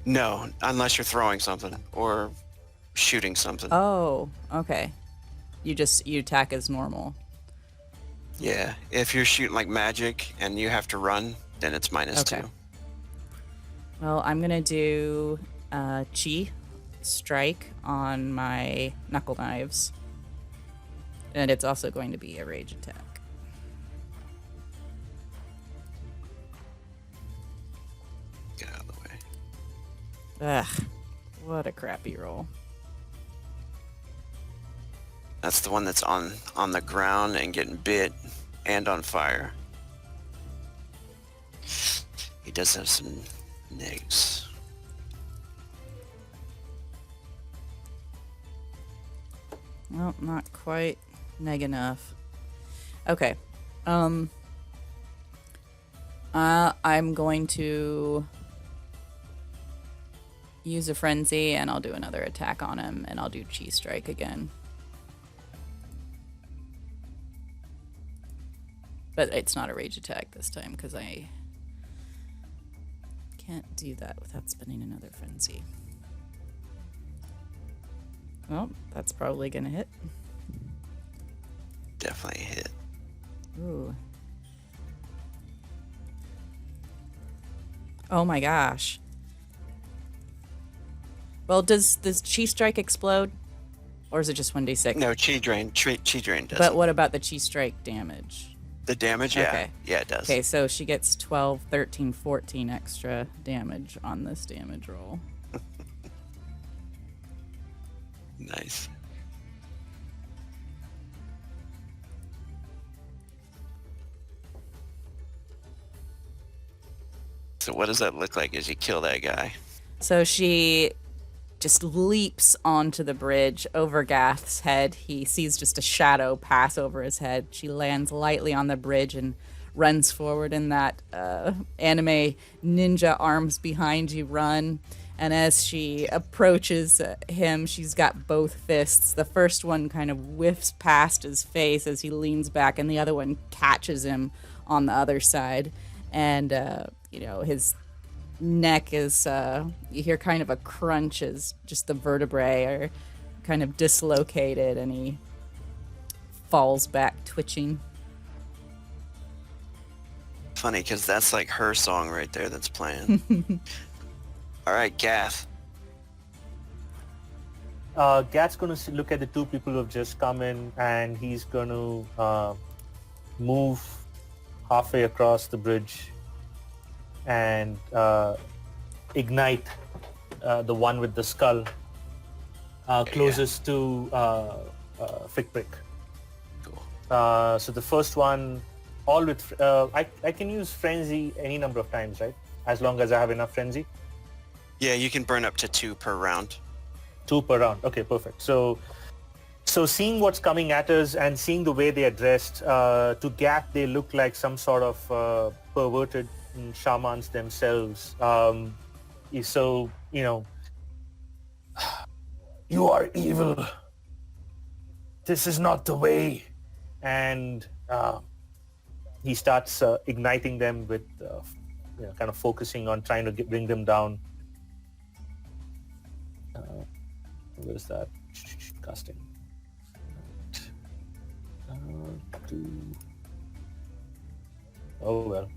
No, unless you're throwing something or shooting something. Oh, okay. You attack as normal. Yeah, if you're shooting like magic and you have to run, then it's -2. Okay. Well, I'm gonna do chi strike on my knuckle knives, and it's also going to be a rage attack. Get out of the way. Ugh, what a crappy roll. That's the one that's on the ground and getting bit and on fire. He does have some negs. Well, not quite neg enough. Okay. I'm going to use a frenzy, and I'll do another attack on him, and I'll do chi strike again. But it's not a rage attack this time, because I can't do that without spending another frenzy. Well, that's probably gonna hit. Definitely hit. Ooh. Oh my gosh. Well, does chi strike explode? Or is it just 1d6? No, chi drain does. But what about the chi strike damage? The damage, yeah. Okay. Yeah, it does. Okay, so she gets 12, 13, 14 extra damage on this damage roll. Nice. So what does that look like as you kill that guy? So she just leaps onto the bridge over Gath's head. He sees just a shadow pass over his head. She lands lightly on the bridge and runs forward in that anime ninja arms behind you run. And as she approaches him, she's got both fists. The first one kind of whiffs past his face as he leans back, and the other one catches him on the other side. And, his neck is, you hear kind of a crunch as just the vertebrae are kind of dislocated, and he falls back twitching. Funny, because that's like her song right there that's playing. All right, Gath. Gath's going to look at the two people who have just come in, and he's going to move halfway across the bridge and ignite the one with the skull closest to Fickbrick. Cool. So the first one, all with I can use frenzy any number of times, right? As long as I have enough frenzy. Yeah, you can burn up to 2 per round. 2 per round. Okay, perfect. So seeing what's coming at us and seeing the way they are dressed, to Gath they look like some sort of perverted shamans themselves. So, you are evil. This is not the way. And he starts igniting them with, kind of focusing on trying to bring them down. Where's that? Casting. Oh well.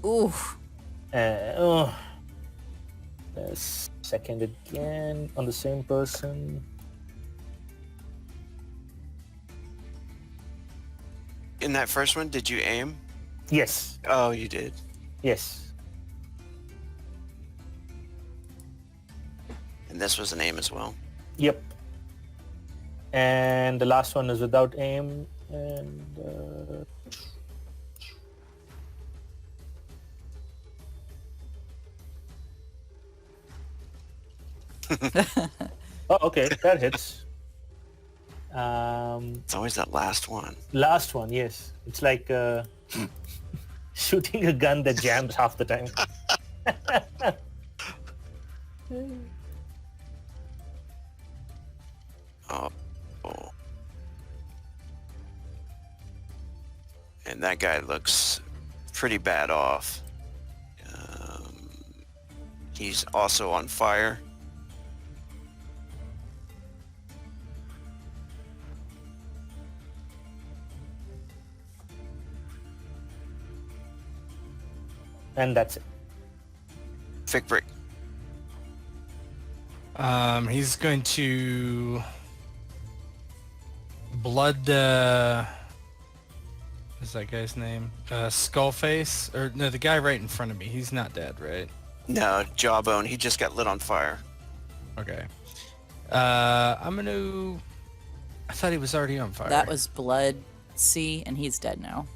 Ooh. Second again on the same person. In that first one, did you aim? Yes. Oh, you did. Yes. And this was an aim as well. Yep. And the last one is without aim, and Oh, okay, that hits. It's always that last one. Last one, yes. It's like shooting a gun that jams half the time. Oh. Oh. And that guy looks pretty bad off. He's also on fire. And that's it. Fickbrick. He's going to blood. What's that guy's name? Skullface, or no, the guy right in front of me. He's not dead, right? No, Jawbone. He just got lit on fire. Okay. I'm gonna. I thought he was already on fire. That was Blood C, and he's dead now.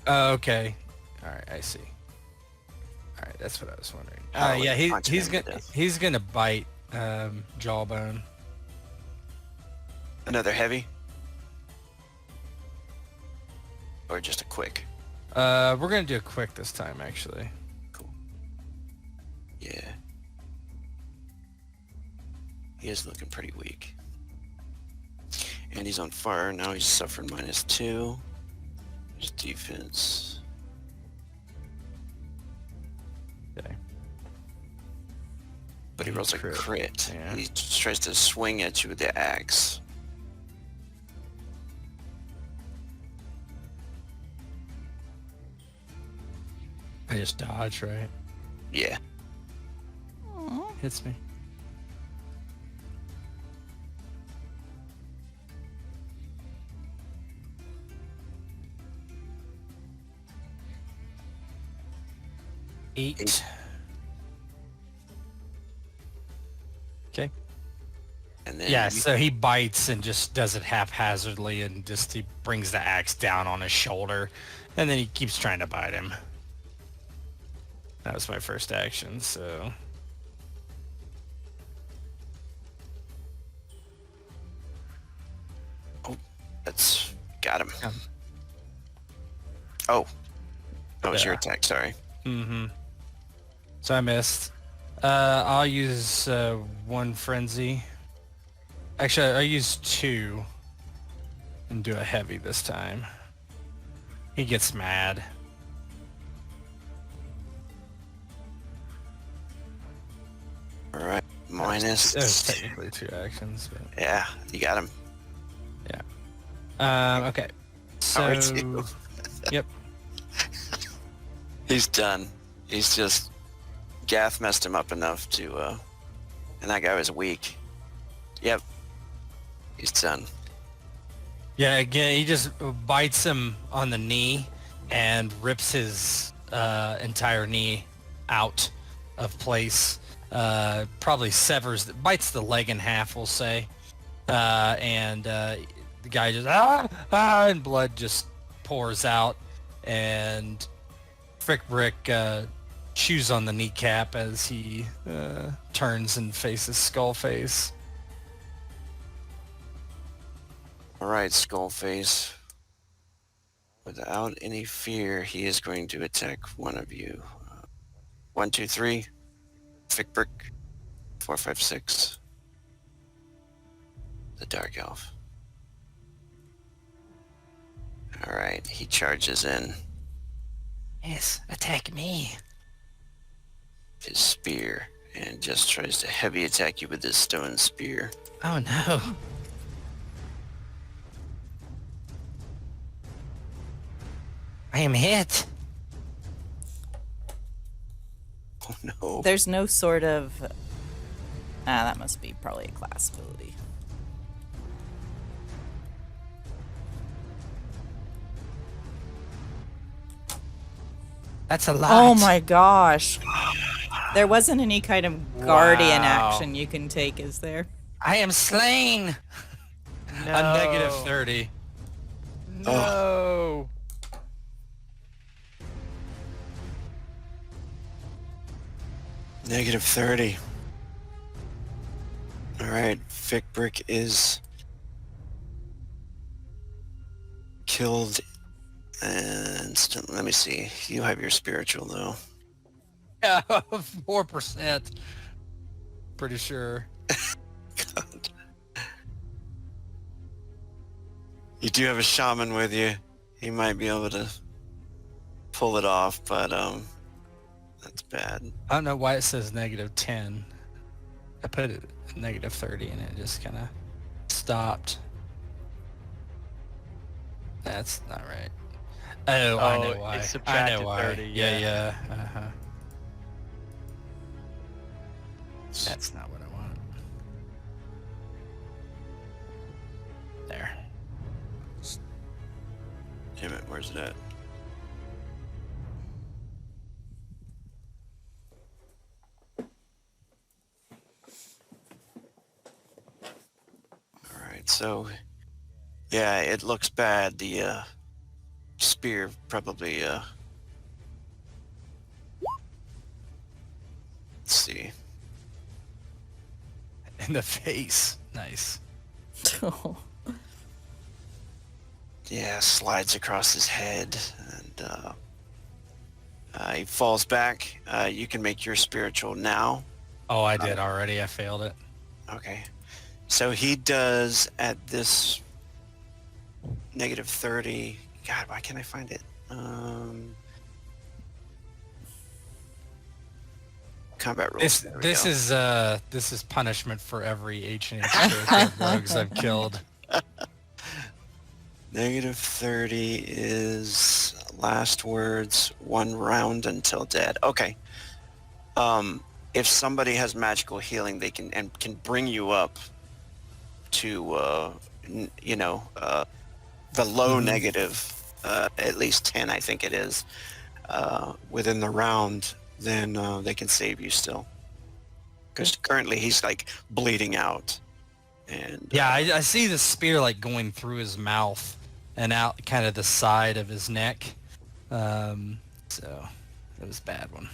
Okay. All right, I see. All right, that's what I was wondering. Oh, Yeah, punching he's him to gonna death. he's gonna bite Jawbone. Another heavy? Or just a quick? We're gonna do a quick this time, actually. Cool. Yeah. He is looking pretty weak. And he's on fire. Now he's suffering -2. His defense. Okay. But he rolls a crit. Yeah. He tries to swing at you with the axe. I just dodge, right? Yeah. Hits me. Eight. Okay. And then Yeah, you- so he bites and just does it haphazardly, and just he brings the axe down on his shoulder, and then he keeps trying to bite him. That was my first action, so... that's got him. Yeah. Oh. That was your Yeah. attack, sorry. Mm-hmm. So I missed. I'll use one frenzy. Actually, I'll use two and do a heavy this time. He gets mad. Alright. That Minus. was technically two actions, but Yeah, you got him. okay. Alright, So, too. yep. He's done. He's just... Gath messed him up enough to, and that guy was weak. Yep. He's done. Yeah, again, he just bites him on the knee and rips his entire knee out of place. Probably bites the leg in half, we'll say. And the guy just, and blood just pours out. And Frickbrick chews on the kneecap as he turns and faces Skullface. Alright, Skullface. Without any fear, he is going to attack one of you. 1, 2, 3. Fickbrick. 4, 5, 6. The Dark Elf. Alright, he charges in. Yes, attack me. His spear and just tries to heavy attack you with his stone spear. Oh no. I am hit. Oh no. There's no sort of... that must be probably a class ability. That's a lot. Oh my gosh. There wasn't any kind of guardian Wow. action you can take, is there? I am slain. No. A negative 30. No. Negative 30. All right, Fickbrick is killed. And let me see. You have your spiritual though. Yeah, 4%. Pretty sure. God. You do have a shaman with you. He might be able to pull it off, but that's bad. I don't know why it says -10. I put it at -30 and it just kind of stopped. That's not right. Oh, I know Oh, why. it I subtracted know why. 30, Yeah, yeah. yeah. Uh-huh. That's not what I want. There. Damn it, where's it at? Alright, so yeah, it looks bad. The spear probably let's see. In the face. Nice. Oh. Yeah, slides across his head and he falls back. You can make your spiritual now. Oh, I did already. I failed it. Okay. So he does at this -30. God, why can't I find it? Combat rules. There we go. This is punishment for every H&H character rogues I've killed. -30 is last words, 1 round until dead. Okay. If somebody has magical healing, they can bring you up to the low negative, at least 10, I think it is, within the round. Then they can save you still. Because currently he's like bleeding out. And Yeah, I see the spear like going through his mouth and out kind of the side of his neck. So it was a bad one.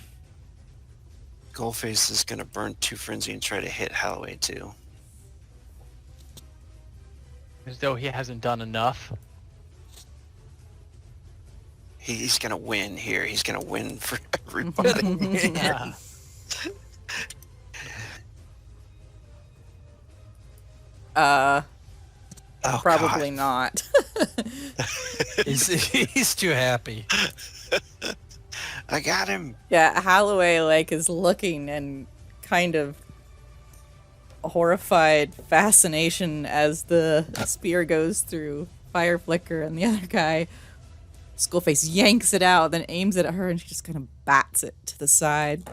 Goldface is going to burn 2 frenzy and try to hit Holloway too. As though he hasn't done enough. He's going to win here. He's going to win for everybody. Ah. Oh, Probably God. not. He's too happy. I got him. Yeah, Holloway is looking and kind of horrified fascination as the spear goes through Fire Flicker, and the other guy, Skullface, yanks it out, then aims it at her, and she just kind of bats it to the side.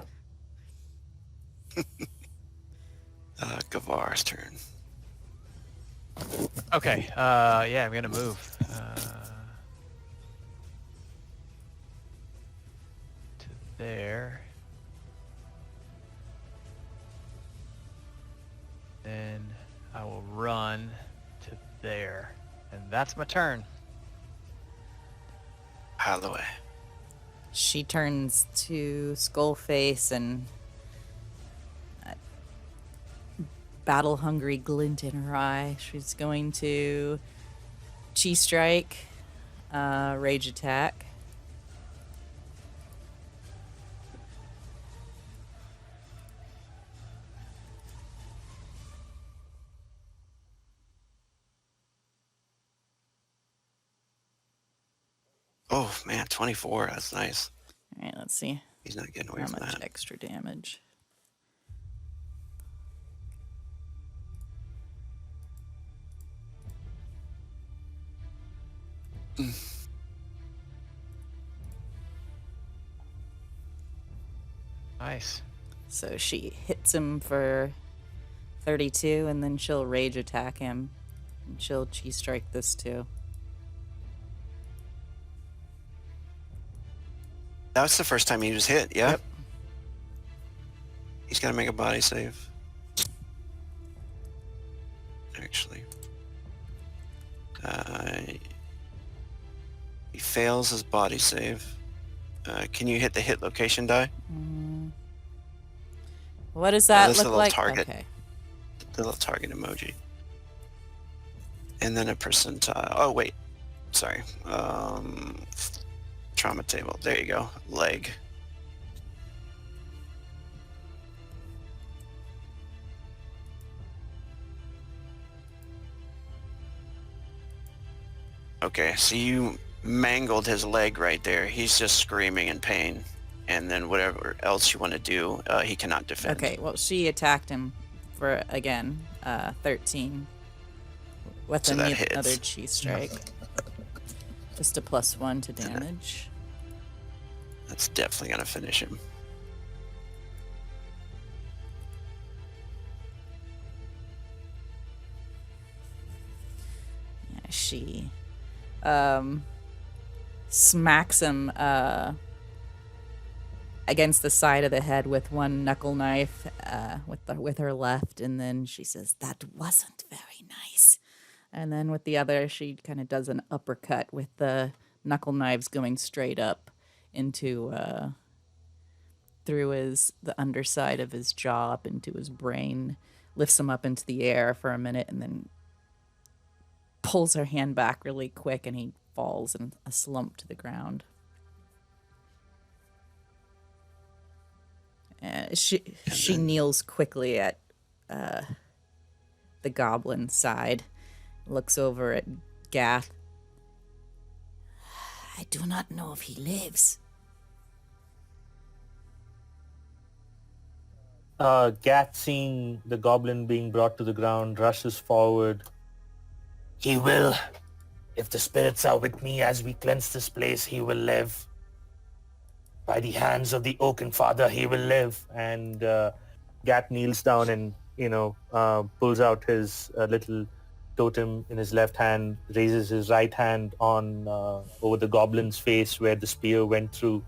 Gavar's turn. Okay, yeah, I'm gonna move. To there. Then I will run to there. And that's my turn. Holloway. She turns to Skullface and battle-hungry glint in her eye. She's going to Chi Strike, Rage Attack. Oh, man, 24. That's nice. All right, let's see He's not getting away how from much that. extra damage. Nice. So she hits him for 32, and then she'll Rage Attack him. And she'll Chi Strike this too. That's the first time he was hit, yeah? Yep. He's got to make a body save. Actually. He fails his body save. Can you hit the hit location die? What does that that's a look little like? target. Okay. the little target emoji. And then a percentile. Oh, wait. Sorry. Trauma table. There you go. Leg. Okay, so you mangled his leg right there. He's just screaming in pain. And then whatever else you want to do, he cannot defend. Okay, well, she attacked him for, again, 13. With So that hits. another chi strike. Just a +1 to damage. That's definitely going to finish him. Yeah, she smacks him against the side of the head with one knuckle knife with her left, and then she says, "That wasn't very nice." And then with the other, she kind of does an uppercut with the knuckle knives going straight up into through the underside of his jaw up into his brain, lifts him up into the air for a minute, and then pulls her hand back really quick, and he falls in a slump to the ground. She kneels quickly at the goblin side, looks over at Gath. I do not know if he lives. Gat, seeing the goblin being brought to the ground, rushes forward. He will. If the spirits are with me as we cleanse this place, he will live. By the hands of the Oaken Father, he will live. And Gat kneels down and, pulls out his little totem in his left hand, raises his right hand on over the goblin's face where the spear went through,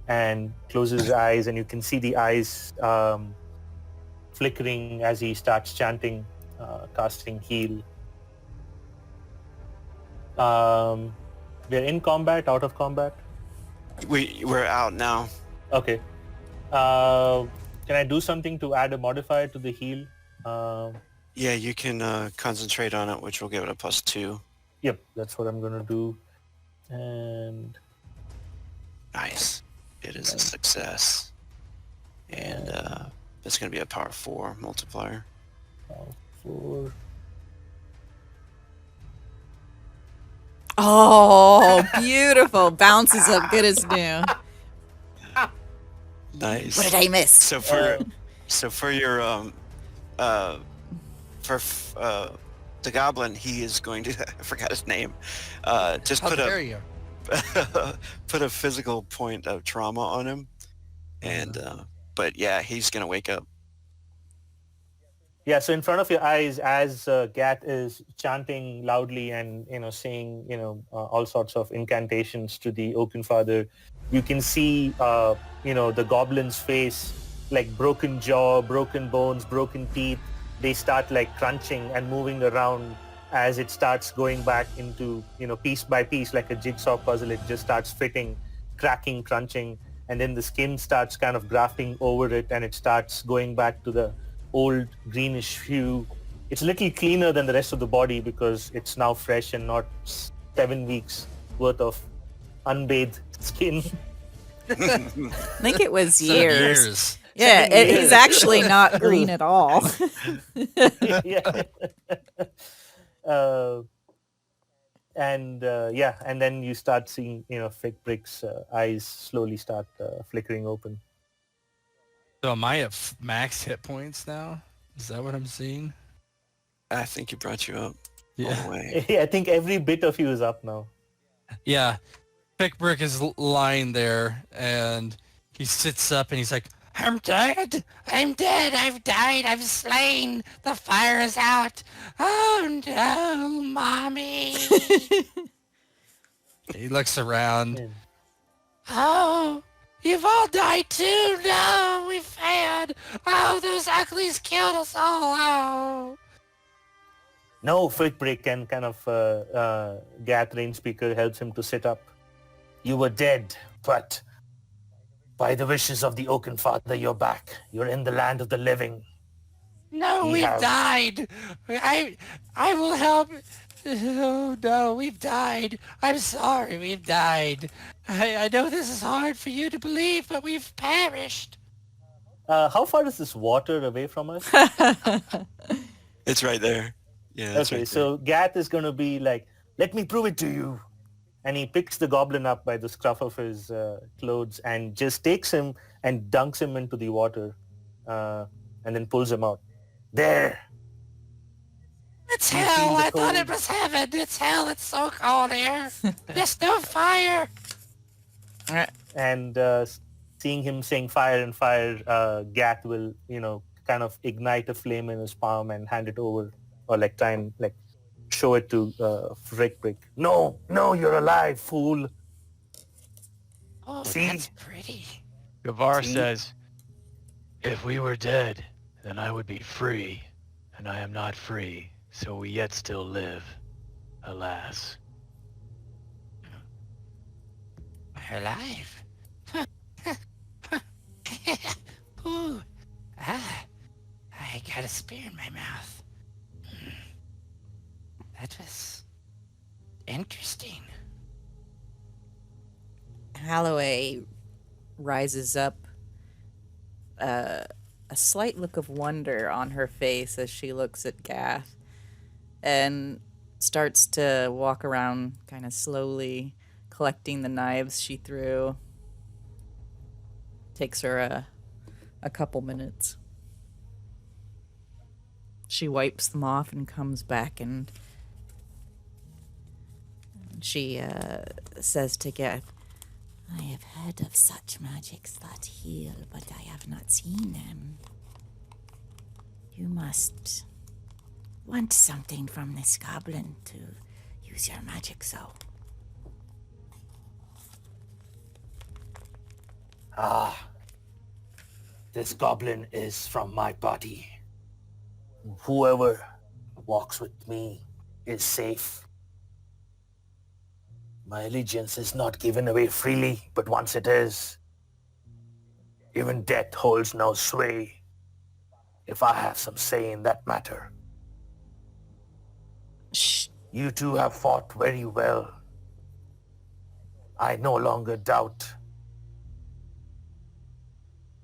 and closes his eyes, and you can see the eyes flickering as he starts chanting, casting heal. We're in combat, out of combat? We're out now. Okay. Can I do something to add a modifier to the heal? Yeah, you can concentrate on it, which will give it a +2. Yep, that's what I'm gonna do. And Nice. It is a success. And it's going to be a power 4 multiplier. 4. Oh, beautiful. Bounces up good as new. Nice. What did I miss? So for your the goblin, he is going to I forgot his name. Just How put dare a you? put a physical point of trauma on him, and but yeah, he's gonna wake up. Yeah, so in front of your eyes, as Gat is chanting loudly and saying all sorts of incantations to the Oaken Father, you can see the goblin's face, like broken jaw, broken bones, broken teeth. They start like crunching and moving around as it starts going back into piece by piece, like a jigsaw puzzle. It just starts fitting, cracking, crunching, and then the skin starts kind of grafting over it, and it starts going back to the old greenish hue. It's a little cleaner than the rest of the body because it's now fresh and not 7 weeks worth of unbathed skin. I think it was 7 years. Yeah, he's actually not green at all. Yeah. And then you start seeing Fig Brick's eyes slowly start flickering open. So am I at max hit points now? Is that what I'm seeing? I think he brought you up all Yeah. the way. I think every bit of you is up now. Yeah. Pickbrick is lying there, and he sits up, and he's like, I'm dead. I'm dead. I've died. I've slain. The fire is out. Oh no, mommy. he looks around. Oh, you've all died too. No, we failed. Oh, those uglies killed us all. Oh. No, Fig Brick, and kind of Gat Rain Speaker helps him to sit up. You were dead, but by the wishes of the Oaken Father, you're back. You're in the land of the living. No, He we've have died. I will help. Oh no, we've died. I'm sorry, we've died. I know this is hard for you to believe, but we've perished. how far is this water away from us? It's right there. Yeah, it's Okay, right there. so Gath is going to be like, let me prove it to you. And he picks the goblin up by the scruff of his clothes and just takes him and dunks him into the water and then pulls him out. There, It's do you feel hell. the I thought it cold? was heaven. It's hell. It's so cold here. There's no fire. And seeing him saying fire and fire, Gath will, kind of ignite a flame in his palm and hand it over, or like try and like show it to Frick Brick. No, no, you're alive, fool. Oh, See? that's pretty. Gavar See? says, if we were dead, then I would be free. And I am not free, so we yet still live. Alas. We're alive. Ooh. Ah, I got a spear in my mouth. That was interesting. Holloway rises up, a slight look of wonder on her face as she looks at Gath, and starts to walk around kind of slowly, collecting the knives she threw. Takes her a couple minutes. She wipes them off and comes back, and she says to Gath, I have heard of such magics that heal, but I have not seen them. You must want something from this goblin to use your magic so. This goblin is from my body. Whoever walks with me is safe. My allegiance is not given away freely, but once it is, even death holds no sway if I have some say in that matter. Shh. You two have fought very well. I no longer doubt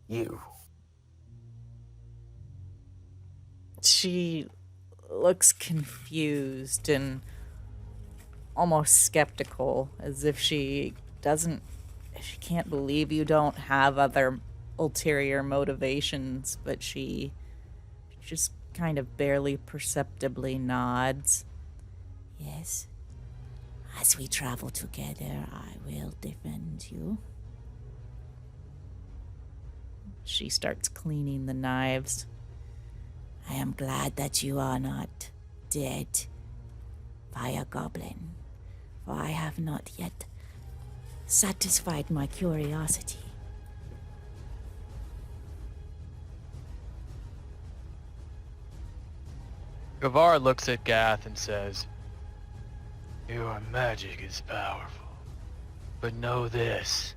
you. She looks confused and almost skeptical, as if she can't believe you don't have other ulterior motivations, but she just kind of barely perceptibly nods. Yes. As we travel together, I will defend you. She starts cleaning the knives. I am glad that you are not dead by a goblin, for I have not yet satisfied my curiosity. Gavar looks at Gath and says, your magic is powerful. But know this.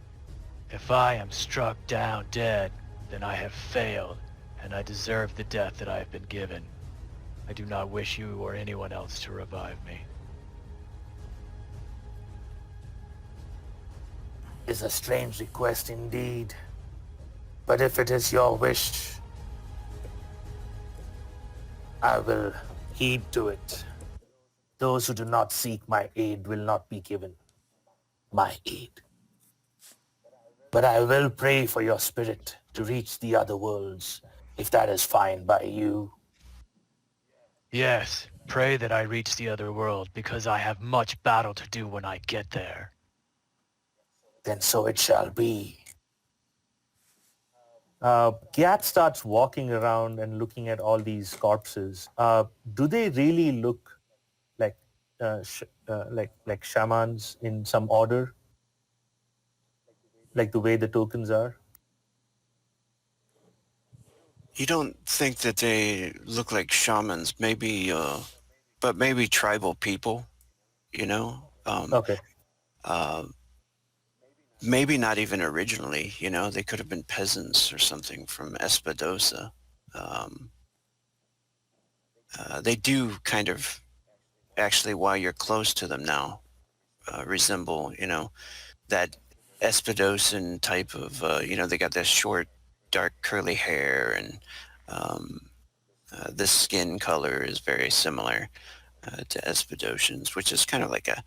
If I am struck down dead, then I have failed, and I deserve the death that I have been given. I do not wish you or anyone else to revive me. Is a strange request indeed. But if it is your wish, I will heed to it. Those who do not seek my aid will not be given my aid. But I will pray for your spirit to reach the other worlds, if that is fine by you. Yes, pray that I reach the other world, because I have much battle to do when I get there. Then so it shall be. Gyat starts walking around and looking at all these corpses. Do they really look like like shamans in some order, like the way the tokens are? You don't think that they look like shamans? Maybe, but maybe tribal people. You know. Okay. Maybe not even originally, they could have been peasants or something from Espadosa. They do kind of, actually, while you're close to them now, resemble, that Espadossan type of, they got this short, dark, curly hair, and the skin color is very similar to Espadossians, which is kind of like uh,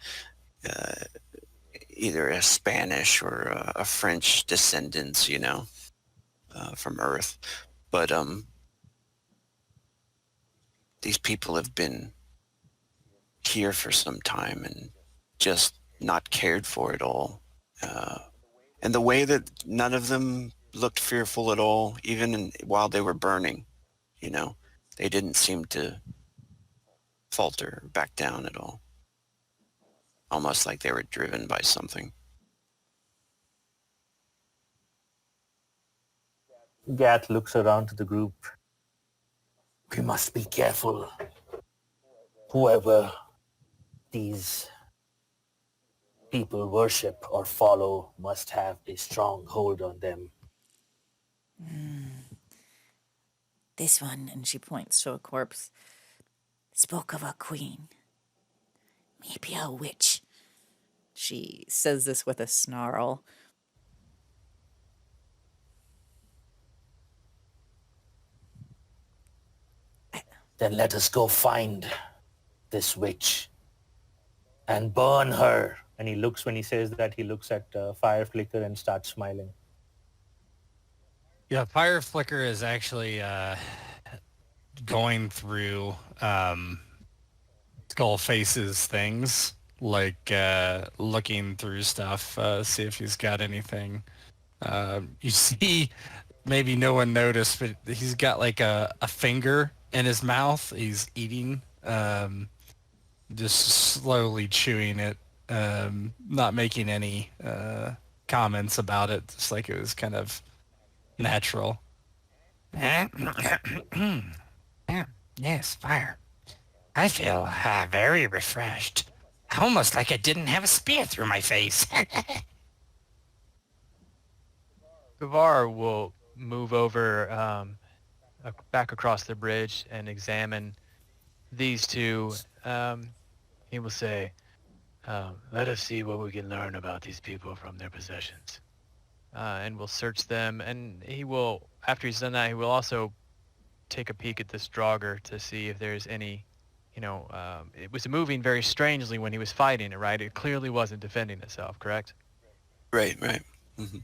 either a Spanish or a French descendants, from Earth. But these people have been here for some time and just not cared for at all. And the way that none of them looked fearful at all, even while they were burning, they didn't seem to falter or back down at all. Almost like they were driven by something. Gath looks around to the group. We must be careful. Whoever these people worship or follow must have a strong hold on them. This one, and she points to a corpse, spoke of a queen. Maybe a witch. She says this with a snarl. Then let us go find this witch and burn her. And he looks, when he says that, he looks at Fire Flicker and starts smiling. Yeah, Fire Flicker is actually going through Skullface's things, like looking through stuff, see if he's got anything. You see, maybe no one noticed, but he's got like a finger in his mouth. He's eating, just slowly chewing it, not making any comments about it, just like it was kind of natural. Yes, fire. I feel very refreshed. Almost like I didn't have a spear through my face. Gavar will move over back across the bridge and examine these two. He will say, let us see what we can learn about these people from their possessions. And we'll search them. And he will, after he's done that, he will also take a peek at this Draugr to see if there's any, it was moving very strangely when he was fighting it, right? It clearly wasn't defending itself, correct? Right. Mm-hmm.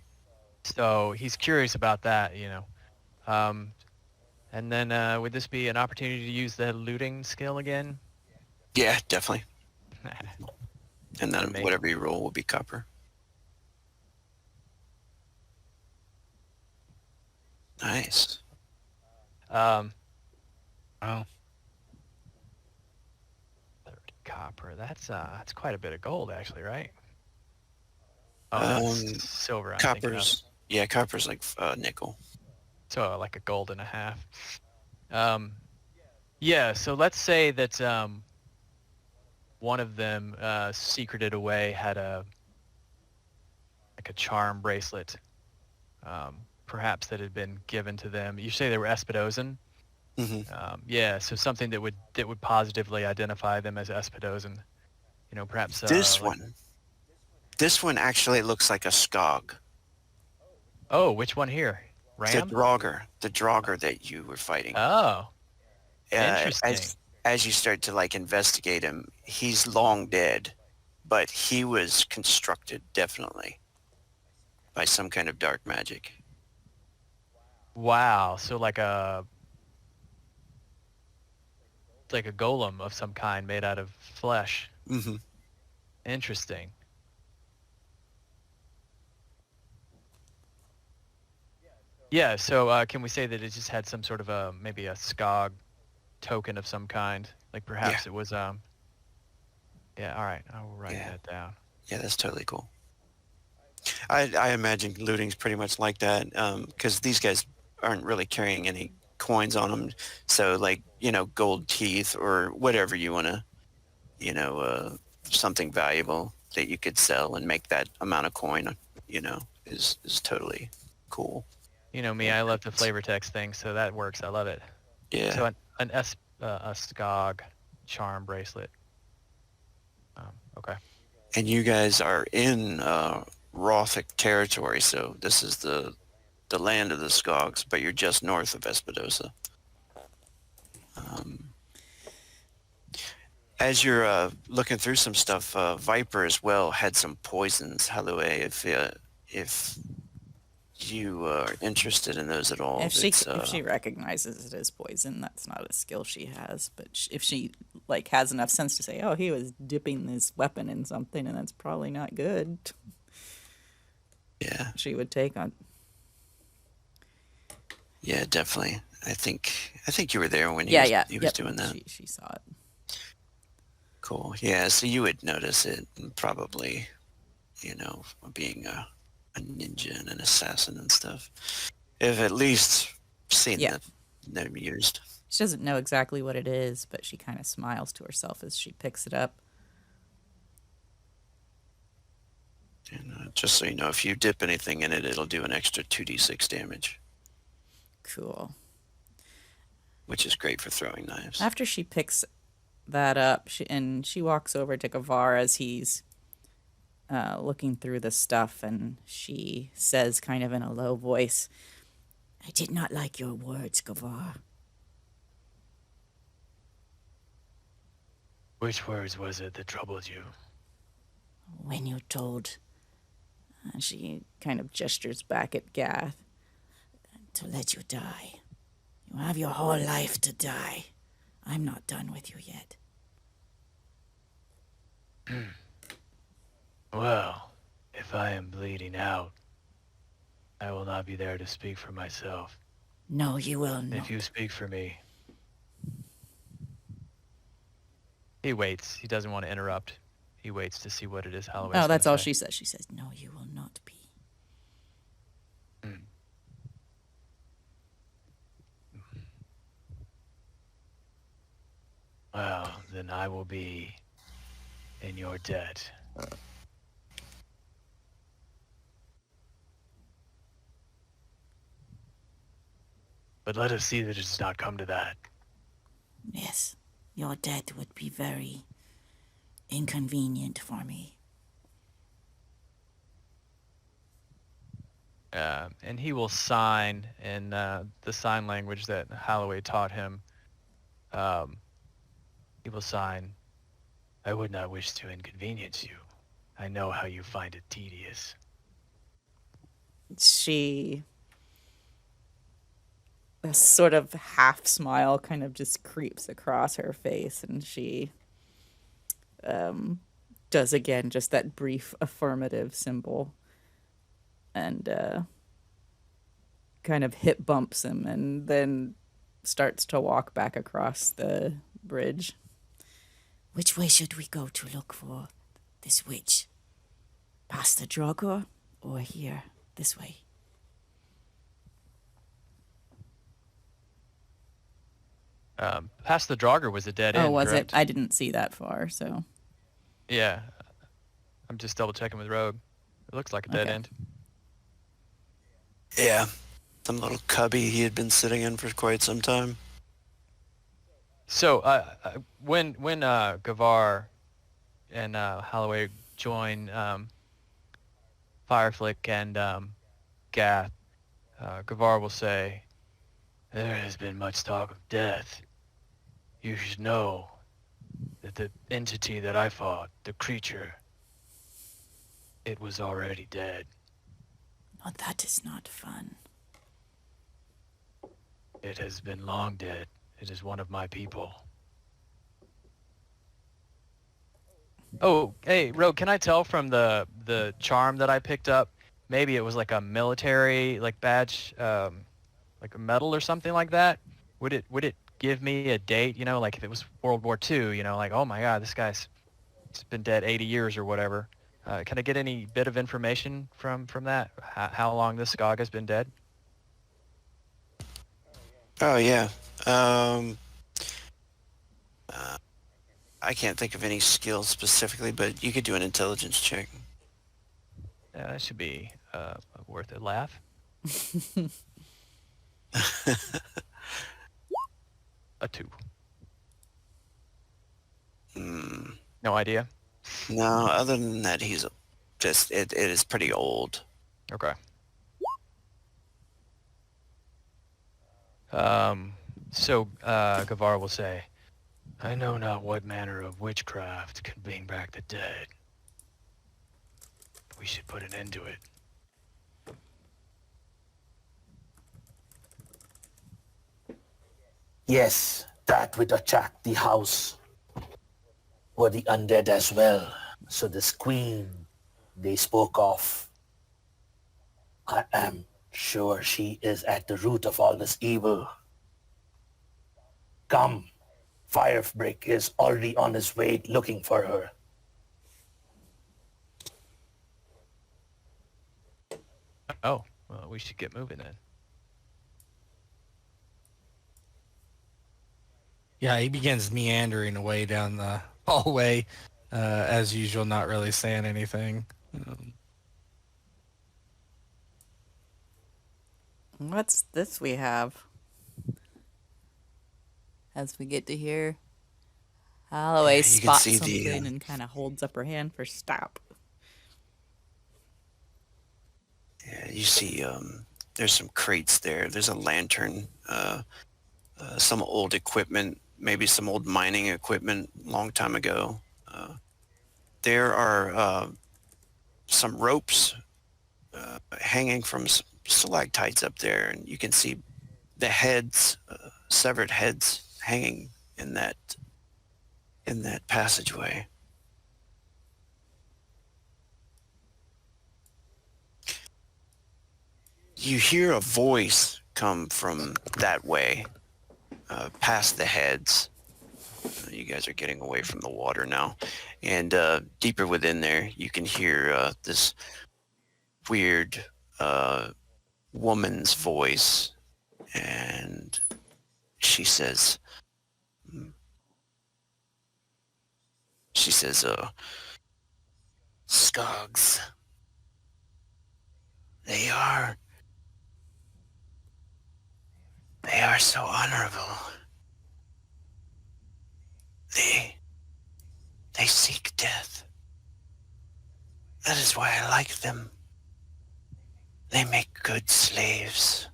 So he's curious about that, And then would this be an opportunity to use the looting skill again? Yeah, definitely. And then Amazing. whatever you roll will be copper. Nice. Oh, 30 copper. That's quite a bit of gold, actually, right? Oh, that's silver. I'm thinking of. Copper's like nickel. So like a gold and a half. Yeah. So let's say that one of them secreted away, had a charm bracelet, perhaps that had been given to them. You say they were Espadossan? Mm-hmm. Yeah, so something that would positively identify them as Espadossan. Perhaps This one actually looks like a Skog. Oh, which one here? Ram? The Draugr that you were fighting. Oh, interesting. As you start to investigate him, he's long dead, but he was constructed definitely by some kind of dark magic. Wow, so like a golem of some kind made out of flesh. Mm-hmm. Interesting. Yeah, so can we say that it just had some sort of maybe a Skog token of some kind? Like perhaps it was yeah, all right. I will write that down. Yeah, that's totally cool. I imagine looting's pretty much like that, because these guys aren't really carrying any coins on them. So gold teeth or whatever you want to, something valuable that you could sell and make that amount of coin, is totally cool. You know me, I love the flavor text thing, so that works. I love it. Yeah. So an a Skog charm bracelet. Okay. And you guys are in Rothic territory, so this is the land of the Skogs, but you're just north of Espadosa. As you're looking through some stuff, Viper as well had some poisons. Holloway, if you are interested in those at all, If she recognizes it as poison, that's not a skill she has. But if she like has enough sense to say, "Oh, he was dipping this weapon in something, and that's probably not good," yeah, she would take on. yeah, definitely. I think you were there when he was doing that. She saw it. Cool. Yeah, so you would notice it, and probably, being a ninja and an assassin and stuff. If at least seen them used. She doesn't know exactly what it is, but she kind of smiles to herself as she picks it up. And just so you know, if you dip anything in it, it'll do an extra 2d6 damage. Cool. Which is great for throwing knives. After she picks that up, she walks over to Gavar as he's looking through the stuff, and she says kind of in a low voice, I did not like your words, Gavar. Which words was it that troubled you? When you told... she kind of gestures back at Gath. To let you die. You have your whole life to die. I'm not done with you yet. Well, if I am bleeding out, I will not be there to speak for myself. No, you will not. If you speak for me... He waits. He doesn't want to interrupt. He waits to see what it is Holloway's Oh, that's gonna all say. she says. She says, no, you will not be. Well, then I will be in your debt. But let us see that it does not come to that. Yes, your death would be very inconvenient for me. And he will sign in the sign language that Holloway taught him. He will sign, I would not wish to inconvenience you. I know how you find it tedious. A sort of half smile kind of just creeps across her face, and she does again just that brief affirmative symbol, and kind of hip bumps him, and then starts to walk back across the bridge. Which way should we go to look for this witch? Past the Draugr or here, this way? past the Draugr was a dead end. Oh, was correct? it? I didn't see that far, so. Yeah. I'm just double checking with Rogue. It looks like a dead Okay. end. Yeah. Some little cubby he had been sitting in for quite some time. So when Gavar and Holloway join Fireflick and Gath, Gavar will say, There has been much talk of death. You should know that the entity that I fought, the creature, it was already dead. Oh, that is not fun. It has been long dead. It is one of my people. oh, hey, Rogue, can I tell from the charm that I picked up, maybe it was like a military like badge, like a medal or something like that? Would it give me a date, like if it was World War II, like, oh my God, this guy's been dead 80 years or whatever. Can I get any bit of information from that? How long this Skog has been dead? Oh, yeah. I can't think of any skills specifically, but you could do an intelligence check. Yeah, that should be worth a laugh. A 2. No idea. No, other than that, he's just, it is pretty old. Okay. So Gavar will say, I know not what manner of witchcraft can bring back the dead. We should put an end to it. Yes, that would attract the house. Or the undead as well. So this queen they spoke of, I am sure she is at the root of all this evil. Come, Firebrick is already on his way looking for her. Oh, well, we should get moving then. Yeah, he begins meandering away down the hallway, as usual, not really saying anything. What's this we have? As we get to hear Holloway Yeah, you can spots see the, something and kind of holds up her hand for stop. Yeah, you see, there's some crates there. There's a lantern, some old equipment, maybe some old mining equipment long time ago. There are some ropes hanging from stalactites up there, and you can see the heads, severed heads, hanging in that passageway. You hear a voice come from that way, past the heads. You guys are getting away from the water now. And deeper within there, you can hear this weird woman's voice. And she says, Skogs, they are so honorable. They seek death. That is why I like them. They make good slaves.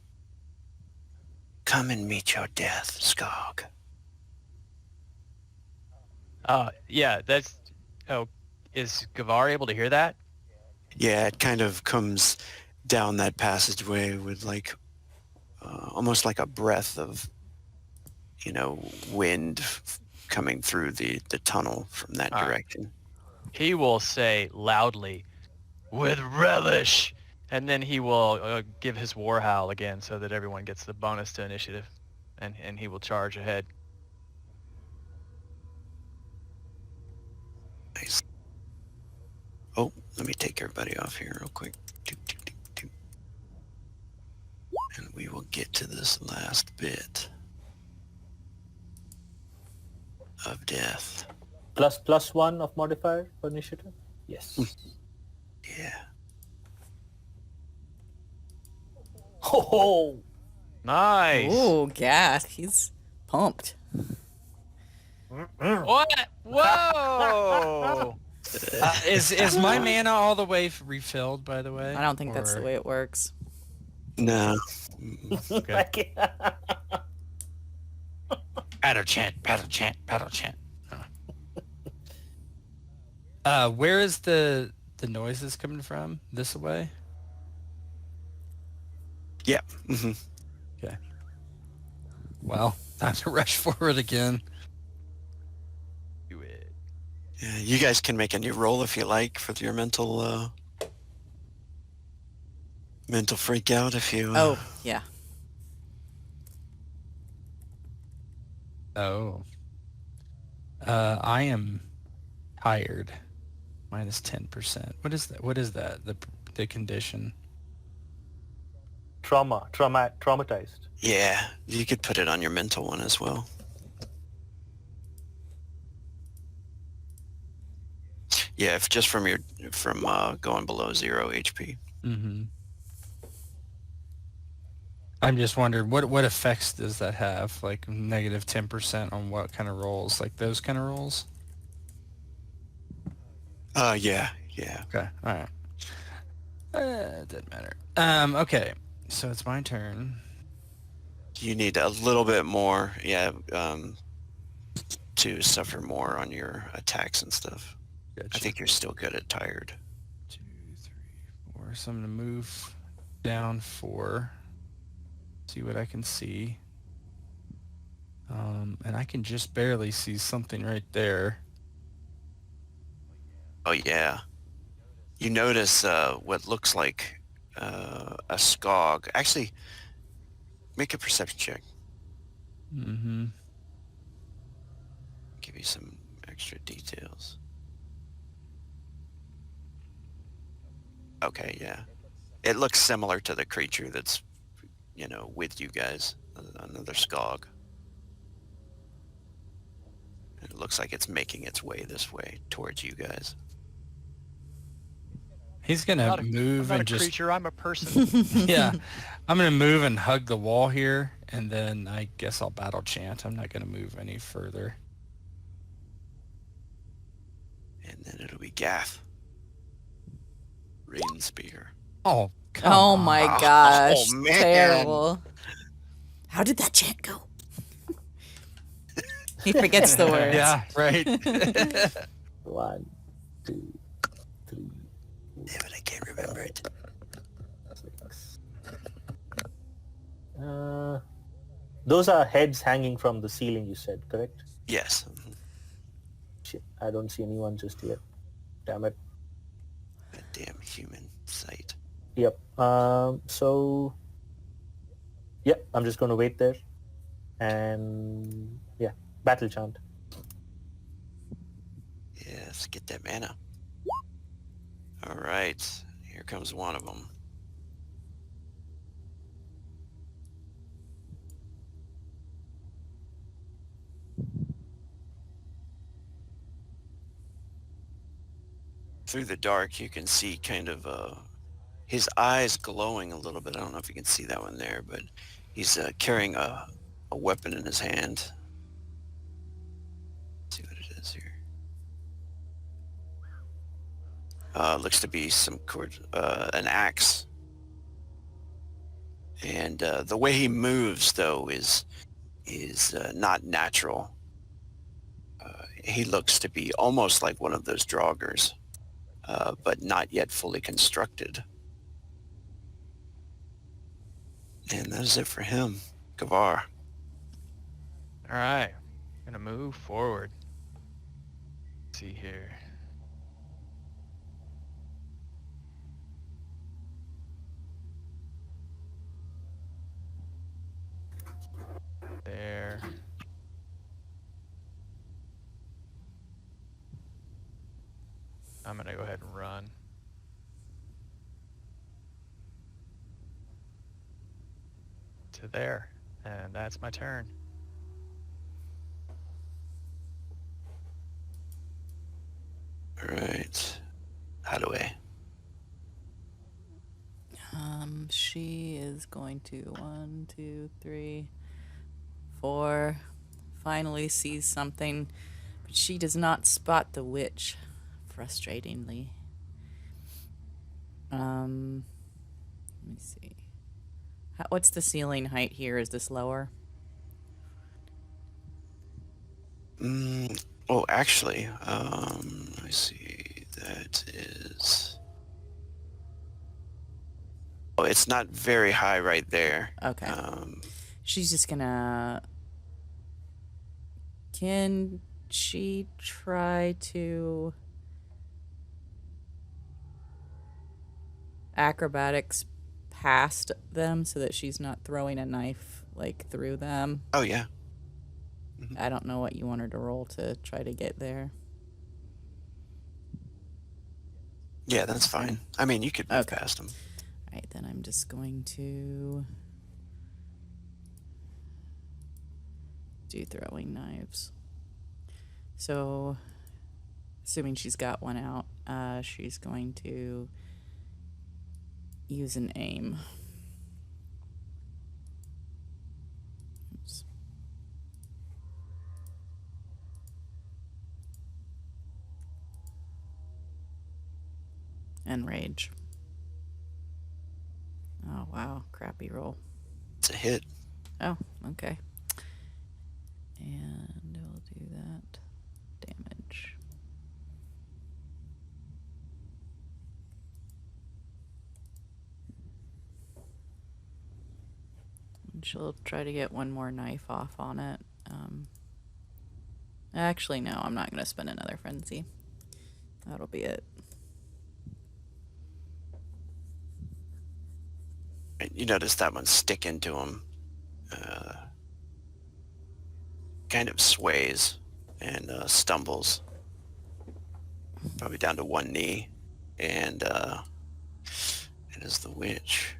Come and meet your death, Skog. Yeah, that's... Oh, is Gavar able to hear that? Yeah, it kind of comes down that passageway with like almost like a breath of, wind coming through the tunnel from that All right. direction. He will say loudly, with relish, and then he will give his war howl again so that everyone gets the bonus to initiative, and he will charge ahead. Nice. Oh, let me take everybody off here real quick. Doop, doop, doop, doop. And we will get to this last bit of death. +1 of modifier for initiative? Yes. Yeah. Ho! Nice. Ooh, Gath, he's pumped. What? Whoa! Is my mana all the way refilled, by the way? I don't think that's the Or- way it works. No. Okay. Battle chant, battle chant, battle chant. Where is the noises coming from? This way? Yeah. Mm-hmm. Okay. Well, time to rush forward again. Do it. Yeah, you guys can make a new roll if you like for your mental freak out if you... Oh, yeah. Oh. I am tired. Minus 10%. What is that? What is that? The condition? Traumatized. Yeah, you could put it on your mental one as well. Yeah, if just from going below 0 HP. Mm-hmm. I'm just wondering, what effects does that have? Like negative 10% on what kind of rolls? Like those kind of rolls? Yeah, yeah. Okay, all right. It doesn't matter. Okay, so it's my turn. You need a little bit more, yeah, to suffer more on your attacks and stuff. Gotcha. I think you're still good at tired. 2, 3, 4. So I'm gonna move down 4. See what I can see. And I can just barely see something right there. Oh yeah. You notice what looks like a skog. Actually, make a perception check. Mm-hmm. Give you some extra details. Okay, yeah. It looks similar to the creature that's, with you guys. Another skog. It looks like it's making its way this way towards you guys. He's gonna I'm move not and a just creature. I'm a person. yeah. I'm gonna move and hug the wall here, and then I guess I'll battle chant. I'm not gonna move any further. And then it'll be Gath. Rain Spear. Oh, come Oh on. my gosh. Oh, man. Terrible. How did that chant go? He forgets the words. Yeah, right. 1, 2, 3, Yeah, but I can't remember it. 6. Those are heads hanging from the ceiling, you said, correct? Yes. Shit, I don't see anyone just yet. Damn it. That damn human sight. Yep. So, yeah, I'm just going to wait there. And, yeah, battle chant. Yes, get that mana. All right. Here comes one of them. Through the dark, you can see kind of his eyes glowing a little bit. I don't know if you can see that one there, but he's carrying a weapon in his hand. Let's see what it is here. Looks to be an axe. And the way he moves, though, is not natural. He looks to be almost like one of those draugrs, but not yet fully constructed. And that is it for him. Gavar. All right, gonna move forward. Let's see here. There. I'm gonna go ahead and run. To there, and that's my turn. All right. Hadaway. She is going to 1, 2, 3, 4. Finally sees something, but she does not spot the witch. Frustratingly. Let me see. What's the ceiling height here? Is this lower? Oh, actually, let me see. That is... Oh, it's not very high right there. Okay. She's just gonna... Can she try to... acrobatics past them so that she's not throwing a knife, like, through them? Oh, yeah. I don't know what you want her to roll to try to get there. Yeah, that's fine. I mean, you could move Okay. past them. All right, then I'm just going to do throwing knives. So, assuming she's got one out, she's going to use an aim. Oops. and rage. Oh, wow. Crappy roll. It's a hit. Oh, okay. And we'll do that. Damage. And she'll try to get one more knife off on it. Actually, no, I'm not going to spend another frenzy. That'll be it. You notice that one sticking to him. Kind of sways and stumbles. Probably down to one knee. And it is the witch.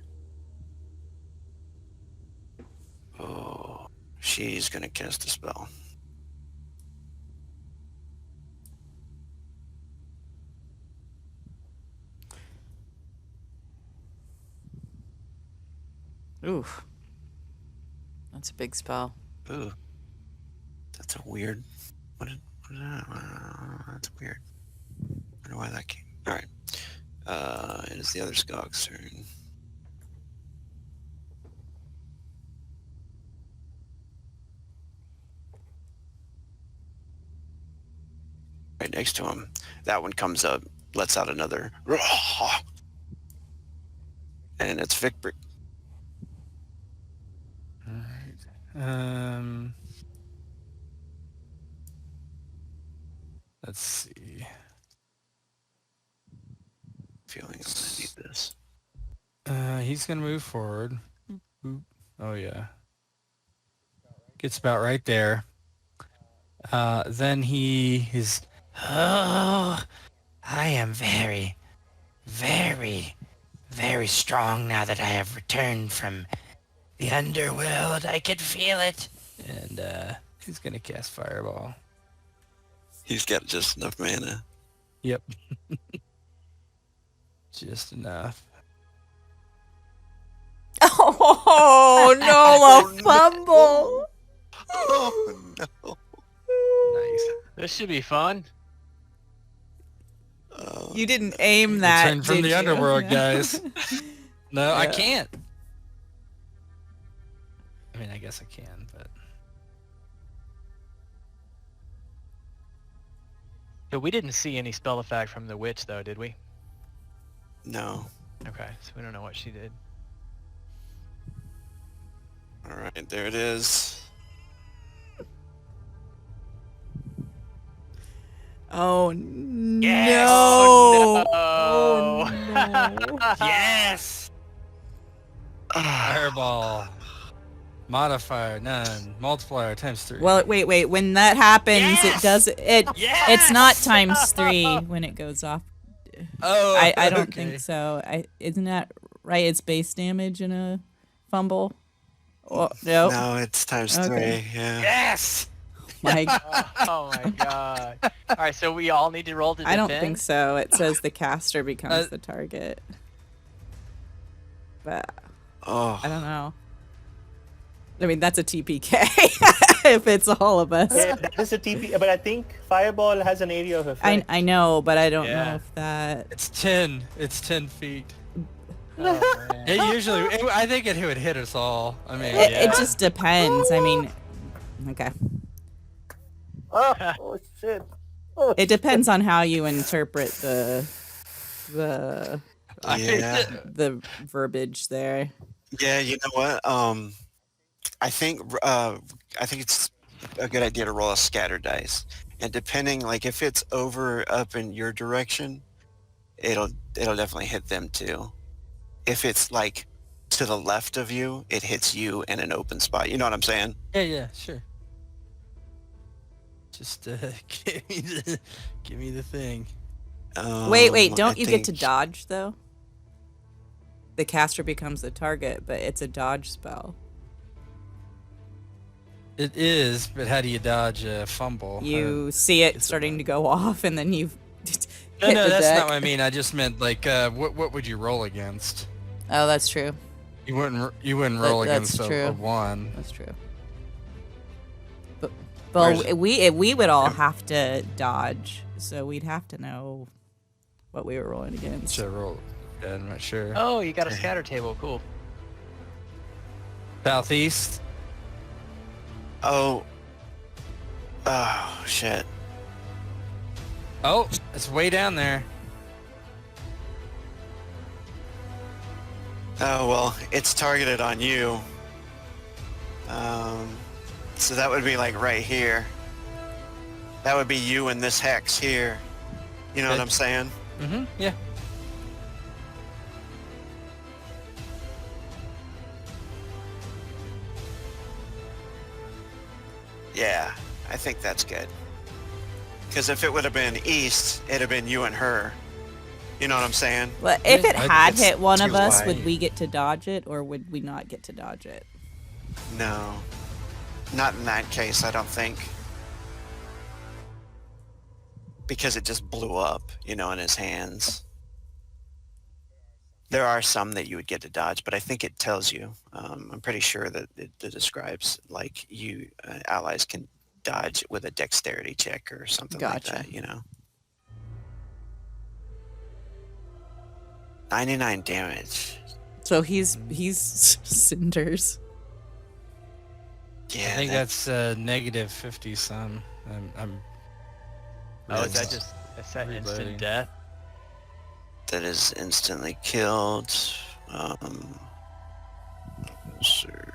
Oh, she's going to cast a spell. Oof. That's a big spell. Ooh. That's a weird... that's weird. I don't know why that came... Alright. It is the other Skog's turn. Right next to him. That one comes up, lets out another... And it's Vicbrick. Let's see. Feeling I'm gonna need this. He's gonna move forward. Boop. Oh yeah. Gets about right there. Then he is. Oh, I am very, very, very strong now that I have returned from the underworld. I could feel it. And he's gonna cast Fireball. He's got just enough mana. Yep. Just enough. Oh, no, a fumble. Oh, no. Nice. This should be fun. You didn't aim that, Return from did the you? underworld, guys. No, I Yeah. can't. I mean, I guess I can, but... So we didn't see any spell effect from the witch, though, did we? No. Okay, so we don't know what she did. Alright, there it is. Oh, no. Yes. Oh, no. Yes! Fireball. Modifier, none. Multiplier, ×3. Well, wait. When that happens, Yes! it does it. Yes! It's not ×3 when it goes off. Oh, I don't okay. think so. Isn't that right? It's base damage in a fumble. Oh, no. No, it's ×3. Okay. Yeah. Yes! Like, oh my god. Alright, so we all need to roll to defend? I don't think so. It says the caster becomes the target. But Oh. I don't know. I mean, that's a TPK if it's all of us. Yeah, that is a TP, but I think Fireball has an area of effect. I know, but I don't Yeah. know if that. It's 10. It's 10 feet. Oh, man. It usually... I think it would hit us all. I mean, It yeah. just depends. I mean, okay. Oh shit. Oh, It depends on how you interpret the Yeah. the verbiage there. Yeah, you know what? I think it's a good idea to roll a scatter dice. And depending, like if it's over up in your direction, it'll definitely hit them too. If it's like to the left of you, it hits you in an open spot. You know what I'm saying? Yeah, sure. Just give me the thing. Wait, don't I you get to think- dodge though? The caster becomes the target, but it's a dodge spell. It is, but how do you dodge a fumble? You see it it's starting to go off, and then you No, hit no, the that's deck. not what I mean. I just meant like, what would you roll against? Oh, that's true. You wouldn't roll That's against true. a 1. That's true. But Whereas- we would all have to dodge, so we'd have to know what we were rolling against. Should I roll? Yeah, I'm not sure. Oh, you got a scatter table. Cool. Southeast. Oh. Oh, shit. Oh, it's way down there. Oh, well, it's targeted on you. So that would be like right here. That would be you in this hex here. You know what I'm saying? Mm-hmm. Yeah. Yeah, I think that's good. Because if it would have been east, it'd have been you and her. You know what I'm saying? Well, if it had it's hit one too of us, wide. would we get to dodge it, or would we not get to dodge it? No. Not in that case, I don't think. Because it just blew up, you know, in his hands. There are some that you would get to dodge, but I think it tells you. I'm pretty sure that it describes, like, you allies can dodge with a dexterity check or something Gotcha. like that, you know? 99 damage. So he's cinders. Yeah, I think that's negative 50 some. I'm Oh, is That's- that reloading. instant death? that is instantly killed. Sir.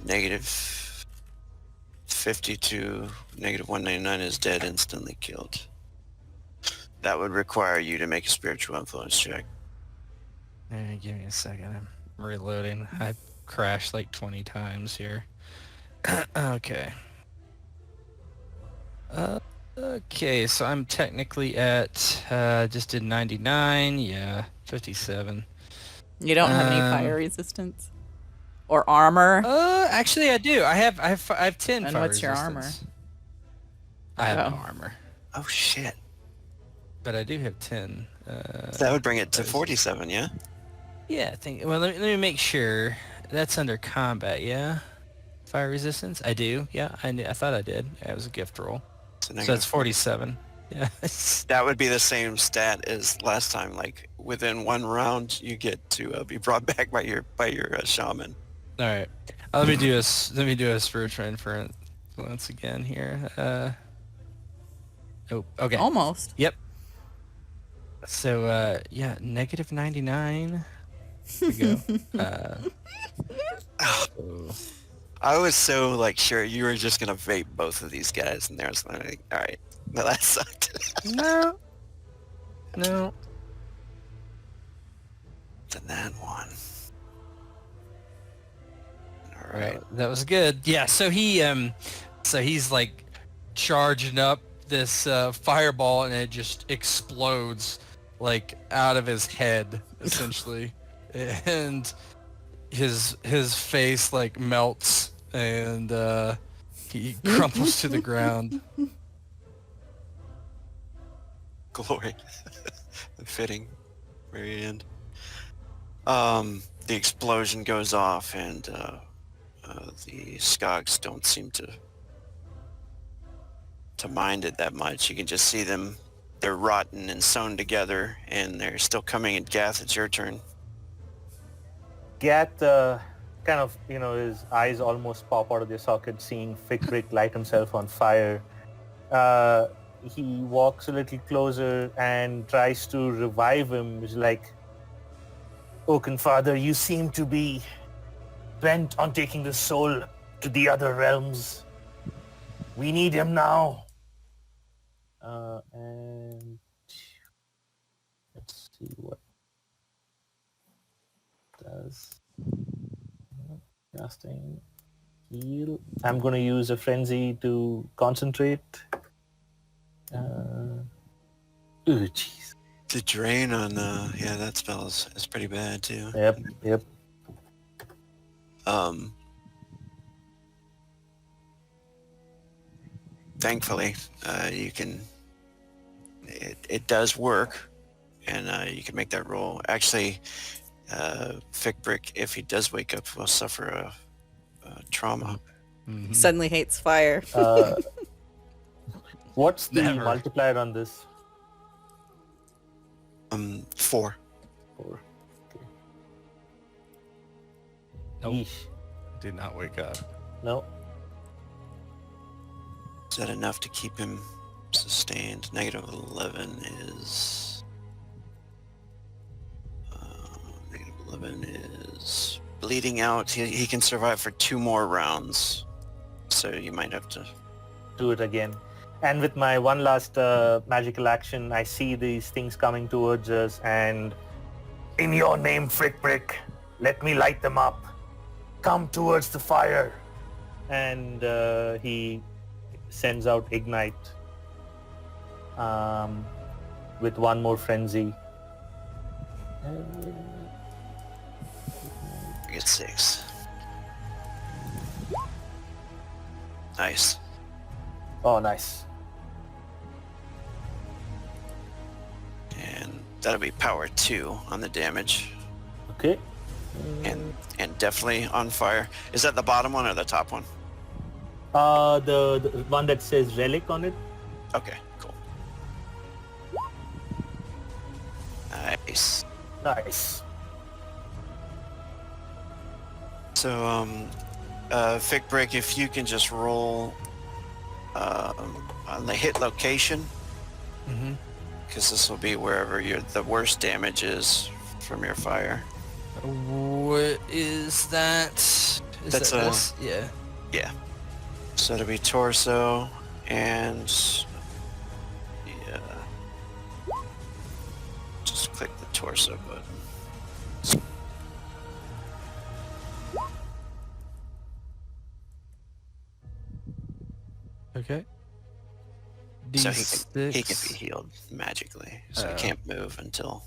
Negative 52, negative 199 is dead, instantly killed. That would require you to make a spiritual influence check. Give me a second. I'm reloading. I crashed like 20 times here. Okay. Okay, so I'm technically at just did 99. Yeah, 57. You don't have any fire resistance or armor. Actually, I do. I have 10 And fire what's your armor? resistance. I have no Oh. armor, Oh shit. but I do have 10. That would bring it to fire 47, yeah? Yeah, I think. Well, let me make sure. That's under combat, yeah. Fire resistance, I do. Yeah, I thought I did. It was a gift roll. So So that's 47. Yeah. that would be the same stat as last time. Like within one round, you get to be brought back by your shaman. All right. Let me do a spiritual influence again here. Oh, okay. Almost. Yep. So yeah, negative 99. Here we go. So- I was so like sure you were just gonna vape both of these guys, and there's like, all right, well that sucked. No. No. Then that one. All right. That was good. Yeah, so he's like charging up this fireball, and it just explodes like out of his head essentially. And his face like melts, and he crumples to the ground. Glory. Fitting. Very end. The explosion goes off, and the Skogs don't seem to mind it that much. You can just see them. They're rotten and sewn together, and they're still coming. And Gath, it's your turn. Gath kind of, his eyes almost pop out of their socket seeing Fickrick light himself on fire. He walks a little closer and tries to revive him. He's like, Oaken Father, you seem to be bent on taking the soul to the other realms. We need him now. And let's see what does casting heal. I'm going to use a frenzy to concentrate. Ooh, jeez. The drain on yeah, that spell is pretty bad too. Yep. Thankfully, you can. It does work, and you can make that roll. Actually, Fickbrick, if he does wake up, will suffer a trauma. Suddenly hates fire. What's the Never. multiplier on this? 4. 4. Okay. Nope. Yeesh. Did not wake up. No. Is that enough to keep him sustained? Negative 11 is... negative 11 is... bleeding out. He can survive for 2 more rounds. So you might have to... Do it again. And with my one last magical action, I see these things coming towards us, and in your name, Frickbrick, let me light them up. Come towards the fire. And he sends out Ignite with one more frenzy. I get 6. Nice. Oh, nice. And that'll be power 2 on the damage. Okay. And definitely on fire. Is that the bottom one or the top one? The one that says relic on it. Okay, cool. Nice. Nice. So, Fick Break, if you can just roll on the hit location, because this will be wherever the worst damage is from your fire. What is that? That's that a- this? Yeah. Yeah. So it'll be torso and yeah. Just click the torso button. Okay. So D6. he can be healed magically. So he Oh. can't move until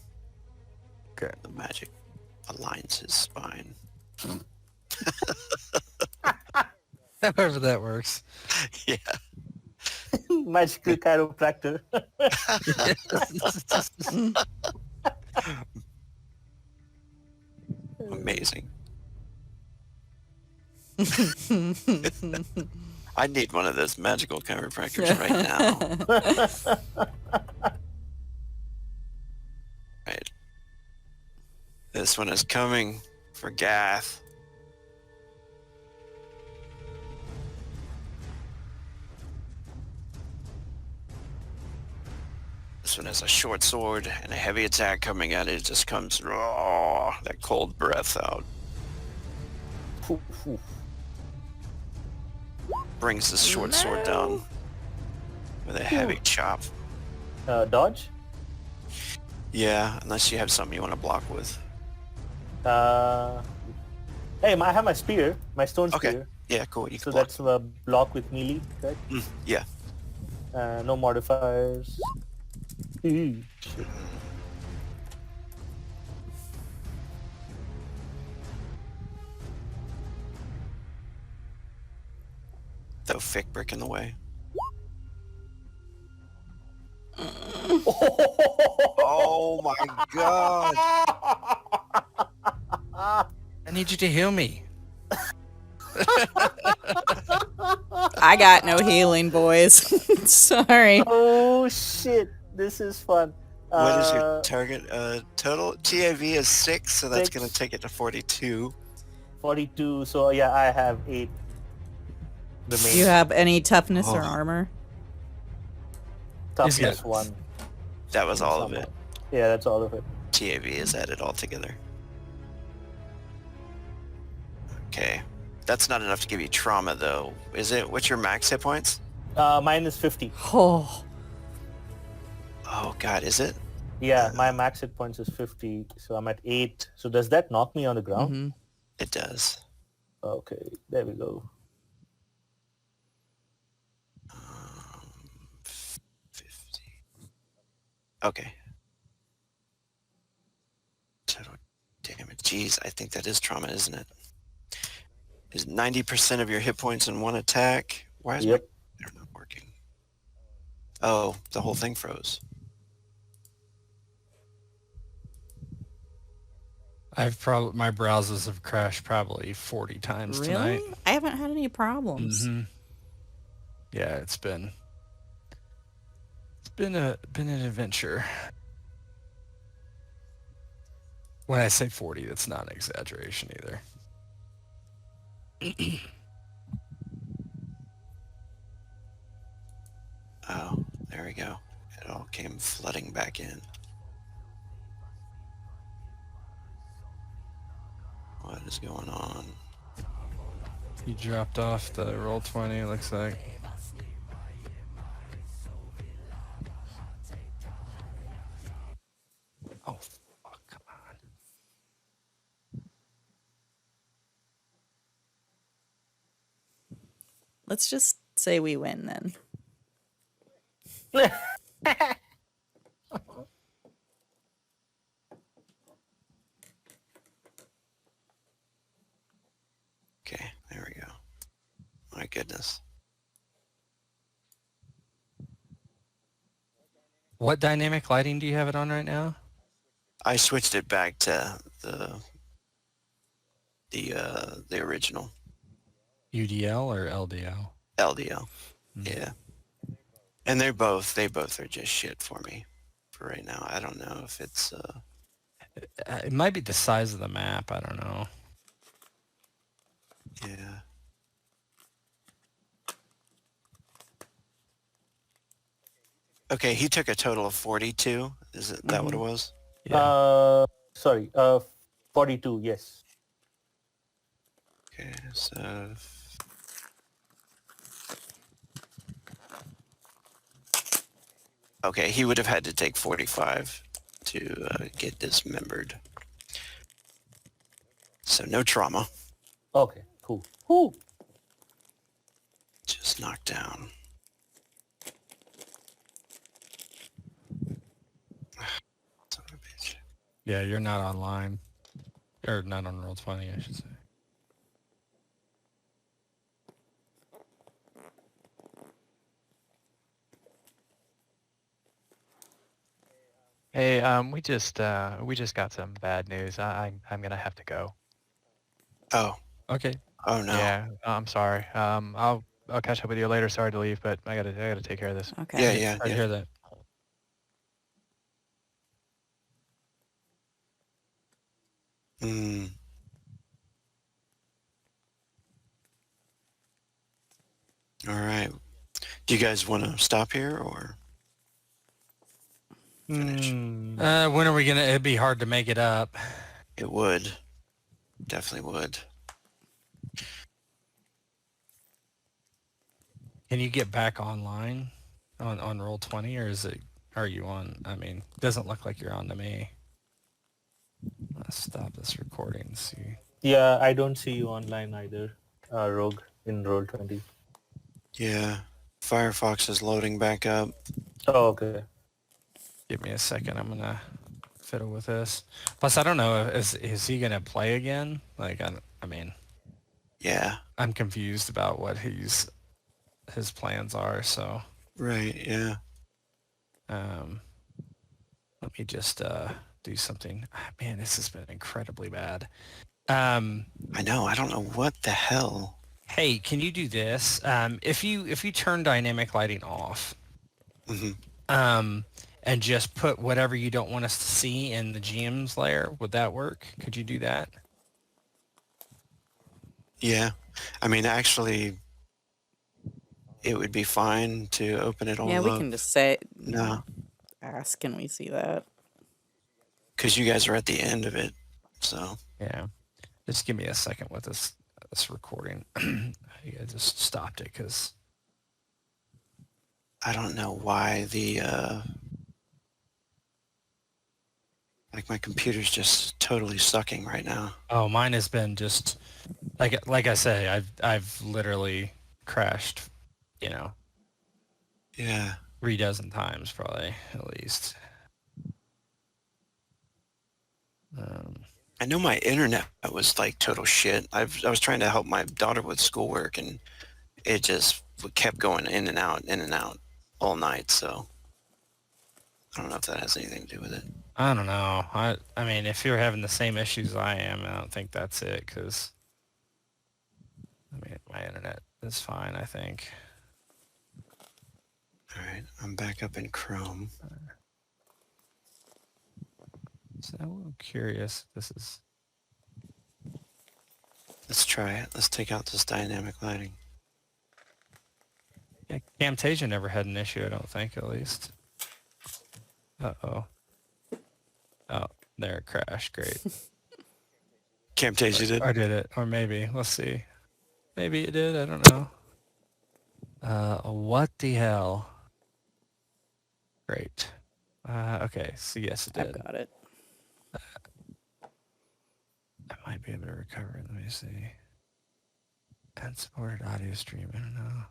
Okay. the magic aligns his spine. However that works. Yeah. Magical chiropractor. Amazing. I need one of those magical chiropractors right now. Right. This one is coming for Gath. This one has a short sword and a heavy attack coming at it. It just comes raw, that cold breath out. Brings this short sword down with a heavy chop. Dodge. Yeah, unless you have something you want to block with. Hey, I have my spear, my stone Okay. spear. Yeah, cool. You So can block. that's a block with melee, right? Yeah. No modifiers. Shit. Throw Fick Brick in the way. Oh my god! I need you to heal me. I got no healing, boys. Sorry. Oh shit! This is fun. What is your target? Total TAV is 6, so that's 6. gonna take it to 42. 42? So yeah, I have 8. Do Remaining. you have any toughness or Oh. armor? Toughness Yeah. 1. That was all of it. Yeah, that's all of it. TAV is added all together. Okay. That's not enough to give you trauma, though. Is it? What's your max hit points? Mine is 50. Oh, Oh, God, is it? Yeah, my max hit points is 50, so I'm at 8. So does that knock me on the ground? mhm. It does. Okay, there we go. 50. Okay. Total damage. Jeez, I think that is trauma, isn't it? Is 90% of your hit points in one attack? Why is Yep. they're not working? Oh, the whole thing froze. My browsers have crashed probably 40 times Really? tonight. I haven't had any problems. Mhm. Yeah, it's been been an adventure. When I say 40, that's not an exaggeration either. Oh, there we go. It all came flooding back in. What is going on? You dropped off the roll 20, it looks like. Oh, fuck, come on. Let's just say we win then. Okay, there we go. My goodness. What dynamic lighting do you have it on right now? I switched it back to the original UDL or LDL? LDL. Mm. Yeah. And they both are just shit for me for right now. I don't know if it's It might be the size of the map, I don't know. yeah. Okay, he took a total of 42. Is it that what it was? Yeah. Sorry, 42, yes. Okay, so okay, he would have had to take 45 to get dismembered. So no trauma, Okay, cool. Whew. just knocked down. Son of a bitch. Yeah, you're not online. Or not on roll 20, I should say. Hey, we just got some bad news. I'm gonna have to go. Oh, Okay. oh no. Yeah, I'm sorry. I'll catch up with you later. Sorry to leave, but I gotta take care of this. Okay. Yeah, Hey, yeah, I yeah. hear that. Hmm. All right. Do you guys want to stop here or finish? When are we gonna? It'd be hard to make it up. It would. Definitely would. Can you get back online on roll 20, or is it? Are you on? I mean, doesn't look like you're on to me. Let's stop this recording and see. Yeah, I don't see you online either, Rogue, in Roll20. Yeah. Firefox is loading back up. Oh, okay. Give me a second. I'm gonna fiddle with this. Plus, I don't know. Is he gonna play again? Like, I mean, Yeah. I'm confused about what his plans are. So, Right, yeah. let me just do something. Ah, man, this has been incredibly bad. I know. I don't know what the hell. Hey, can you do this? If you turn dynamic lighting off, Hmm. and just put whatever you don't want us to see in the GM's layer, would that work? Could you do that? Yeah. I mean, actually, it would be fine to open it all Yeah, we up. can just say, No, ask, can we see that? because you guys are at the end of it. So, Yeah. Just give me a second with this recording. I just stopped it because I don't know why like my computer's just totally sucking right now. mine has been just like I say, I've literally crashed, you know, Yeah. 3 dozen times probably at least. I know my internet was like total shit. I was trying to help my daughter with schoolwork and it just kept going in and out all night. So I don't know if that has anything to do with it. I don't know. I mean, if you're having the same issues I am, I don't think that's it. Because I mean, my internet is fine. I think. All right, I'm back up in Chrome. So I'm curious. This is Let's try it. Let's take out this dynamic lighting. yeah, Camtasia never had an issue. I don't think, at least. Uh-oh. Oh, there it crashed. Great. Camtasia did. Or did it? Or maybe. Let's see. Maybe it did. I don't know. What the hell? Great. Okay. So yes, it I've did. got it. I might be able to recover it. Let me see. Unsupported audio stream. I don't know.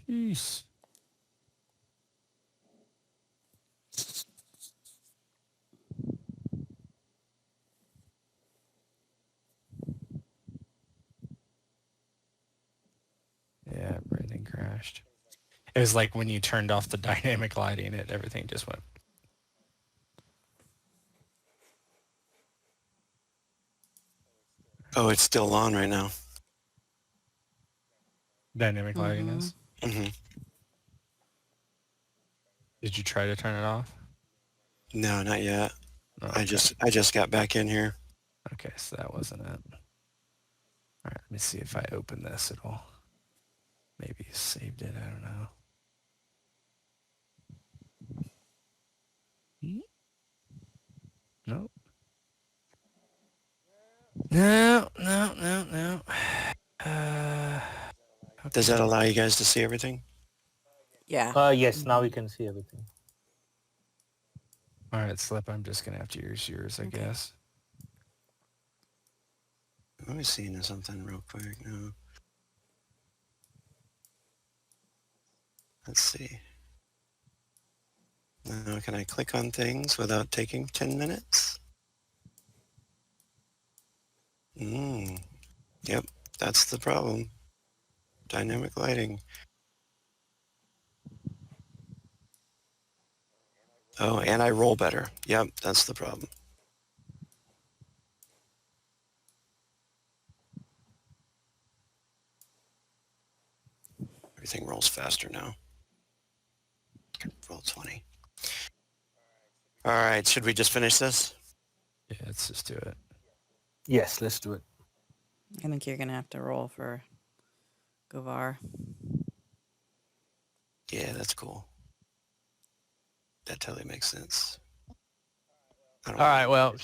Jeez. Yeah, everything crashed. It was like when you turned off the dynamic lighting, everything just went. Oh, it's still on right now. Dynamic lighting is. hmm Did you try to turn it off? No, not yet. Oh, I just got back in here. Okay, so that wasn't it. All right, let me see if I open this. It'll maybe saved it. I don't know. Nope. No. Does that allow you guys to see everything? Yeah. Yes, now we can see everything. All right, Slip. I'm just gonna have to use yours, I guess. Let me see into something real quick. No. Let's see. Now, can I click on things without taking 10 minutes? Yep, that's the problem. Dynamic lighting. Oh, and I roll better. Yep, that's the problem. Everything rolls faster now. Roll 20. All right, should we just finish this? Yeah, let's just do it. Yes, let's do it. I think you're gonna have to roll for Gavar. Yeah, that's cool. That totally makes sense. All right. Well,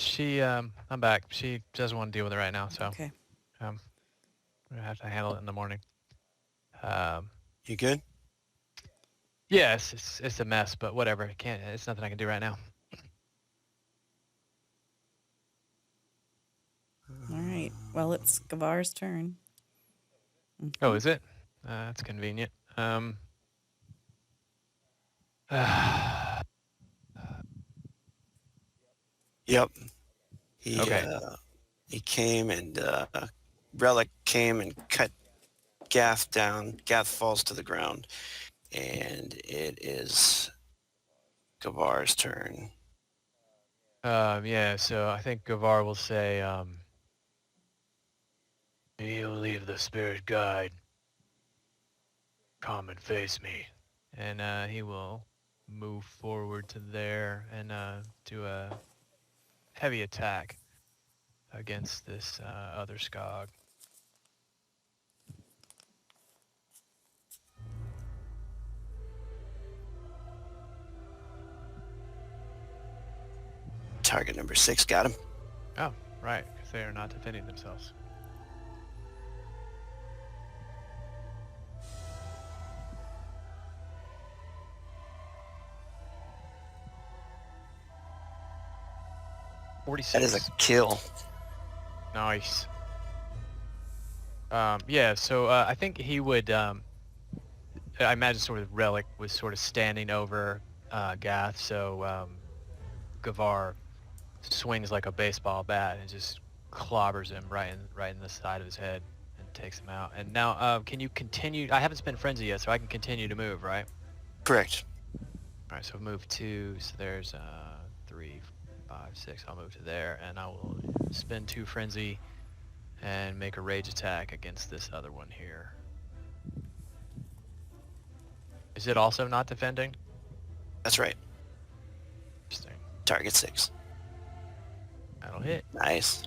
I'm back. She doesn't want to deal with it right now, so Okay. we're gonna have to handle it in the morning. You good? Yes, it's a mess, but whatever. It's nothing I can do right now. All right. Well, it's Gavar's turn. Oh, is it? That's convenient. Yep. He Okay. he came and Relic came and cut Gath down. Gath falls to the ground, and it is Gavar's turn. Yeah. So I think Gavar will say, "You'll leave the spirit guide. Come and face me," and he will move forward to there and do a heavy attack against this other Skog. Target number 6, got him. Oh, right, because they are not defending themselves. That 46. is a kill. Nice. Yeah, so I think he would, I imagine sort of Relic was sort of standing over Gath, so Gavar swings like a baseball bat and just clobbers him right in the side of his head and takes him out. And now, can you continue? I haven't spent Frenzy yet, so I can continue to move, right? Correct. All right, so move 2, so there's 3, 5, 6. I'll move to there, and I will spend 2 Frenzy and make a rage attack against this other one here. Is it also not defending? That's right. Interesting. Target 6. That'll hit. Nice.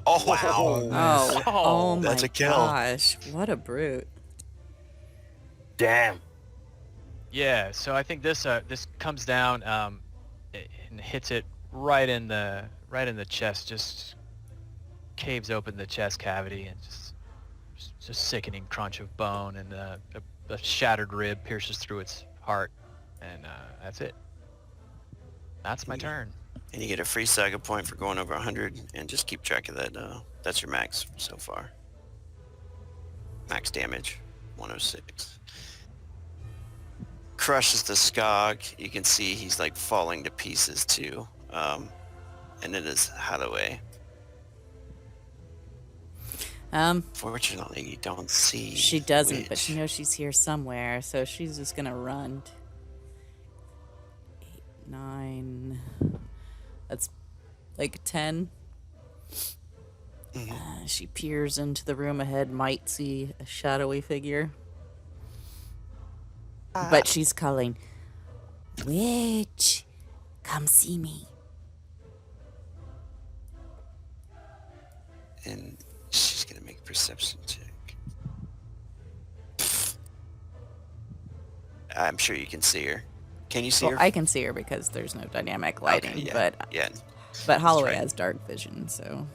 Oh, Oh, oh my That's a kill. gosh. What a brute. Damn. Yeah, so I think this this comes down and hits it right in the chest, just caves open the chest cavity and just sickening crunch of bone, and a shattered rib pierces through its heart, and that's it. That's my turn. And you get a free saga point for going over 100, and just keep track of that. That's your max so far. Max damage, 106. Crushes the Skog. You can see he's like falling to pieces too. And it is Holloway. Fortunately, you don't see. She doesn't, but which. she knows she's here somewhere, so she's just gonna run. 8, 9. That's like 10. She peers into the room ahead, might see a shadowy figure. But she's calling, "Witch, come see me." And she's gonna make a perception check. I'm sure you can see her. Can you see Well, her? I can see her because there's no dynamic lighting, Okay, yeah, but yeah, Holloway right. has dark vision, so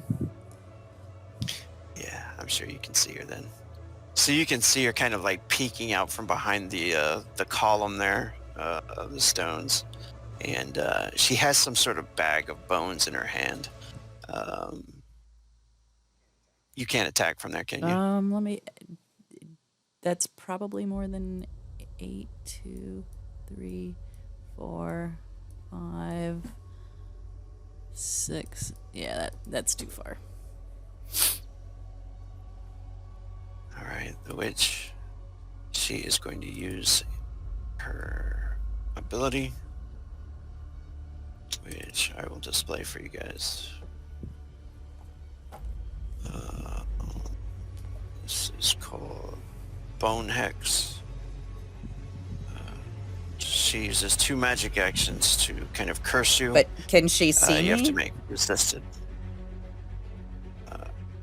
yeah. I'm sure you can see her then. So you can see her kind of like peeking out from behind the column there of the stones, and she has some sort of bag of bones in her hand. You can't attack from there, can you? let me. That's probably more than 8, 2, 3, 4, 5, 6. Yeah, that's too far. All right, the witch. She is going to use her ability, which I will display for you guys. This is called Bone Hex. She uses 2 magic actions to kind of curse you. But can she see me? You have to make resisted.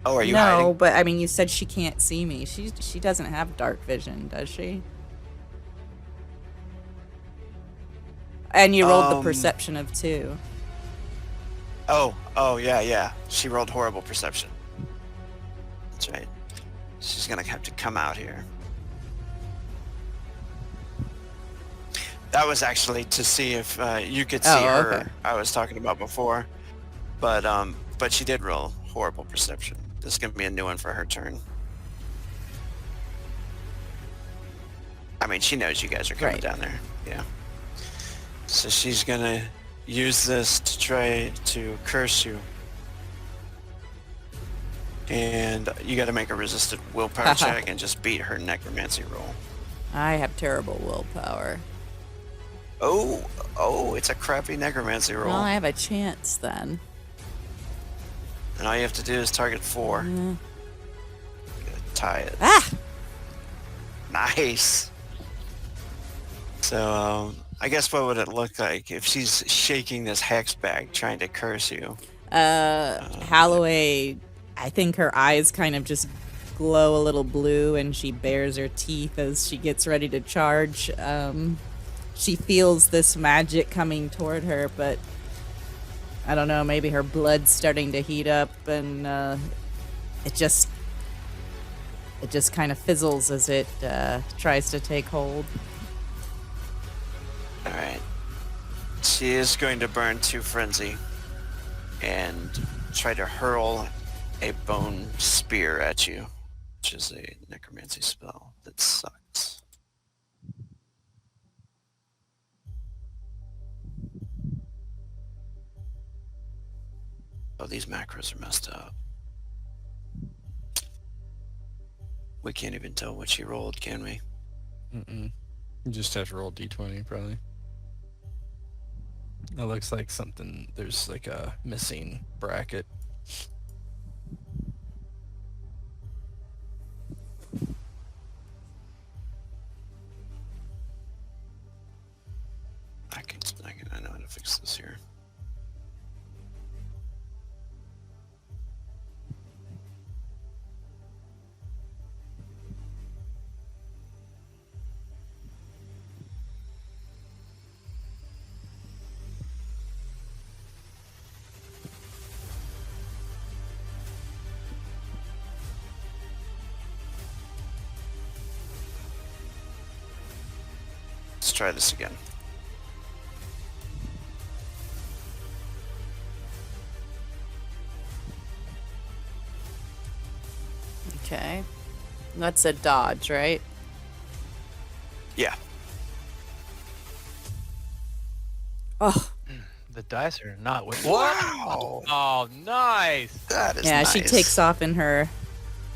Oh, are you no, hiding? but I mean, you said she can't see me. She doesn't have dark vision, does she? And you rolled the perception of 2. Oh, yeah. She rolled horrible perception. That's right. She's gonna have to come out here. That was actually to see if you could see her. Okay. I was talking about before, but she did roll horrible perception. This is gonna be a new one for her turn. I mean, she knows you guys are coming Right. down there. Yeah. So she's gonna use this to try to curse you. And you got to make a resisted willpower check and just beat her necromancy roll. I have terrible willpower. Oh, it's a crappy necromancy roll. Well, I have a chance then. And all you have to do is target 4. Mm. Tie it. Ah! Nice. So, I guess what would it look like if she's shaking this hex bag trying to curse you? Holloway, I think her eyes kind of just glow a little blue, and she bares her teeth as she gets ready to charge. She feels this magic coming toward her, but I don't know, maybe her blood's starting to heat up, and it just kind of fizzles as it tries to take hold. All right. She is going to burn 2 frenzy and try to hurl a bone spear at you, which is a necromancy spell that sucks. Oh, these macros are messed up. We can't even tell what she rolled, can we? You just have to roll d20 probably. It looks like something. There's like a missing bracket. I know how to fix this here. Let's try this again. Okay. That's a dodge, right? Yeah. Oh, The dice are not with. Wow. Oh, nice. That is yeah, nice. she takes off in her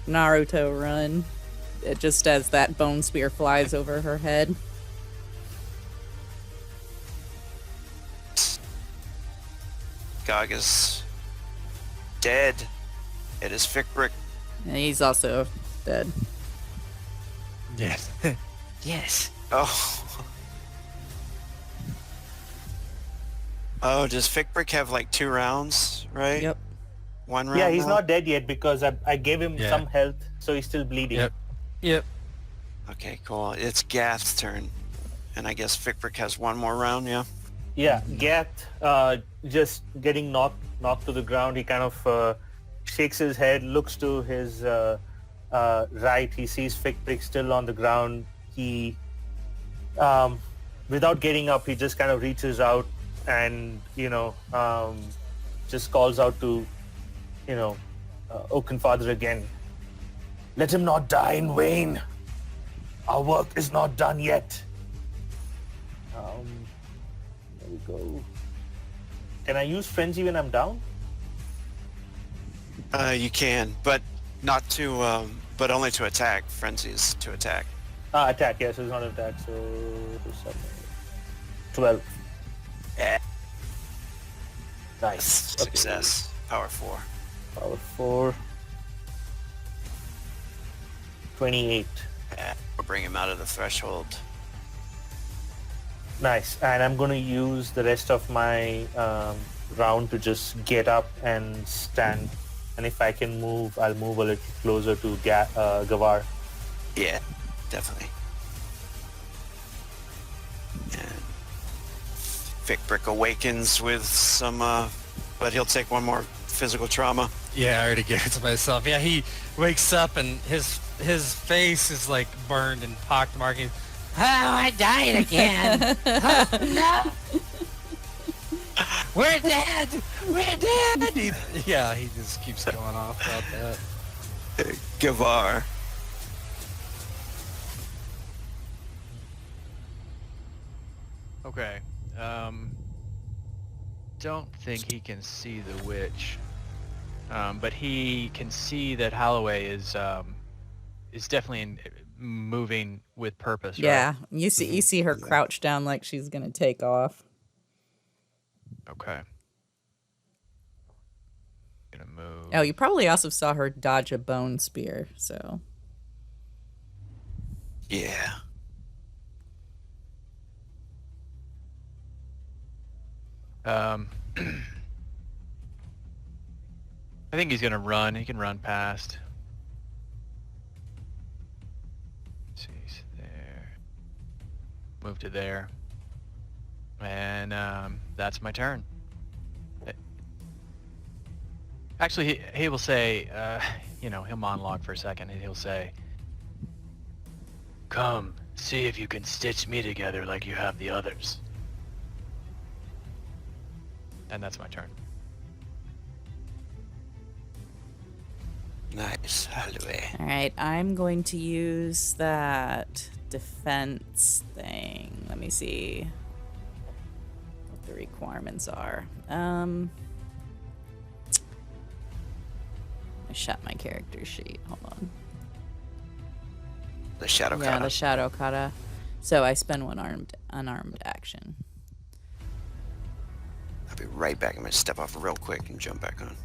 Naruto run, just as that bone spear flies over her head. Gaga's dead. It is Fickbrick. And he's also dead. Yes. Yes. Oh. Oh, does Fickbrick have like 2 rounds, right? Yep. 1 round Yeah, he's now? not dead yet because I gave him Yeah. some health, so he's still bleeding. Yep. Okay, cool. It's Gath's turn. And I guess Fickbrick has 1 more round, yeah? Yeah, Gath just getting knocked to the ground. He kind of shakes his head, looks to his right. He sees Fickbrick still on the ground. He, without getting up, he just kind of reaches out and just calls out to Oakenfather again. Let him not die in vain. Our work is not done yet. There we go. Can I use frenzy when I'm down? You can, but not to, but only to attack. Frenzy is to attack. Attack, yes, it's not an attack, so 12. Yeah. Nice. Success. Power 4. Okay. Power 4. 28. Yeah. We'll bring him out of the threshold. Nice. And I'm going to use the rest of my round to just get up and stand. And if I can move, I'll move a little closer to Gavar. Yeah, definitely. And Fickbrick awakens with some, but he'll take 1 more physical trauma. Yeah, I already gave it to myself. Yeah, he wakes up and his face is like burned and pockmarked. Oh, I died again. Oh, no. We're dead. We're dead. He just keeps going off about that. Gavar. Okay. Don't think he can see the witch, but he can see that Holloway is definitely moving with purpose. Yeah, Right? you see her crouched down like she's gonna take off. Okay. Gonna move. Oh, you probably also saw her dodge a bone spear, so. Yeah. I think he's gonna run. He can run past. Let's see, he's there. Move to there. And that's my turn. Actually, he will say, he'll monologue for a second, and he'll say, "Come, see if you can stitch me together like you have the others." And that's my turn. Nice. Holloway. All right, I'm going to use that defense thing. Let me see what the requirements are. I shut my character sheet. Hold on. The Shadow Yeah, Kata. the shadow kata. So I spend 1 unarmed action. I'll be right back. I'm gonna step off real quick and jump back on.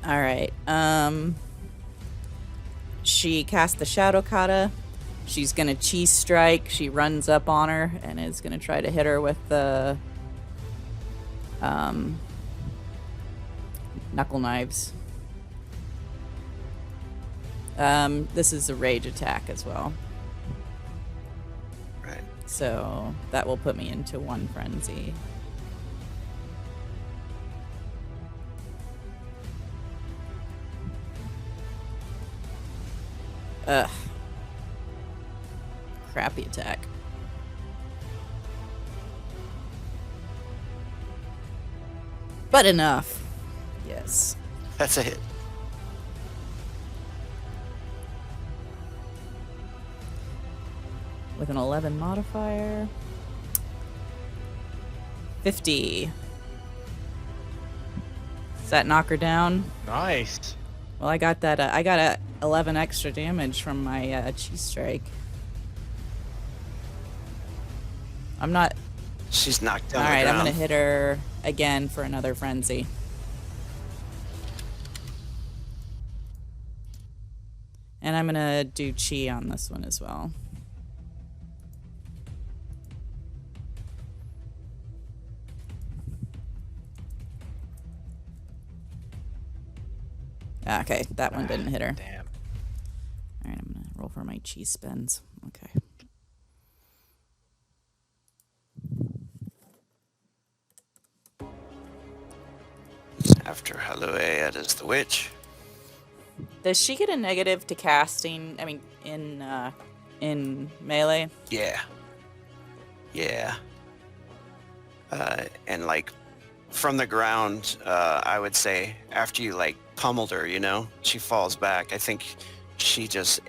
All right. She cast the Shadow Kata. She's gonna chi strike. She runs up on her and is gonna try to hit her with the knuckle knives. This is a rage attack as well. Right. So that will put me into one frenzy. Ugh. Crappy attack. But enough. Yes. That's a hit. With an 11 modifier. 50. Does that knock her down? Nice. Well, I got that. I got a 11 extra damage from my chi strike. I'm not. She's knocked down. All the right, I'm ground. gonna hit her again for another frenzy. And I'm gonna do chi on this one as well. Okay, that one didn't hit her. Damn. All right, I'm gonna roll for my chi spins. Okay. After Haluea is the witch. Does she get a negative to casting? I mean, in melee. Yeah. Yeah. And like from the ground, I would say after you like pummeled her, you know, she falls back. I think she just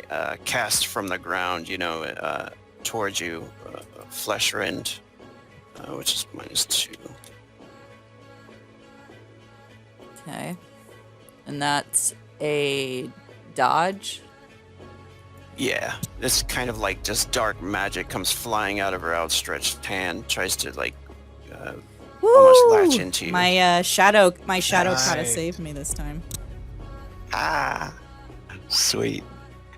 cast from the ground, you know, towards you, flesh rend, which is -2. Okay. And that's a dodge. Yeah, it's kind of like just dark magic comes flying out of her outstretched hand, tries to like almost latch into you. My shadow kata Nice. saved me this time. Ah, sweet.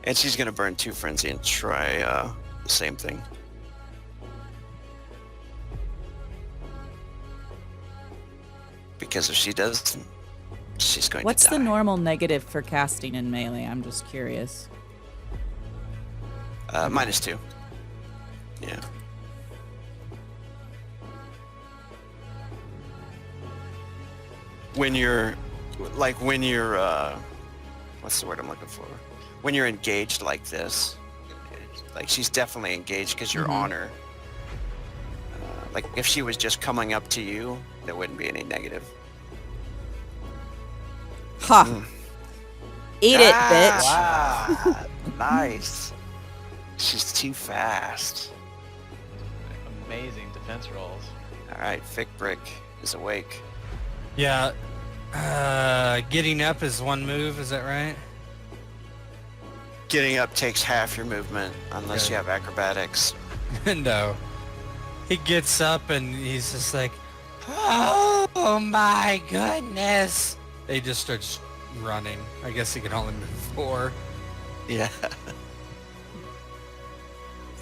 And she's gonna burn 2 frenzy and try the same thing. Because if she does, she's going What's to die. the normal negative for casting in melee? I'm just curious. -2. Yeah. When you're what's the word I'm looking for? When you're engaged like this, like she's definitely engaged because you're on her. Like if she was just coming up to you, there wouldn't be any negative. Ha! Eat it, bitch. Wow. Nice. She's too fast. Amazing defense rolls. All right, Thick Brick is awake. Yeah. Getting up is one move, is that right? Getting up takes half your movement unless Okay. you have acrobatics. No. He gets up and he's just like, oh my goodness. He just starts running. I guess he can only move 4. Yeah.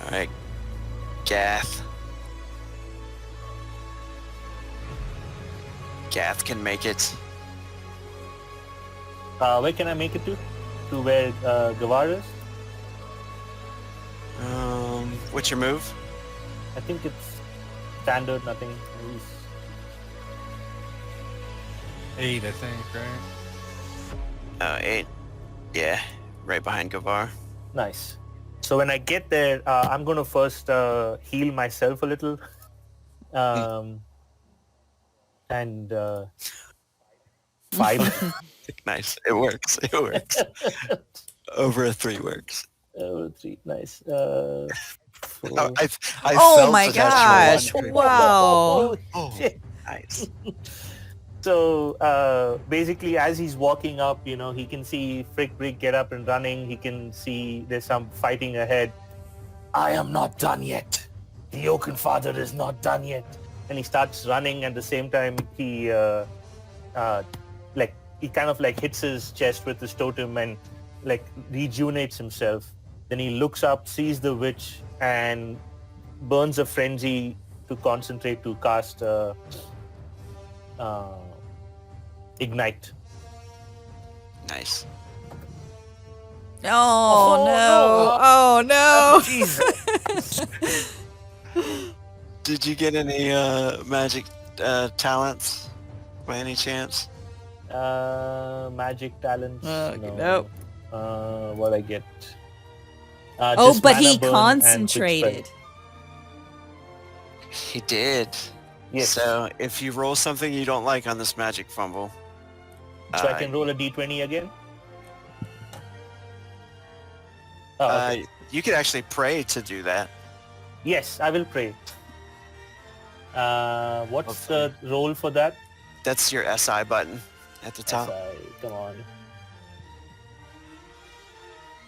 All right, Gath. Gath can make it. Where can I make it to? To where Gavar is? What's your move? I think it's standard, nothing. He's 8, I think, right? 8. Yeah, right behind Gavar. Nice. So when I get there, I'm going to first heal myself a little. And 5. Nice. It works. It works. Over a 3 works. 3. Nice. 4. I Oh felt my the natural gosh! one. Wow. Oh, Shit. nice. So basically, as he's walking up, he can see Frick Brick get up and running. He can see there's some fighting ahead. I am not done yet. The Oaken Father is not done yet. And he starts running. At the same time, he kind of like hits his chest with his totem and like rejuvenates himself. Then he looks up, sees the witch, and burns a frenzy to concentrate to cast Ignite. Nice. Oh, no! Oh no! Did you get any magic talents by any chance? Magic talents. Nope. What I get? Oh, Just but mana he burn and quick concentrated. spell. He did. Yes. So if you roll something you don't like on this magic fumble, So I can roll a d20 again? Oh, okay. you could actually pray to do that. Yes, I will pray. What's the roll for that? That's your SI button at the top. Come on.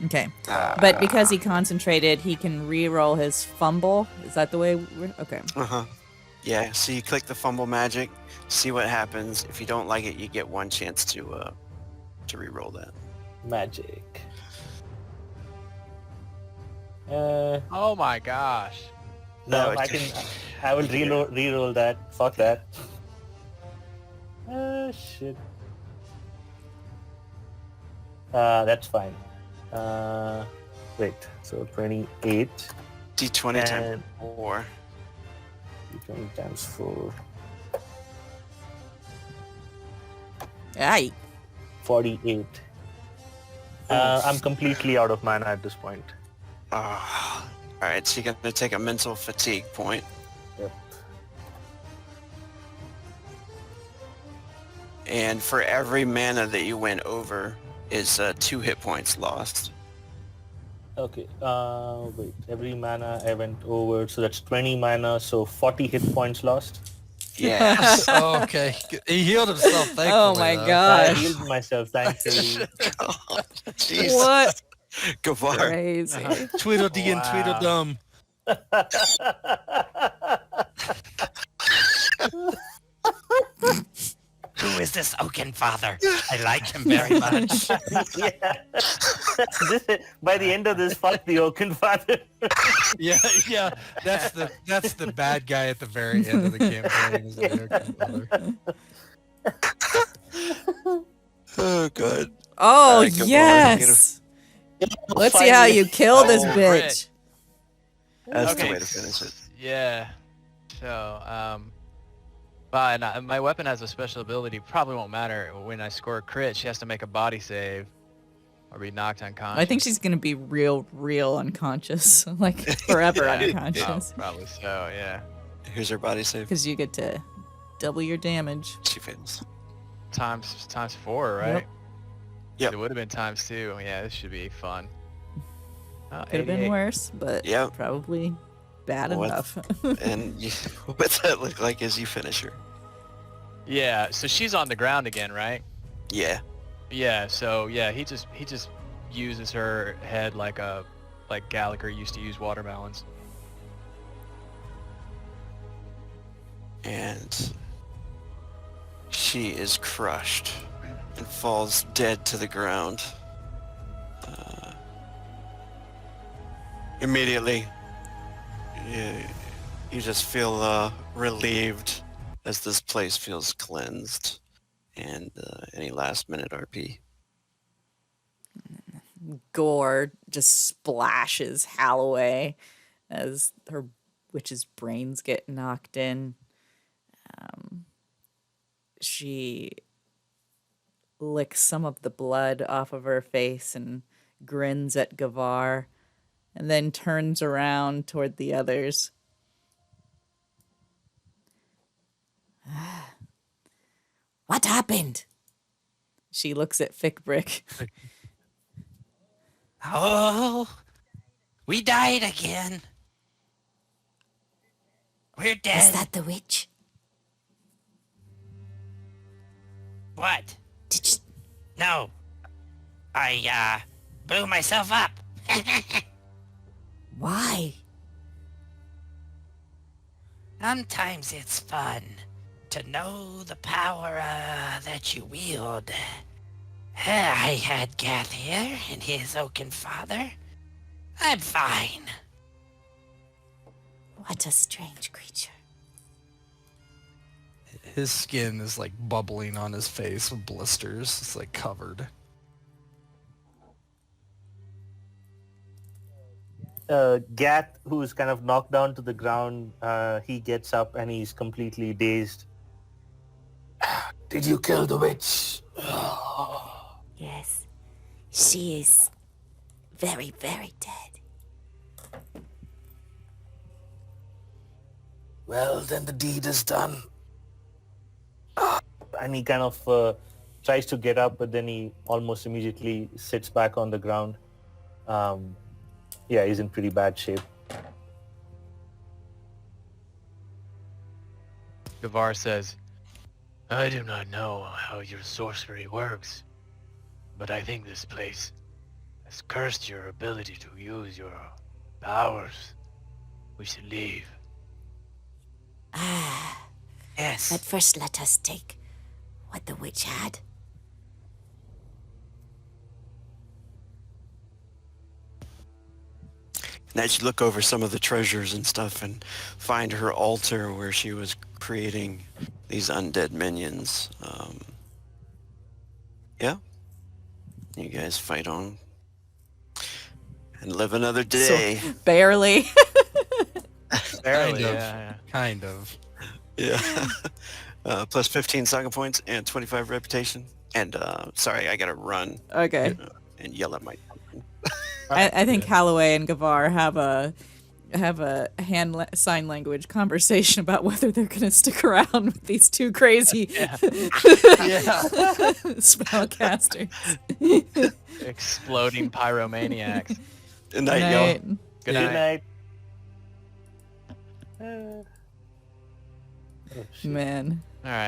Okay. But because he concentrated, he can re-roll his fumble. Is that the way we're... Okay. Uh-huh. Yeah, so you click the fumble magic, see what happens. If you don't like it, you get one chance to re-roll that. Magic. Oh my gosh. No, No, I will re-roll that. Fuck that. Shit. That's fine. Wait, so 28. D20 times And- 4. 20 times 4. Aye. 48. I'm completely out of mana at this point. Alright, so you're going to take a mental fatigue point. Yep. And for every mana that you went over is 2 hit points lost. Okay. Wait. Every mana I went over, so that's 20 mana, so 40 hit points lost. Yes. Oh, okay. He healed himself, thankfully. Oh my though. I gosh. healed myself, thankfully. Jeez. What? Gavar. Crazy. Tweedledee and Tweedledum. Who is this Oaken Father? I like him very much. Yeah. By the end of this, fuck the Oaken Father. Yeah, yeah. That's the bad guy at the very end of the campaign. Is the Oaken Father. Oh, God. Oh, Alright, Gavar, yes. Let's see how you kill this Oh, bitch. That's the Okay, way to finish it. Yeah. So, my weapon has a special ability. Probably won't matter when I score a crit. She has to make a body save or be knocked unconscious. I think she's gonna be real unconscious, like forever Oh, unconscious, probably so. Yeah. Here's her body save. because you get to double your damage. She fails. Times 4, right? Yep. It would have been times 2. Yeah, this should be fun. Could have been 88. worse, but Yep. probably bad What- enough. And what's that look like as you finish her? Yeah. So she's on the ground again, right? Yeah. Yeah. So yeah, he just uses her head like Gallagher used to use watermelons. And she is crushed and falls dead to the ground. Immediately, you just feel relieved as this place feels cleansed. And any last minute RP. Gore just splashes Halloway as her witch's brains get knocked in. She licks some of the blood off of her face and grins at Gavar, and then turns around toward the others. What happened? She looks at Fickbrick. Oh, we died again. We're dead. Was that the witch? What? Did you... No. I, blew myself up. Why? Sometimes it's fun to know the power that you wield. I had Gath here and his oaken father. I'm fine. What a strange creature. His skin is like bubbling on his face with blisters. It's like covered. Gath, who's kind of knocked down to the ground, he gets up and he's completely dazed. Did you kill the witch? Yes. She is very, very dead. Well, then the deed is done. And he kind of tries to get up, but then he almost immediately sits back on the ground. Yeah, he's in pretty bad shape. Gavar says, I do not know how your sorcery works, but I think this place has cursed your ability to use your powers. We should leave. Ah, Yes. but first let us take what the witch had. And as you look over some of the treasures and stuff and find her altar where she was creating these undead minions. Yeah. You guys fight on. And live another day. So, barely. Barely, of. yeah. Kind of. Yeah. Plus 15 saga points and 25 reputation. And sorry, I gotta run Okay. and yell at my... I think Holloway and Gavar have a sign language conversation about whether they're going to stick around with these two crazy spellcasters. Exploding pyromaniacs. Good night, y'all. Night. Good night. Oh, shit. Man. All right.